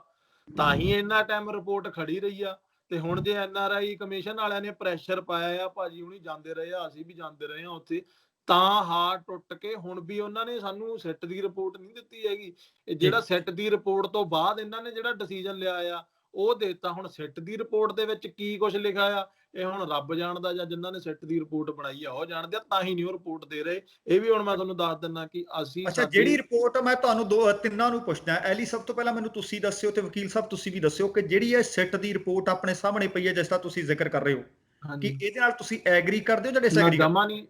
ਤਾਂ ਹੀ ਇੰਨਾ ਟਾਈਮ ਰਿਪੋਰਟ ਖੜੀ ਰਹੀ ਆ। ਤੇ ਹੁਣ ਜੇ ਐਨਆਰਆਈ ਕਮਿਸ਼ਨ ਵਾਲਿਆਂ ਨੇ ਪ੍ਰੈਸ਼ਰ ਪਾਇਆ ਆ, ਭਾਜੀ ਹੁਣੀ ਜਾਂਦੇ ਰਹੇ ਆ, ਅਸੀਂ ਵੀ ਜਾਂਦੇ ਰਹੇ ਆ ਉੱਥੇ, ਤਾਂ ਹਾਰ ਟੁੱਟ ਕੇ ਹੁਣ ਵੀ ਉਹਨਾਂ ਨੇ ਸਾਨੂੰ ਸਿੱਟ ਦੀ ਰਿਪੋਰਟ ਨਹੀਂ ਦਿੱਤੀ ਹੈਗੀ। ਇਹ ਜਿਹੜਾ ਸਿੱਟ ਦੀ ਰਿਪੋਰਟ ਤੋਂ ਬਾਅਦ ਇਹਨਾਂ ਨੇ ਜਿਹੜਾ ਡਿਸੀਜਨ ਲਿਆ ਆ ਉਹ ਦੇਤਾ। ਹੁਣ ਸਿੱਟ ਦੀ ਰਿਪੋਰਟ ਦੇ ਵਿੱਚ ਕੀ ਕੁਝ ਲਿਖਿਆ ਆ ਇਹ ਹੁਣ ਰੱਬ ਜਾਣਦਾ, ਜਾਂ ਜਿਨ੍ਹਾਂ ਨੇ ਸਿੱਟ ਦੀ ਰਿਪੋਰਟ ਬਣਾਈ ਆ ਉਹ ਜਾਣਦੇ ਆ, ਤਾਂ ਹੀ ਨਹੀਂ ਉਹ ਰਿਪੋਰਟ ਦੇ ਰਹੇ। ਇਹ ਵੀ ਹੁਣ ਮੈਂ ਤੁਹਾਨੂੰ ਦੱਸ ਦਿੰਦਾ ਕਿ ਅਸੀਂ ਅੱਛਾ, ਜਿਹੜੀ ਰਿਪੋਰਟ ਮੈਂ ਤੁਹਾਨੂੰ ਤਿੰਨਾਂ ਨੂੰ ਪੁੱਛਦਾ, ਐਲੀ ਸਭ ਤੋਂ ਪਹਿਲਾਂ ਮੈਨੂੰ ਤੁਸੀਂ ਦੱਸਿਓ ਤੇ ਵਕੀਲ ਸਾਹਿਬ ਤੁਸੀਂ ਵੀ ਦੱਸਿਓ ਕਿ ਜਿਹੜੀ ਇਹ ਸਿੱਟ ਦੀ ਰਿਪੋਰਟ ਆਪਣੇ ਸਾਹਮਣੇ ਪਈ ਹੈ, ਜਿਸ ਦਾ ਤੁਸੀਂ ਜ਼ਿਕਰ ਕਰ ਰਹੇ ਹੋ, ਕਿ ਇਹਦੇ ਨਾਲ ਤੁਸੀਂ ਐਗਰੀ ਕਰਦੇ ਹੋ ਜਾਂ ਡਿਸਐਗਰੀ?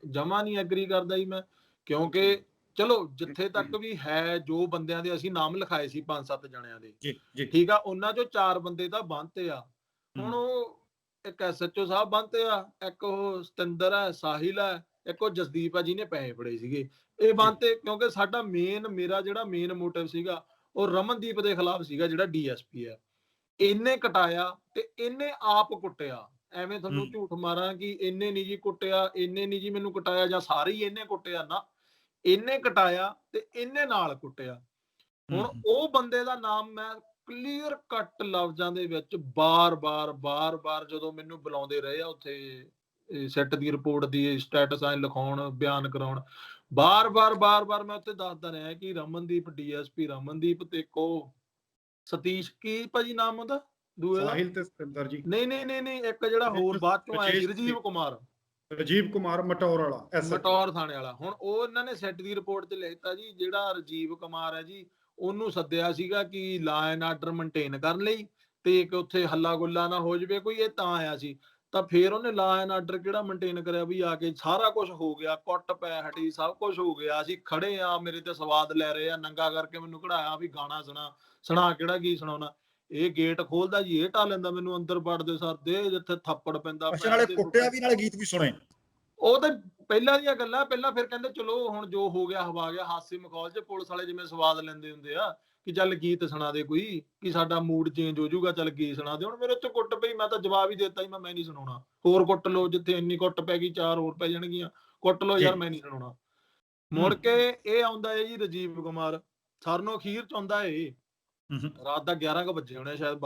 ਜਮਾ ਨਹੀਂ ਐਗਰੀ ਕਰਦਾ ਜੀ ਮੈਂ, ਕਿਉਂਕਿ ਚਲੋ ਜਿੱਥੇ ਤੱਕ ਵੀ ਹੈ, ਜੋ ਬੰਦਿਆਂ ਦੇ ਅਸੀਂ ਨਾਮ ਲਿਖਾਏ ਸੀ 5-7 ਜਣਿਆਂ ਦੇ, ਠੀਕ ਆ, ਉਹਨਾਂ ਚੋਂ 4 ਬੰਦੇ ਤਾਂ ਬੰਨਤੇ ਆ। ਹੁਣ ਉਹ ਇੱਕ ਐਸਐਚਓ ਸਾਹਿਬ ਬੰਨਤੇ ਆ, ਇੱਕ ਉਹ ਸਤਿੰਦਰ ਹੈ, ਸਾਹਿਲ ਹੈ, ਇੱਕ ਉਹ ਜਸਦੀਪ ਆ ਜਿਹਨੇ ਪੈਸੇ ਫੜੇ ਸੀਗੇ, ਇਹ ਬੰਨਤੇ। ਕਿਉਂਕਿ ਸਾਡਾ ਮੇਰਾ ਜਿਹੜਾ ਮੇਨ ਮੋਟਿਵ ਸੀਗਾ ਉਹ ਰਮਨਦੀਪ ਦੇ ਖਿਲਾਫ ਸੀਗਾ, ਜਿਹੜਾ ਡੀਐਸਪੀ ਹੈ। ਇਹਨੇ ਕਟਾਇਆ ਤੇ ਇਹਨੇ ਆਪ ਕੁੱਟਿਆ। ਐਵੇਂ ਤੁਹਾਨੂੰ ਝੂਠ ਮਾਰਾਂ ਕਿ ਇਹਨੇ ਨਹੀਂ ਜੀ ਕੁੱਟਿਆ, ਇਹਨੇ ਨਹੀਂ ਜੀ ਮੈਨੂੰ ਕੁਟਾਇਆ, ਜਾਂ ਸਾਰੇ ਹੀ ਇਹਨੇ ਕੁੱਟਿਆ, ਨਾ, ਇਹਨੇ ਕਟਾਇਆ ਤੇ ਇਹਨੇ ਨਾਲ ਕੁੱਟਿਆ। ਹੁਣ ਉਹ ਬੰਦੇ ਦਾ ਨਾਮ ਮੈਂ ਕਲੀਅਰ ਕੱਟ ਲਫ਼ਜ਼ਾਂ ਦੇ ਵਿੱਚ ਬਾਰ-ਬਾਰ ਜਦੋਂ ਮੈਨੂੰ ਬੁਲਾਉਂਦੇ ਰਹੇ ਆ ਉੱਥੇ ਸੈੱਟ ਦੀ ਰਿਪੋਰਟ ਦੀ ਸਟੇਟਸ ਐ ਲਿਖਾਉਣ, ਬਿਆਨ ਕਰਾਉਣ, ਬਾਰ-ਬਾਰ ਮੈਂ ਉੱਥੇ ਦੱਸਦਾ ਰਿਹਾ ਕਿ ਰਮਨਦੀਪ, ਡੀਐਸਪੀ ਰਮਨਦੀਪ ਤੇ ਕੋ ਸਤੀਸ਼, ਕੀ ਭਾਜੀ ਨਾਮ ਉਹਦਾ ਦੂਏ ਦਾ? ਸਾਹਿਲ ਤੇ ਸਤਿੰਦਰ ਜੀ। ਨਹੀਂ, ਇੱਕ ਜਿਹੜਾ ਹੋਰ ਬਾਅਦ ਚੋਂ ਆਇਆ ਸੀ, ਰਾਜੀਵ ਕੁਮਾਰ ਮਟੌਰ ਵਾਲਾ, ਮਟੌਰ ਥਾਣੇ ਵਾਲਾ। ਹੁਣ ਉਹ ਇਹਨਾਂ ਨੇ ਸੈੱਟ ਦੀ ਰਿਪੋਰਟ 'ਚ ਲਿਖਤਾ ਜੀ, ਜਿਹੜਾ ਰਾਜੀਵ ਕੁਮਾਰ ਹੈ ਜੀ, ਉਹਨੂੰ ਸੱਦਿਆ ਸੀਗਾ ਕਿ ਲਾ ਐਂਡ ਆਰਡਰ ਮੇਨਟੇਨ ਕਰਨ ਲਈ, ਤੇ ਕਿ ਉੱਥੇ ਹੱਲਾ ਗੁੱਲਾ ਨਾ ਹੋ ਜਾਵੇ ਕੋਈ, ਇਹ ਤਾਂ ਆਇਆ ਸੀ। ਤਾਂ ਫੇਰ ਉਹਨੇ ਲਾ ਐਂਡ ਆਰਡਰ ਕਿਹੜਾ ਮੇਨਟੇਨ ਕਰਿਆ ਵੀ, ਆ ਕੇ ਸਾਰਾ ਕੁਝ ਹੋ ਗਿਆ, ਕੁੱਟ ਪੈ ਹਟੀ, ਸਭ ਕੁਝ ਹੋ ਗਿਆ, ਅਸੀਂ ਖੜੇ ਆ, ਮੇਰੇ ਤੇ ਸਵਾਦ ਲੈ ਰਹੇ ਆ, ਨੰਗਾ ਕਰਕੇ ਮੈਨੂੰ ਕਢਾਇਆ ਵੀ ਗਾਣਾ ਸੁਣਾ ਕਿਹੜਾ ਕੀ ਸੁਣਾਉਣਾ। ਇਹ ਗੇਟ ਖੋਲਦਾ ਜੀ, ਇਹ ਢਾ ਲੈਂਦਾ ਮੈਨੂੰ, ਅੰਦਰ ਵੜਦੇ ਸਰ ਦੇ ਜਿੱਥੇ ਥੱਪੜ ਪੈਂਦਾ, ਨਾਲੇ ਕੁੱਟਿਆ ਵੀ, ਨਾਲੇ ਗੀਤ ਵੀ ਸੁਣੇ। ਉਹ ਤਾਂ ਪਹਿਲਾਂ ਦੀਆਂ ਗੱਲਾਂ। ਪਹਿਲਾਂ ਫਿਰ ਕਹਿੰਦੇ ਚਲੋ ਹੁਣ ਜੋ ਹੋ ਗਿਆ ਹਵਾ ਗਿਆ, ਹਾਸੇ ਮਖੌਲ 'ਚ ਪੁਲਿਸ ਵਾਲੇ ਜਿਵੇਂ ਸਵਾਦ ਲੈਂਦੇ ਹੁੰਦੇ ਆ ਕਿ ਚੱਲ ਗੀਤ ਸੁਣਾ ਦੇ ਕੋਈ, ਕਿ ਸਾਡਾ ਮੂਡ ਚੇਂਜ ਹੋ ਜਾਊਗਾ, ਚੱਲ ਗੀਤ ਸੁਣਾ ਦੇ। ਹੁਣ ਮੇਰੇ ਉੱਤੇ ਕੁੱਟ ਪਈ, ਮੈਂ ਤਾਂ ਜਵਾਬ ਹੀ ਦਿੱਤਾ ਹੀ ਮੈਂ ਨਹੀਂ ਸੁਣਾਉਣਾ। ਹੋਰ ਕੁੱਟ ਲਓ, ਜਿੱਥੇ ਇੰਨੀ ਕੁੱਟ ਪੈ ਗਈ 4 ਹੋਰ ਪੈ ਜਾਣਗੀਆਂ, ਕੁੱਟ ਲਓ ਯਾਰ, ਮੈਂ ਨਹੀਂ ਸੁਣਾਉਣਾ। ਮੁੜ ਕੇ ਇਹ ਆਉਂਦਾ ਹੈ ਜੀ ਰਾਜੀਵ ਕੁਮਾਰ, ਸਰਨੋਂ ਅਖੀਰ 'ਚ ਆਉਂਦਾ ਇਹ, ਰਾਤ ਦਾ 11 ਵਜੇ ਹੋਣੇ, ਸ਼ਾਇਦ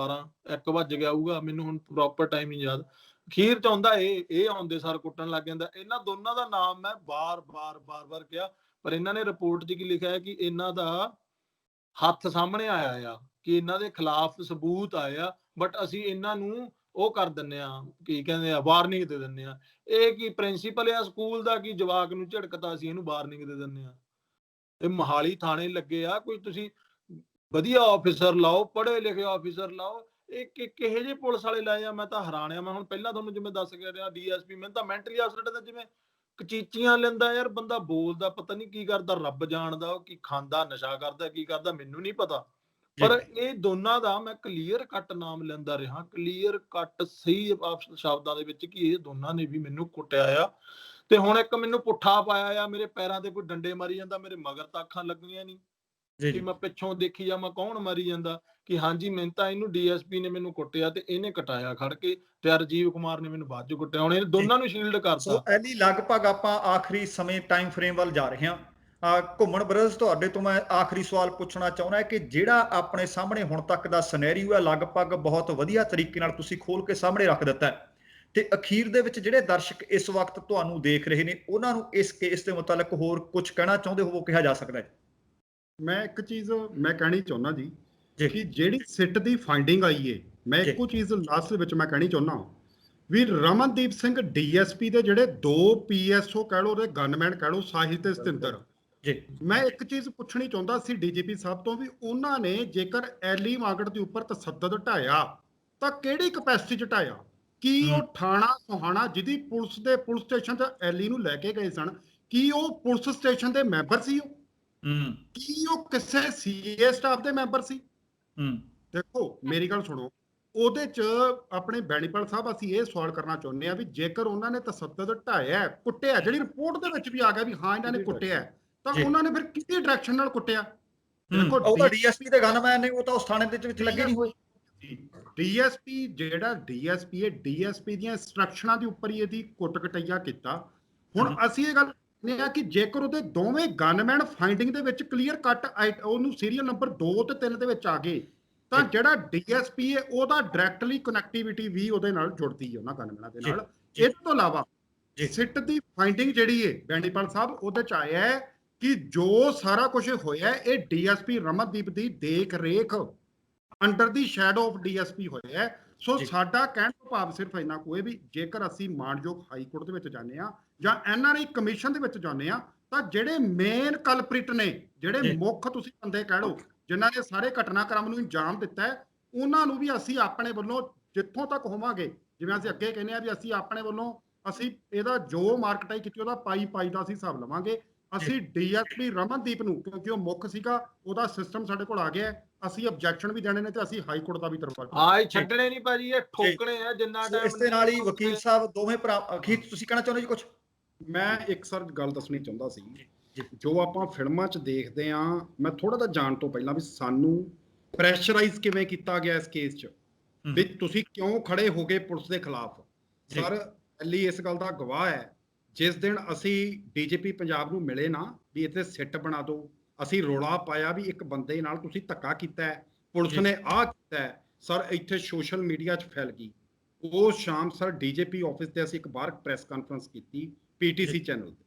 1 ਵੱਜ ਗਿਆ ਹੋਊਗਾ, ਮੈਨੂੰ ਹੁਣ ਪ੍ਰੋਪਰ ਟਾਈਮ ਨਹੀਂ ਯਾਦ। ਅਖੀਰ 'ਚ ਆਉਂਦਾ ਇਹ ਆਉਂਦੇ ਸਾਰ ਕੁੱਟਣ ਲੱਗ ਜਾਂਦਾ। ਇਹਨਾਂ ਦੋਨਾਂ ਦਾ ਨਾਮ ਮੈਂ ਬਾਰ-ਬਾਰ ਕਿਹਾ, ਪਰ ਇਹਨਾਂ ਨੇ ਰਿਪੋਰਟ 'ਚ ਕੀ ਲਿਖਿਆ ਹੈ ਕਿ ਇਹਨਾਂ ਦਾ ਹੱਥ ਸਾਹਮਣੇ ਆਇਆ ਆ, ਕਿ ਇਹਨਾਂ ਦੇ ਖਿਲਾਫ ਸਬੂਤ ਆਇਆ, ਬਟ ਅਸੀਂ ਇਹਨਾਂ ਨੂੰ ਉਹ ਕਰ ਦਿੰਨੇ ਆ, ਕੀ ਕਹਿੰਦੇ ਆ, ਵਾਰਨਿੰਗ ਦੇ ਦਿੰਨੇ ਆ। ਇਹ ਕੀ ਪ੍ਰਿੰਸੀਪਲ ਆ ਸਕੂਲ ਦਾ, ਕੀ ਜਵਾਕ ਨੂੰ ਝਿੜਕਤਾ ਅਸੀਂ ਇਹਨੂੰ ਵਾਰਨਿੰਗ ਦੇ ਦਿੰਨੇ ਆ? ਇਹ ਮੋਹਾਲੀ ਥਾਣੇ ਲੱਗੇ ਆ, ਕੋਈ ਤੁਸੀਂ ਵਧੀਆ ਆਫੀਸਰ ਲਾਓ, ਪੜ੍ਹੇ ਲਿਖੇ ਆਫੀਸਰ ਲਾਓ। ਇਹ ਕਿਹੇ ਜਿਹੇ ਪੁਲਿਸ ਵਾਲੇ ਲਾਏ ਆ, ਮੈਂ ਤਾਂ ਹੈਰਾਨ ਆ। ਮੈਂ ਹੁਣ ਪਹਿਲਾਂ ਤੁਹਾਨੂੰ ਜਿਵੇਂ ਦੱਸ ਕੇ ਰਿਹਾ, ਡੀਐਸਪੀ ਮੈਨੂੰ ਤਾਂ ਮੈਂਟਲੀ ਅਪਸੈਟ ਦਾ, ਜਿਵੇਂ ਕਚੀਚੀਆਂ ਲੈਂਦਾ ਯਾਰ ਬੰਦਾ, ਬੋਲਦਾ ਪਤਾ ਨਹੀਂ ਕੀ ਕਰਦਾ, ਰੱਬ ਜਾਣਦਾ। ਉਹ ਕੀ ਖਾਂਦਾ, ਨਸ਼ਾ ਕਰਦਾ, ਕੀ ਕਰਦਾ, ਮੈਨੂੰ ਨਹੀਂ ਪਤਾ। ਪਰ ਇਹ ਦੋਨਾਂ ਦਾ ਮੈਂ ਕਲੀਅਰ ਕੱਟ ਨਾਮ ਲੈਂਦਾ ਰਿਹਾ, ਕਲੀਅਰ ਕੱਟ ਸਹੀ ਸ਼ਬਦਾਂ ਦੇ ਵਿੱਚ, ਕਿ ਇਹ ਦੋਨਾਂ ਨੇ ਵੀ ਮੈਨੂੰ ਕੁੱਟਿਆ ਆ। ਤੇ ਹੁਣ ਇੱਕ ਮੈਨੂੰ ਪੁੱਠਾ ਪਾਇਆ ਆ, ਮੇਰੇ ਪੈਰਾਂ ਤੇ ਕੋਈ ਡੰਡੇ ਮਾਰੀ ਜਾਂਦਾ, ਮੇਰੇ ਮਗਰ ਤਾਂ ਅੱਖਾਂ ਲੱਗੀਆਂ ਨਹੀਂ। ਜੀ ਕਿ ਮੈਂ ਪਿੱਛੋਂ ਦੇਖੀ ਜਾਵਾਂ ਕੌਣ ਮਾਰੀ ਜਾਂਦਾ, ਕਿ ਹਾਂਜੀ ਮੈਨੂੰ ਤਾਂ ਇਹਨੂੰ ਡੀਐਸਪੀ ਨੇ ਮੈਨੂੰ ਕੁੱਟਿਆ ਤੇ ਇਹਨੇ ਕਟਾਇਆ ਖੜ ਕੇ, ਤੇ ਰਾਜੀਵ ਕੁਮਾਰ ਨੇ ਮੈਨੂੰ ਬਾਅਦ ਚ ਕੁੱਟਿਆ। ਹੁਣ ਇਹ ਦੋਨਾਂ ਨੂੰ ਸ਼ੀਲਡ ਸੋ ਕਰਤਾ। ਐਲੀ ਲਗਭਗ ਆਪਾਂ ਆਖਰੀ ਸਮੇਂ ਟਾਈਮ ਫਰੇਮ ਵੱਲ ਜਾ ਰਹੇ ਹਾਂ। ਘੁੰਮਣ ਬ੍ਰਦਰਜ਼, ਤੁਹਾਡੇ ਤੋਂ ਮੈਂ ਆਖਰੀ ਸਵਾਲ ਪੁੱਛਣਾ ਚਾਹੁੰਦਾ ਕਿ ਜਿਹੜਾ ਆਪਣੇ ਸਾਹਮਣੇ ਹੁਣ ਤੱਕ ਦਾ ਸਿਨੈਰੀਓ ਹੈ ਲਗਭਗ ਬਹੁਤ ਵਧੀਆ ਤਰੀਕੇ ਨਾਲ ਤੁਸੀਂ ਖੋਲ ਕੇ ਸਾਹਮਣੇ ਰੱਖ ਦਿੱਤਾ ਹੈ, ਤੇ ਅਖੀਰ ਦੇ ਵਿੱਚ ਜਿਹੜੇ ਦਰਸ਼ਕ ਇਸ ਵਕਤ ਤੁਹਾਨੂੰ ਦੇਖ ਰਹੇ ਨੇ ਉਹਨਾਂ ਨੂੰ ਇਸ ਕੇਸ ਦੇ ਮੁਤਲਕ ਹੋਰ ਕੁਝ ਕਹਿਣਾ ਚਾਹੁੰਦੇ ਹੋ, ਕਿਹਾ ਜਾ ਸਕਦਾ ਹੈ? ਮੈਂ ਇੱਕ ਚੀਜ਼ ਮੈਂ ਕਹਿਣੀ ਚਾਹੁੰਦਾ ਜੀ ਜੀ ਕਿ ਜਿਹੜੀ ਸਿੱਟ ਦੀ ਫਾਈਂਡਿੰਗ ਆਈ ਏ, ਮੈਂ ਜੀ। ਇੱਕੋ ਚੀਜ਼ ਲਾਸਟ ਦੇ ਵਿੱਚ ਮੈਂ ਕਹਿਣੀ ਚਾਹੁੰਦਾ ਵੀ ਰਮਨਦੀਪ ਸਿੰਘ ਡੀਐਸਪੀ ਦੇ ਜਿਹੜੇ 2 ਪੀਐਸਓ ਕਹਿ ਲਓ, ਉਹਦੇ ਗਨਮੈਨ ਕਹਿ ਲਓ, ਸਾਹਿਲ ਤੇ ਸਤਿੰਦਰ, ਜੀ ਮੈਂ ਇੱਕ ਚੀਜ਼ ਪੁੱਛਣੀ ਚਾਹੁੰਦਾ ਸੀ ਡੀਜੀਪੀ ਸਾਹਿਬ ਤੋਂ ਵੀ ਉਹਨਾਂ ਨੇ ਜੇਕਰ ਐਲੀ ਮਾਗੜ ਦੇ ਉੱਪਰ ਤਸੱਦਦ ਢਾਇਆ ਤਾਂ ਕਿਹੜੀ ਕਪੈਸਿਟੀ ਚ ਢਾਇਆ? ਕੀ ਉਹ ਥਾਣਾ ਸੋਹਾਣਾ ਜਿਹਦੀ ਪੁਲਿਸ ਸਟੇਸ਼ਨ ਤੇ ਐਲੀ ਨੂੰ ਲੈ ਕੇ ਗਏ ਸਨ, ਕੀ ਉਹ ਪੁਲਿਸ ਸਟੇਸ਼ਨ ਦੇ ਮੈਂਬਰ ਸੀ? ਉਹ ਕੀ ਉਹ ਕਿਸੇ ਸੀਏ ਸਟਾਫ ਦੇ ਮੈਂਬਰ ਸੀ? ਦੇਖੋ ਮੇਰੀ ਗੱਲ ਸੁਣੋ, ਉਹਦੇ ਚ ਆਪਣੇ ਬੈਣੀਪਾਲ ਸਾਹਿਬ ਅਸੀਂ ਇਹ ਸਵਾਲ ਕਰਨਾ ਚਾਹੁੰਦੇ ਆ ਵੀ ਜੇਕਰ ਉਹਨਾਂ ਨੇ ਤਸੱਦਦ ਢਾਇਆ, ਕੁੱਟਿਆ, ਜਿਹੜੀ ਰਿਪੋਰਟ ਦੇ ਵਿੱਚ ਵੀ ਆ ਗਿਆ ਵੀ ਹਾਂ ਇਹਨਾਂ ਨੇ ਕੁੱਟਿਆ, ਤਾਂ ਉਹਨਾਂ ਨੇ ਫਿਰ ਕਿਹਦੀ ਡਾਇਰੈਕਸ਼ਨ ਨਾਲ ਕੁੱਟਿਆ? ਦੇਖੋ ਉਹ ਤਾਂ ਡੀਐਸਪੀ ਦੇ ਗਨਮੈਨ ਨੇ, ਉਹ ਤਾਂ ਉਸ ਥਾਣੇ ਦੇ ਵਿੱਚ ਲੱਗੇ ਨਹੀਂ ਹੋਏ। ਡੀਐਸਪੀ ਜਿਹੜਾ ਡੀਐਸਪੀ ਹੈ, ਡੀਐਸਪੀ ਦੀਆਂ ਇੰਸਟਰਕਸ਼ਨਾਂ ਦੇ ਉੱਪਰ ਹੀ ਇਹਦੀ ਕੁੱਟ ਕਟਈਆ ਕੀਤਾ। ਹੁਣ ਅਸੀਂ ਇਹ ਗੱਲ ਕਹਿੰਦੇ ਆ ਕਿ ਜੇਕਰ ਉਹਦੇ ਦੋਵੇਂ ਗਨਮੈਨ ਫਾਈਂਡਿੰਗ ਦੇ ਵਿੱਚ ਕਲੀਅਰ ਕੱਟ ਉਹਨੂੰ ਸੀਰੀਅਲ ਨੰਬਰ 2 ਤੇ 3 ਦੇ ਵਿੱਚ ਆ ਗਏ, ਤਾਂ ਜਿਹੜਾ ਡੀਐਸਪੀ ਹੈ ਉਹਦਾ ਡਾਇਰੈਕਟਲੀ ਕਨੈਕਟੀਵਿਟੀ ਵੀ ਉਹਦੇ ਨਾਲ ਜੁੜਦੀ ਹੈ, ਉਹਨਾਂ ਗਨਮੈਨਾਂ ਦੇ ਨਾਲ। ਇਸ ਤੋਂ ਇਲਾਵਾ ਸਿੱਟ ਦੀ ਫਾਈਂਡਿੰਗ ਜਿਹੜੀ ਹੈ ਬੈਣੀਪਾਲ ਸਾਹਿਬ, ਉਹਦੇ ਚ ਆਇਆ ਹੈ ਕਿ ਜੋ ਸਾਰਾ ਕੁਝ ਹੋਇਆ ਇਹ ਡੀਐਸਪੀ ਰਮਨਦੀਪ ਦੀ ਦੇਖ ਰੇਖ under the shadow of DSP ਹੋਇਆ ਹੈ। ਸੋ ਸਾਡਾ ਕਹਿਣ ਤੋਂ ਭਾਵ ਸਿਰਫ ਇੰਨਾ ਕੋਈ ਵੀ ਜੇਕਰ ਅਸੀਂ ਮਾਨਯੋਗ ਹਾਈ ਕੋਰਟ ਦੇ ਵਿੱਚ ਜਾਂਦੇ ਆ ਜਾਂ ਐਨਆਰਆਈ ਕਮਿਸ਼ਨ ਦੇ ਵਿੱਚ ਜਾਂਦੇ ਆ, ਤਾਂ ਜਿਹੜੇ ਮੇਨ ਕਲਪ੍ਰਿਟ ਨੇ, ਜਿਹੜੇ ਮੁੱਖ ਤੁਸੀਂ ਬੰਦੇ ਕਹਿ ਲਓ ਜਿਨ੍ਹਾਂ ਨੇ ਸਾਰੇ ਘਟਨਾਕ੍ਰਮ ਨੂੰ ਅੰਜਾਮ ਦਿੱਤਾ ਹੈ, ਉਹਨਾਂ ਨੂੰ ਵੀ ਅਸੀਂ ਆਪਣੇ ਵੱਲੋਂ ਜਿੱਥੋਂ ਤੱਕ ਹੋਵਾਂਗੇ, ਜਿਵੇਂ ਅਸੀਂ ਅੱਗੇ ਕਹਿੰਦੇ ਆ ਵੀ ਅਸੀਂ ਆਪਣੇ ਵੱਲੋਂ ਅਸੀਂ ਇਹਦਾ ਜੋ ਮਾਰਕਟਾਈ ਕੀਤੀ ਉਹਦਾ ਪਾਈ ਦਾ ਅਸੀਂ ਹਿਸਾਬ ਲਵਾਂਗੇ। ਅਸੀਂ ਡੀਐਸਪੀ ਰਮਨਦੀਪ ਨੂੰ, ਕਿਉਂਕਿ ਉਹ ਮੁੱਖ ਸੀਗਾ, ਉਹਦਾ ਸਿਸਟਮ ਸਾਡੇ ਕੋਲ ਆ ਗਿਆ, ਅਸੀਂ ਆਬਜੈਕਸ਼ਨ ਵੀ ਦੇਣੇ ਨੇ ਤੇ ਅਸੀਂ ਹਾਈ ਕੋਰਟ ਦਾ ਵੀ ਦਰਵਾਜ਼ਾ ਹਾਂ, ਇਹ ਛੱਡਣੇ ਨਹੀਂ ਭਾਜੀ, ਇਹ ਠੋਕਣੇ ਆ ਜਿੰਨਾ ਟਾਈਮ। ਇਸ ਦੇ ਨਾਲ ਹੀ ਵਕੀਲ ਸਾਹਿਬ ਦੋਵੇਂ ਭਰਾ, ਅਖੀਰ ਤੁਸੀਂ ਕਹਿਣਾ ਚਾਹੁੰਦੇ ਜੀ ਕੁਝ? ਮੈਂ ਇੱਕ ਸਰ ਗੱਲ ਦੱਸਣੀ ਚਾਹੁੰਦਾ ਸੀ, ਜੋ ਆਪਾਂ ਫਿਲਮਾਂ 'ਚ ਦੇਖਦੇ ਆ, ਮੈਂ ਥੋੜਾ ਜਿਹਾ ਜਾਣ ਤੋਂ ਪਹਿਲਾਂ ਵੀ ਸਾਨੂੰ ਪ੍ਰੈਸ਼ਰਾਈਜ਼ ਕਿਵੇਂ ਕੀਤਾ ਗਿਆ ਇਸ ਕੇਸ 'ਚ, ਵੀ ਤੁਸੀਂ ਕਿਉਂ ਖੜੇ ਹੋ ਗਏ ਪੁਲਿਸ ਦੇ ਖਿਲਾਫ? ਸਰ ਐਲੀ ਇਸ ਗੱਲ ਦਾ ਗਵਾਹ ਹੈ। ਜਿਸ ਦਿਨ ਅਸੀਂ ਡੀਜੀਪੀ ਪੰਜਾਬ ਨੂੰ ਮਿਲੇ ਨਾ ਵੀ ਇੱਥੇ ਸਿੱਟ ਬਣਾ ਦਿਓ, ਅਸੀਂ ਰੌਲਾ ਪਾਇਆ ਵੀ ਇੱਕ ਬੰਦੇ ਨਾਲ ਤੁਸੀਂ ਧੱਕਾ ਕੀਤਾ ਹੈ, ਪੁਲਿਸ ਨੇ ਆਹ ਕੀਤਾ ਹੈ, ਸਰ ਇੱਥੇ ਸੋਸ਼ਲ ਮੀਡੀਆ 'ਚ ਫੈਲ ਗਈ। ਉਹ ਸ਼ਾਮ ਸਰ ਡੀਜੀਪੀ ਆਫਿਸ ਤੇ ਅਸੀਂ ਇੱਕ ਬਾਹਰ ਪ੍ਰੈਸ ਕਾਨਫਰੰਸ ਕੀਤੀ ਪੀਟੀਸੀ ਚੈਨਲ ਤੇ,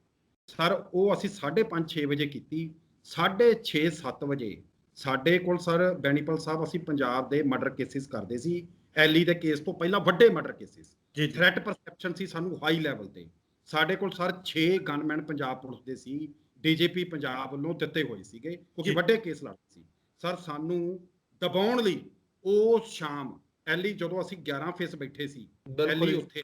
ਸਰ ਉਹ ਅਸੀਂ 5:30 6 ਵਜੇ ਕੀਤੀ। 6:30 7 ਵਜੇ ਸਾਡੇ ਕੋਲ ਸਰ ਬੈਣੀਪਾਲ ਸਾਹਿਬ, ਅਸੀਂ ਪੰਜਾਬ ਦੇ ਮਰਡਰ ਕੇਸਿਸ ਕਰਦੇ ਸੀ, ਐਲੀ ਦੇ ਕੇਸ ਤੋਂ ਪਹਿਲਾਂ ਵੱਡੇ ਮਰਡਰ ਕੇਸਿਸ, ਥ੍ਰੈਟ ਪਰਸੈਪਸ਼ਨ ਸੀ ਸਾਨੂੰ ਹਾਈ ਲੈਵਲ ਤੇ। ਸਾਡੇ ਕੋਲ ਸਰ 6 ਗਨਮੈਨ ਪੰਜਾਬ ਪੁਲਿਸ ਦੇ ਸੀ, ਡੀਜੀਪੀ ਪੰਜਾਬ ਵੱਲੋਂ ਦਿੱਤੇ ਹੋਏ ਸੀਗੇ, ਕਿਉਂਕਿ ਵੱਡੇ ਕੇਸ ਲੜਦੇ ਸੀ। ਸਰ ਸਾਨੂੰ ਦਬਾਉਣ ਲਈ ਉਹ ਸ਼ਾਮ ਐਲੀ, ਜਦੋਂ ਅਸੀਂ 11 ਫੇਸ ਬੈਠੇ ਸੀ ਐਲੀ ਉੱਥੇ,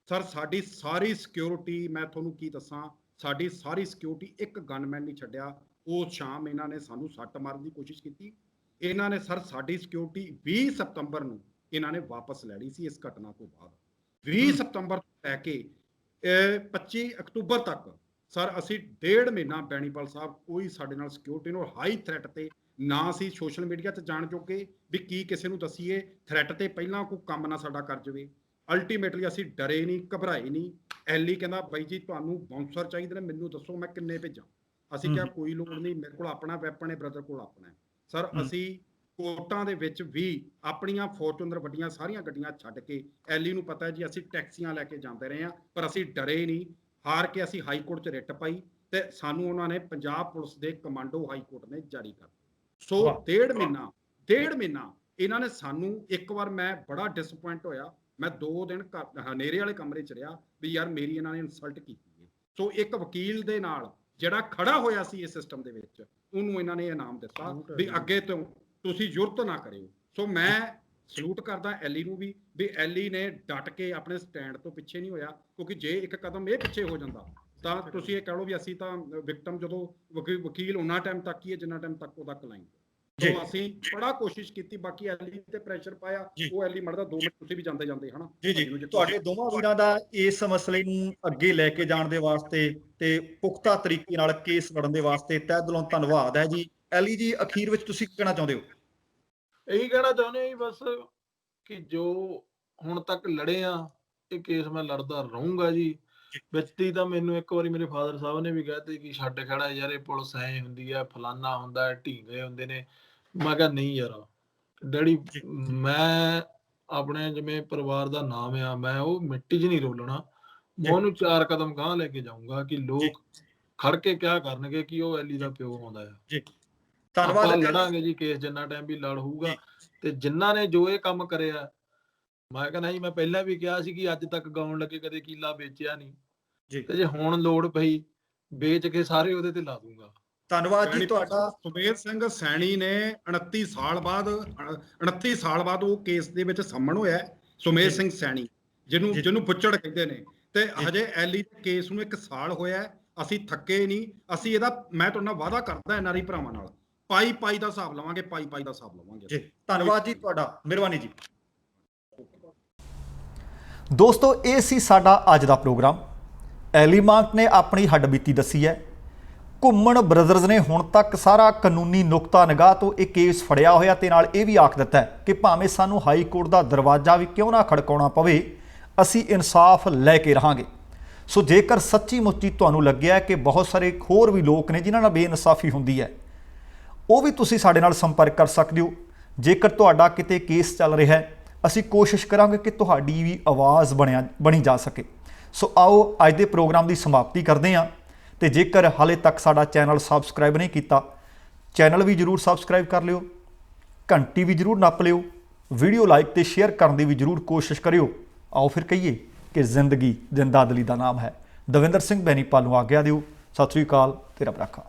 ਸਰ ਸਾਡੀ ਸਾਰੀ ਸਿਕਿਉਰਿਟੀ, ਮੈਂ ਤੁਹਾਨੂੰ ਕੀ ਦੱਸਾਂ, ਸਾਡੀ ਸਾਰੀ ਸਿਕਿਉਰਿਟੀ ਇੱਕ ਗਨਮੈਨ ਨਹੀਂ ਛੱਡਿਆ। ਉਹ ਸ਼ਾਮ ਇਹਨਾਂ ਨੇ ਸਾਨੂੰ ਸੱਟ ਮਾਰਨ ਦੀ ਕੋਸ਼ਿਸ਼ ਕੀਤੀ। ਇਹਨਾਂ ਨੇ ਸਰ ਸਾਡੀ ਸਿਕਿਉਰਿਟੀ 20 ਸਤੰਬਰ ਨੂੰ ਇਹਨਾਂ ਨੇ ਵਾਪਸ ਲੈ ਲਈ ਸੀ। ਇਸ ਘਟਨਾ ਤੋਂ ਬਾਅਦ 20 ਸਤੰਬਰ ਤੋਂ ਲੈ ਕੇ 25 ਅਕਤੂਬਰ ਤੱਕ ਸਰ ਅਸੀਂ 1.5 ਮਹੀਨਾ ਬੈਣੀਪਾਲ ਸਾਹਿਬ ਕੋਈ ਸਾਡੇ ਨਾਲ ਸਿਕਿਉਰਿਟੀ ਨੂੰ ਹਾਈ ਥ੍ਰੈਟ ਤੇ, ਨਾ ਅਸੀਂ ਸੋਸ਼ਲ ਮੀਡੀਆ ਤੇ ਜਾਣ ਜੋਗੇ ਵੀ ਕੀ ਕਿਸੇ ਨੂੰ ਦਸੀਏ, ਥ੍ਰੈਟ ਤੇ ਪਹਿਲਾਂ ਕੋਈ ਕੰਮ ਨਾ ਸਾਡਾ ਕਰ ਜਾਵੇ। ਅਲਟੀਮੇਟਲੀ ਅਸੀਂ ਡਰੇ ਨਹੀਂ, ਘਬਰਾਏ ਨਹੀਂ। ਐਲੀ ਕਹਿੰਦਾ ਬਾਈ ਜੀ ਤੁਹਾਨੂੰ ਬਾਉਂਸਰ ਚਾਹੀਦੇ ਨੇ, ਮੈਨੂੰ ਦੱਸੋ ਮੈਂ ਕਿੰਨੇ ਭੇਜਾਂ। ਅਸੀਂ ਕਿਹਾ ਕੋਈ ਲੋੜ ਨਹੀਂ, ਮੇਰੇ ਕੋਲ ਆਪਣਾ ਵੈਪਨ ਹੈ, ਬ੍ਰਦਰ ਕੋਲ ਆਪਣਾ ਹੈ। ਸਰ ਅਸੀਂ ਕੋਰਟਾਂ ਦੇ ਵਿੱਚ ਵੀ ਆਪਣੀਆਂ ਫੋਰਚੂਨਰ ਵੱਡੀਆਂ ਸਾਰੀਆਂ ਗੱਡੀਆਂ ਛੱਡ ਕੇ, ਐਲੀ ਨੂੰ ਪਤਾ ਹੈ ਜੀ ਅਸੀਂ ਟੈਕਸੀਆਂ ਲੈ ਕੇ ਜਾਂਦੇ ਰਹੇ ਹਾਂ, ਪਰ ਅਸੀਂ ਡਰੇ ਨਹੀਂ। ਹਾਰ ਕੇ ਅਸੀਂ ਹਾਈ ਕੋਰਟ 'ਚ ਰਿਟ ਪਾਈ ਤੇ ਸਾਨੂੰ ਉਹਨਾਂ ਨੇ ਪੰਜਾਬ ਪੁਲਿਸ ਦੇ ਕਮਾਂਡੋ ਹਾਈ ਕੋਰਟ ਨੇ ਜਾਰੀ ਕਰ। ਸੋ 1.5 ਮਹੀਨਾ ਇਹਨਾਂ ਨੇ ਸਾਨੂੰ, ਇੱਕ ਵਾਰ ਮੈਂ ਬੜਾ ਡਿਸਅਪੁਆਇੰਟ ਹੋਇਆ, ਮੈਂ 2 ਦਿਨ ਹਨੇਰੇ ਵਾਲੇ ਕਮਰੇ 'ਚ ਰਿਹਾ ਵੀ ਯਾਰ ਮੇਰੀ ਇਹਨਾਂ ਨੇ ਇਨਸਲਟ ਕੀਤੀ ਹੈ। ਸੋ ਇੱਕ ਵਕੀਲ ਦੇ ਨਾਲ ਜਿਹੜਾ ਖੜਾ ਹੋਇਆ ਸੀ ਇਸ ਸਿਸਟਮ ਦੇ ਵਿੱਚ, ਉਹਨੂੰ ਇਹਨਾਂ ਨੇ ਇਨਾਮ ਦਿੱਤਾ ਵੀ ਅੱਗੇ ਤੋਂ ਤੁਸੀਂ ਜ਼ਰੂਰਤ ਨਾ ਕਰਿਓ। ਸੋ ਮੈਂ ਸਲੂਟ ਕਰਦਾ ਐਲੀ ਨੂੰ ਵੀ ਐਲੀ ਨੇ ਡਟ ਕੇ ਆਪਣੇ ਸਟੈਂਡ ਤੋਂ ਪਿੱਛੇ ਨਹੀਂ ਹੋਇਆ, ਕਿਉਂਕਿ ਜੇ ਇੱਕ ਕਦਮ ਇਹ ਪਿੱਛੇ ਹੋ ਜਾਂਦਾ ਤਾਂ ਤੁਸੀਂ ਇਹ ਕਹਿ ਲਓ ਵੀ ਅਸੀਂ ਤਾਂ ਵਿਕਟਮ, ਜਦੋਂ ਵਕੀਲ ਉਹਨਾਂ ਟਾਈਮ ਤੱਕ ਹੀ ਹੈ ਜਿੰਨਾ ਟਾਈਮ ਤੱਕ ਉਹਦਾ ਕਲਾਇੰਟ। ਸੋ ਅਸੀਂ ਬੜਾ ਕੋਸ਼ਿਸ਼ ਕੀਤੀ, ਬਾਕੀ ਐਲੀ ਤੇ ਪ੍ਰੈਸ਼ਰ ਪਾਇਆ, ਉਹ ਐਲੀ ਮਰਦਾ 2 ਮਿੰਟ ਤੁਸੀਂ ਵੀ ਜਾਂਦੇ ਹਨਾ। ਜੀ ਤੁਹਾਡੇ ਦੋਵਾਂ ਵੀਰਾਂ ਦਾ ਇਸ ਮਸਲੇ ਨੂੰ ਅੱਗੇ ਲੈ ਕੇ ਜਾਣ ਦੇ ਵਾਸਤੇ ਤੇ ਪੁਖਤਾ ਤਰੀਕੇ ਨਾਲ ਕੇਸ ਲੜਨ ਦੇ ਵਾਸਤੇ ਤਹਿ ਦਿਲੋਂ ਧੰਨਵਾਦ ਹੈ ਜੀ। ਐਲੀ ਜੀ ਅਖੀਰ ਵਿੱਚ ਤੁਸੀਂ ਕੀ ਕਹਿਣਾ ਚਾਹੁੰਦੇ ਹੋ? ਇਹੀ ਕਹਿਣਾ ਚਾਹੁੰਦੇ ਹਾਂ ਜੀ ਬਸ, ਕਿ ਜੋ ਹੁਣ ਤੱਕ ਲੜੇ ਆ ਇਹ ਕੇਸ ਮੈਂ ਲੜਦਾ ਰਹੂੰਗਾ ਜੀ। ਵਿੱਚ ਦੀ ਤਾਂ ਮੈਨੂੰ ਇੱਕ ਵਾਰੀ ਮੇਰੇ ਫਾਦਰ ਸਾਹਿਬ ਨੇ ਵੀ ਕਹਿਤੇ ਕਿ ਛੱਡ ਖੜਾ ਯਾਰ, ਇਹ ਪੁਲਿਸ ਐ ਹੁੰਦੀ ਆ, ਫਲਾਨਾ ਹੁੰਦਾ ਹੈ, ਢੀਂਗੇ ਹੁੰਦੇ ਨੇ। ਮੈਂ ਕਿਹਾ ਨਹੀਂ ਯਾਰ ਡੈਡੀ, ਮੈਂ ਆਪਣੇ ਜਿਵੇਂ ਪਰਿਵਾਰ ਦਾ ਨਾਮ ਆ, ਮੈਂ ਉਹ ਮਿੱਟੀ 'ਚ ਨਹੀਂ ਰੋਲਣਾ। ਮੈਂ ਉਹਨੂੰ 4 ਕਦਮ ਗਾਂਹ ਲੈ ਕੇ ਜਾਊਂਗਾ ਕਿ ਲੋਕ ਖੜ ਕੇ ਕਿਆ ਕਰਨਗੇ ਕਿ ਉਹ ਐਲੀ ਦਾ ਪਿਓ ਆਉਂਦਾ ਆ। ਜੀ ਆਪਾਂ ਧੰਨਵਾਦ। ਲੜਾਂਗੇ ਜੀ ਕੇਸ ਜਿੰਨਾ ਟਾਈਮ ਵੀ ਲੜ ਹੋਊਗਾ। ਤੇ ਜਿਨ੍ਹਾਂ ਨੇ ਜੋ ਇਹ ਕੰਮ ਕਰਿਆ, ਮੈਂ ਕਹਿੰਦਾ ਜੀ, ਮੈਂ ਪਹਿਲਾਂ ਵੀ ਕਿਹਾ ਸੀ ਕਿ ਅੱਜ ਤੱਕ ਗਾਉਣ ਲੱਗੇ ਕਦੇ ਕਿੱਲਾ ਵੇਚਿਆ ਨਹੀਂ, ਤੇ ਜੇ ਹੁਣ ਲੋੜ ਪਈ ਵੇਚ ਕੇ ਸਾਰੇ ਉਹਦੇ ਤੇ ਲਾ ਦੂੰਗਾ। ਧੰਨਵਾਦ ਜੀ ਤੁਹਾਡਾ। ਸੁਮੇਧ ਸਿੰਘ ਸੈਣੀ ਨੇ 29 ਸਾਲ ਬਾਅਦ ਉਹ ਕੇਸ ਦੇ ਵਿੱਚ ਸਾਹਮਣ ਹੋਇਆ। ਸੁਮੇਧ ਸਿੰਘ ਸੈਣੀ ਜਿਹਨੂੰ ਬੁੱਚੜ ਕਹਿੰਦੇ ਨੇ, ਤੇ ਹਜੇ ਐਲੀ ਦੇ ਕੇਸ ਨੂੰ 1 ਸਾਲ ਹੋਇਆ। ਅਸੀਂ ਥੱਕੇ ਨਹੀਂ। ਅਸੀਂ ਇਹਦਾ, ਮੈਂ ਤੁਹਾਡੇ ਨਾਲ ਵਾਅਦਾ ਕਰਦਾ ਐਨਆਰਆਈ ਭਰਾਵਾਂ ਨਾਲ, ਪਾਈ ਦਾ ਹਿਸਾਬ ਲਵਾਂਗੇ, ਪਾਈ ਦਾ ਹਿਸਾਬ ਲਵਾਂਗੇ ਜੀ। ਧੰਨਵਾਦ ਜੀ ਤੁਹਾਡਾ, ਮਿਹਰਬਾਨੀ ਜੀ। ਦੋਸਤੋ, ਇਹ ਸੀ ਸਾਡਾ ਅੱਜ ਦਾ ਪ੍ਰੋਗਰਾਮ। ਐਲੀ ਮਾਂਕ ਨੇ ਆਪਣੀ ਹੱਡਬੀਤੀ ਦੱਸੀ ਹੈ। ਘੁੰਮਣ ਬ੍ਰਦਰਜ਼ ਨੇ ਹੁਣ ਤੱਕ ਸਾਰਾ ਕਾਨੂੰਨੀ ਨੁਕਤਾ ਨਿਗਾਹ ਤੋਂ ਇਹ ਕੇਸ ਫੜਿਆ ਹੋਇਆ ਤੇ ਨਾਲ ਇਹ ਵੀ ਆਖ ਦਿੱਤਾ ਹੈ ਕਿ ਭਾਵੇਂ ਸਾਨੂੰ ਹਾਈ ਕੋਰਟ ਦਾ ਦਰਵਾਜ਼ਾ ਵੀ ਕਿਉਂ ਨਾ ਖੜਕਾਉਣਾ ਪਵੇ, ਅਸੀਂ ਇਨਸਾਫ ਲੈ ਕੇ ਰਹਾਂਗੇ। ਸੋ ਜੇਕਰ ਸੱਚੀ ਮੁੱਚੀ ਤੁਹਾਨੂੰ ਲੱਗਿਆ ਕਿ ਬਹੁਤ ਸਾਰੇ ਹੋਰ ਵੀ ਲੋਕ ਨੇ ਜਿਨ੍ਹਾਂ ਨਾਲ ਬੇਇਨਸਾਫੀ ਹੁੰਦੀ ਹੈ, ਉਹ ਵੀ ਤੁਸੀਂ ਸਾਡੇ ਨਾਲ ਸੰਪਰਕ ਕਰ ਸਕਦੇ ਹੋ। ਜੇਕਰ ਤੁਹਾਡਾ ਕਿਤੇ ਕੇਸ ਚੱਲ ਰਿਹਾ ਹੈ, ਅਸੀਂ ਕੋਸ਼ਿਸ਼ ਕਰਾਂਗੇ ਕਿ ਤੁਹਾਡੀ ਵੀ ਆਵਾਜ਼ ਬਣੀ ਜਾ ਸਕੇ। ਸੋ ਆਓ ਅੱਜ ਦੇ ਪ੍ਰੋਗਰਾਮ ਦੀ ਸਮਾਪਤੀ ਕਰਦੇ ਹਾਂ। ਤੇ ਜੇਕਰ ਹਾਲੇ ਤੱਕ ਸਾਡਾ ਚੈਨਲ ਸਬਸਕ੍ਰਾਈਬ ਨਹੀਂ ਕੀਤਾ, ਚੈਨਲ ਵੀ ਜ਼ਰੂਰ ਸਬਸਕ੍ਰਾਈਬ ਕਰ ਲਿਓ, ਘੰਟੀ ਵੀ ਜ਼ਰੂਰ ਨੱਪ ਲਿਓ, ਵੀਡੀਓ ਲਾਈਕ ਤੇ ਸ਼ੇਅਰ ਕਰਨ ਦੀ ਵੀ ਜ਼ਰੂਰ ਕੋਸ਼ਿਸ਼ ਕਰਿਓ। ਆਓ ਫਿਰ ਕਹੀਏ ਕਿ ਜ਼ਿੰਦਗੀ ਜ਼ਿੰਦਾਦਲੀ ਦਾ ਨਾਮ ਹੈ। ਦਵਿੰਦਰ ਸਿੰਘ ਬੈਨੀਪਾਲ ਨੂੰ ਆਗਿਆ ਦਿਓ। ਸਤਿ ਸ੍ਰੀ ਅਕਾਲ ਤੇ ਰੱਬ ਰਾਖਾ।